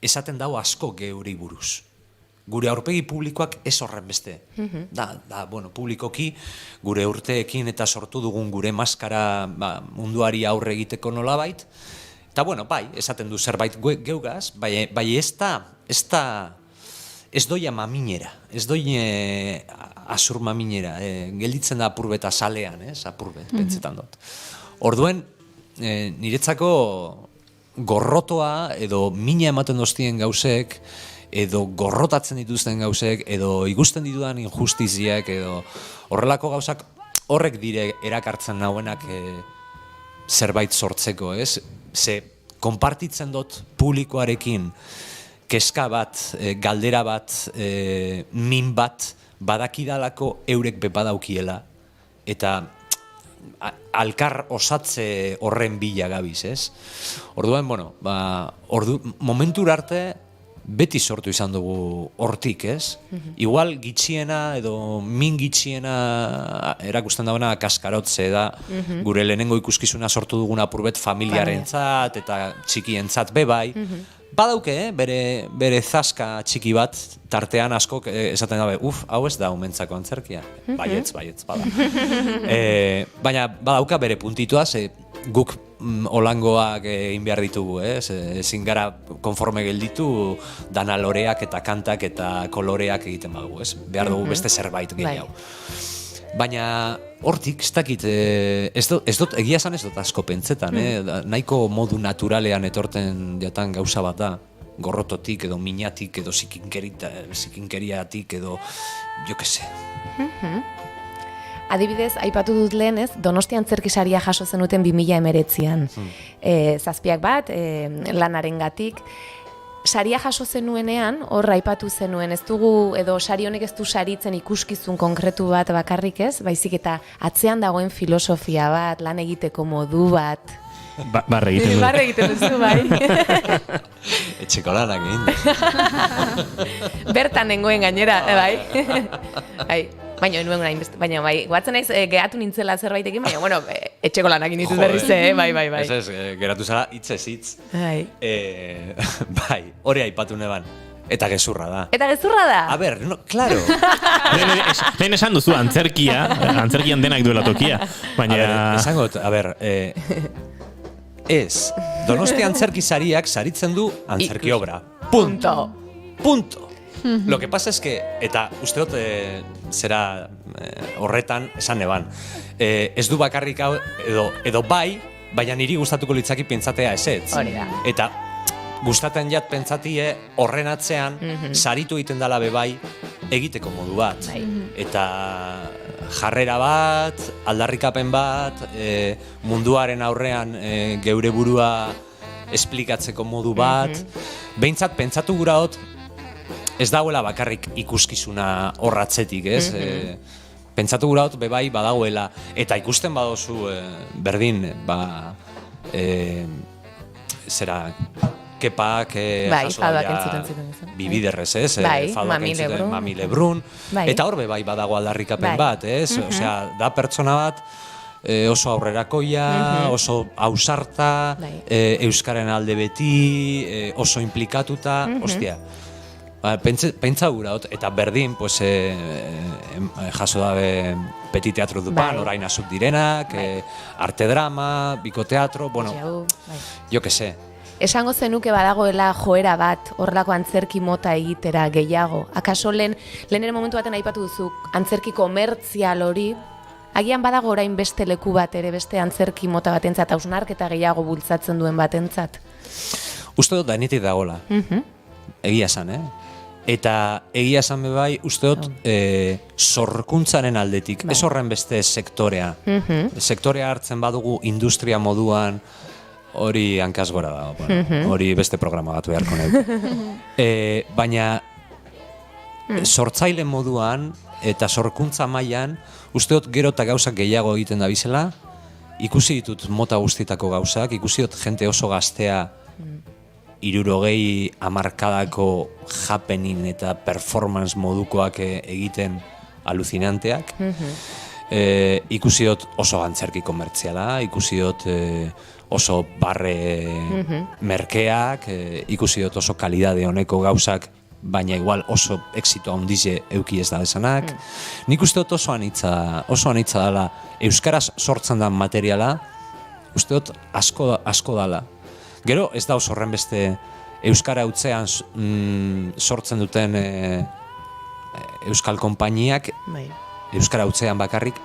esaten dau asko geuri buruz. Gure aurpegi publikoak ez horren beste. Bueno, publikoki, gure urteekin eta sortu dugun gure maskara munduari aurre egiteko nolabait. Eta, bueno, bai, esaten du zerbait geugaz, bai ez doia maminera, ez doi azur maminera, gelditzen da apurbeta salean, apurbet, pentsetan dut. Orduen, niretzako gorrotoa edo mina ematen doztien gauzek, edo gorrotatzen dituzten gauzek, edo ikusten ditudan injustiziak, edo horrelako gauzak horrek dire erakartzen nauenak zerbait sortzeko, ez? Ze, konpartitzen dut publikoarekin keska bat, galdera bat, min bat, badakidalako eurek bepadaukiela, eta alkar osatze horren bila gabiz, ez? Orduan, bueno, momentura arte, beti sortu izan dugu hortik, ez? Igual gitxiena edo min gitxiena erakusten dagoena kaskarotze da gure lehenengo ikuskizuna sortu duguna apurbet familiarentzat eta txikientzat bebai. Badauke, bere zaska txiki bat, tartean askok esaten dabe, hau ez da umentzako antzerkia. Baietz, bada. Baina badauka bere puntitoa, guk olangoak egin behar ditugu, ezin gara konforme gelditu dana loreak eta kantak eta koloreak egiten badugu, behar dugu beste zerbait gehiago. Baina hortik, ez dakit, egia esan ez dut asko pentsetan, nahiko modu naturalean etorten jatan gauza bat da, gorrototik edo minatik edo zikinkeriatik edo, jo que se. Adibidez, aipatu dut lehenez, Donostian antzerkisaria jaso zenuten 2019an. Zazpiak bat, lanarengatik. Saria jaso zenuenean, hor aipatu zenuen, ez dugu, edo sari honek ez du saritzen ikuskizun konkretu bat bakarrik ez, baizik eta atzean dagoen filosofia bat, lan egiteko modu bat. Barre egiten du. Barre egiten duzu, bai. Etxeko lanak egin. Bertan nengoen gainera, bai. Baina nuen baina bai, guatzen naiz gehatu nintzela zerbaitekin, baina, bueno, etxeko lanak indituz berriz, bai. Ez, geratu zara hitzez hitz. Bai, hori aipatu neban. Eta gezurra da. A ber, no, claro. Lehen esan duzu antzerkian denak duela tokia. Baina... Esangot, a ber, ez, Donostia antzerkisariak saritzen du antzerki obra. Punto. Lo que pasa es que, eta uste dut zera horretan esan eban, ez du bakarrik hau edo bai, baina niri gustatuko litzaki pentsatea ezetz. Hori da. Eta gustaten jat pentsatie horren atzean saritu egiten dela bebai egiteko modu bat. Eta jarrera bat, aldarrikapen bat, munduaren aurrean geure burua esplikatzeko modu bat. Behintzat pentsatu gura hot, ez dagoela bakarrik ikuskizuna horratzetik, ez? Pentsatu gura hot, bebai badagoela. Eta ikusten badozu berdin, zera... Kepak, jaso daia, bibiderrez, ez? Fadoak entzuten, Mami Lebrun. Eta hor bai badago aldarrikapen bat, ez? Osea, da pertsona bat oso aurrerakoia, oso ausarta, euskaren alde beti, oso implikatuta, ostia. Pentsa gura, eta berdin, jaso dabe Petit Teatro Dupan, orain azuk direnak, arte drama, biko teatro, bueno, jo que se. Esango zenuke badagoela joera bat, horrelako antzerki mota egitera gehiago. Akaso lehenen momentu baten aipatu duzu, antzerki komertzial hori, agian badago orain beste leku bat ere, beste antzerki mota batentzat, hausnarketa gehiago bultzatzen duen batentzat? Uste dut dainetik dagoela. Egia esan, Eta egia esan bebai, uste dut sorkuntzaren aldetik, ez horren beste sektorea. Sektorea hartzen badugu industria moduan, hori hankaz gora da, hori beste programa batu beharko nahi. Baina sortzaile moduan eta sorkuntza mailan uste dut gero eta gauzak gehiago egiten da bizela, ikusi ditut mota guztitako gauzak, ikusi dut jente oso gaztea 60 hamarkadako happening eta performance modukoak egiten alucinanteak. ikusi dut oso antzerki komertziala, ikusi dut oso barre merkeak, ikusi dut oso kalidade honeko gauzak, baina igual oso exito handize euki ez da bezanak. Nik uste dut oso anitza dela, euskaraz sortzen da materiala, uste dut asko dala. Gero ez da oso horren beste euskara utzean sortzen duten euskal konpainiak, euskara utzean bakarrik,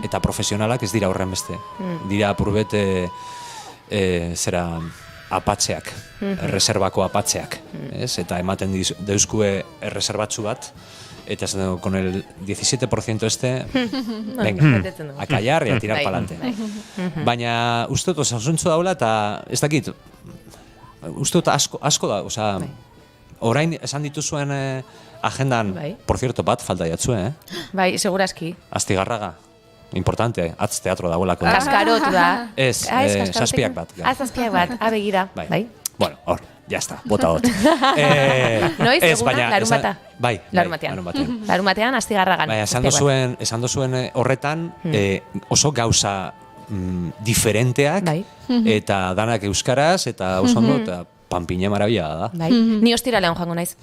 eta profesionalak ez dira horren beste. Dira apurbet zera apatxeak, reservako apatxeak, eta ematen deuzkue reservatzu bat, eta esan dugu, con el 17% venga, a callar y a tirar pa'lante. Baina uste dut, osasuntzu daula, eta ez dakit, uste dut asko da, oza, orain esan dituzuen agendan, por cierto, bat falta jatzue, Bai, seguraski. Astigarraga. Importante, atz teatro dagoelako. Kaskarotu da. Ez, zazpiak bat. Zazpiak bat, begira. Bai. Bueno, hor, ya está, bota hot. Noiz, eguna, larunbata. Bai, larumatean Astigarragan. Bai, esan dozuen horretan oso gauza diferenteak, eta danak euskaraz, eta oso ondo, eta panpine marabila da. Ni ostiralean joango naiz.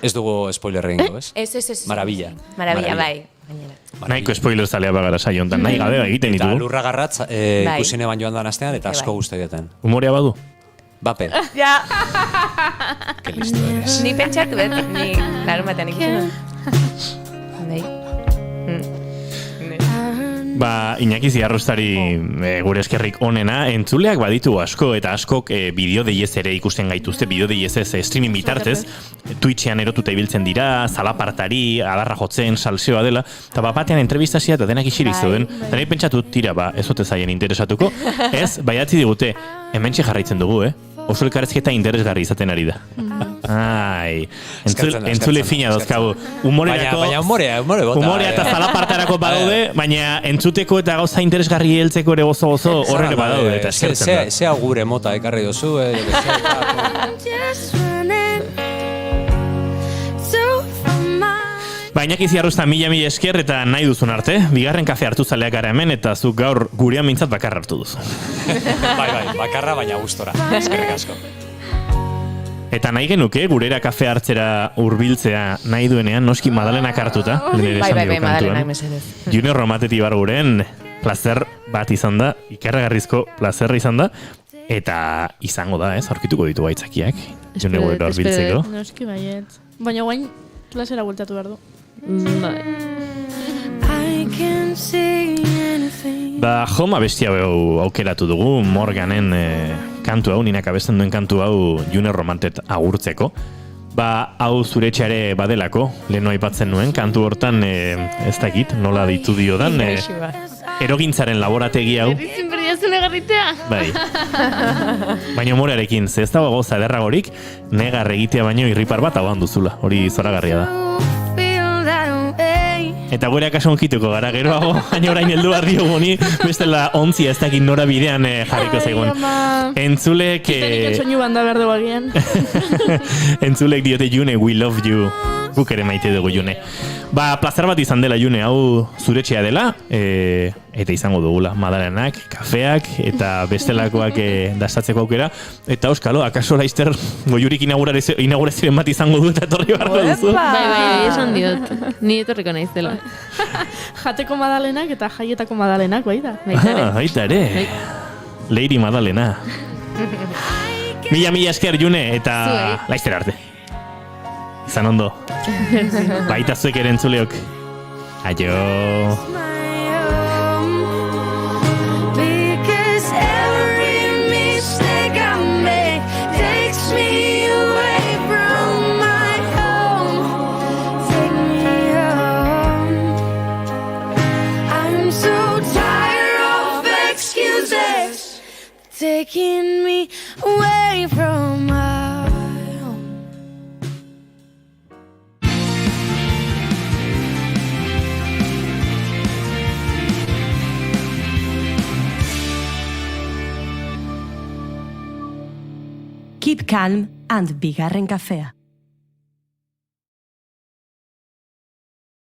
Ez dugu spoiler egingo, ez? Ez. Marabila, bai. Nahiko spoiler zalea bagara saio hontan, nahi gabe egiten ditugu. Eta lurra garratz kusine baino handan astean, eta asko guztegetan. Humorea badu? Bape. Ja. Que listo eres. Ni pentsatu bet, ni larumatean ikusten. Bai. Ba, Iñaki Ziarrostari gure eskerrik onena, entzuleak baditu asko, eta askok bideo deiez ere ikusten gaituzte, bideo deiez ez streaming bitartez, Twitchean erotuta ibiltzen dira, zalapartari, adarra jotzen, salseoa dela, eta batean entrevistazia eta denak isirik zuen, eta nahi pentsatu, tira, ez ote zaien interesatuko, ez, baiatzi digute, hementxe jarraitzen dugu, oso elkarrezketa interesgarri izaten ari da. Ai, entzule fina dozkagu. Baina humorea bota. Humorea eta zalapartarako badaude, baina entzuteko eta gauza interesgarri heltzeko ere gozo horrere badaude, eta eskertzen da. Zea gure mota ekarri dozu, Baina Ziarrosta mila esker eta nahi duzun arte, bigarren kafe hartu zaleak gara hemen, eta zuk gaur gurean mintzat bakarra hartu duzu. Bai, bakarra baina gustora, eskerrik asko. Eta nahi genuke, gurera kafe hartzera hurbiltzea nahi duenean, noski Madalenak hartuta. Bai, Madalenak mesedez. Junior Romateti bar guren, placer bat izan da, ikarragarrizko plazerra izan da, eta izango da, aurkituko ditu baitzakiak. Junior gurera hurbiltzeko. Noski baiet. Baina guain, klasera bultatu behar du. Ba, Home abestia hau aukeratu dugu, Morganen kantu hau, ninak abesten duen kantu hau Junior Romantet agurtzeko. Ba, hau zure etxeare badelako, leheno aipatzen nuen, kantu hortan ez dakit, nola ditu diodan, erogintzaren laborategi hau. Errizin berdiazun egarritea. Bai. Baina humorearekin, ze ez dago goza ederragorik, negar egitea baino irripar bat hauan duzula, hori zoragarria da. Eta gure akaso onkituko gara, geroago, baina orain heldu behar diogu ni, bestela ontzia ez dakit nora bidean jarriko zaigun. Entzulek... Itenik etxoinu banda behar dugu agian. Entzulek diote June, we love you. Guk ere maite dugu June. Ba, plazer bat izan dela June, hau zuretxea dela, eta izango dugula, Madalenak, kafeak, eta bestelakoak dastatzeko aukera. Eta Euskalo, akaso laizter goiurik inaugurazioen bat izango du eta etorri barko duzu. Bai, esan diot. Ni etorriko naiz dela. Jateko Madalenak eta jaietako Madalenak, baita. Baita ere. Lady Madalena. Mila esker June, eta laizter arte. Izan ondo. Baita zuek ere entzuleok. Aio. Taking me away from my home. Keep calm and bigarren kafea.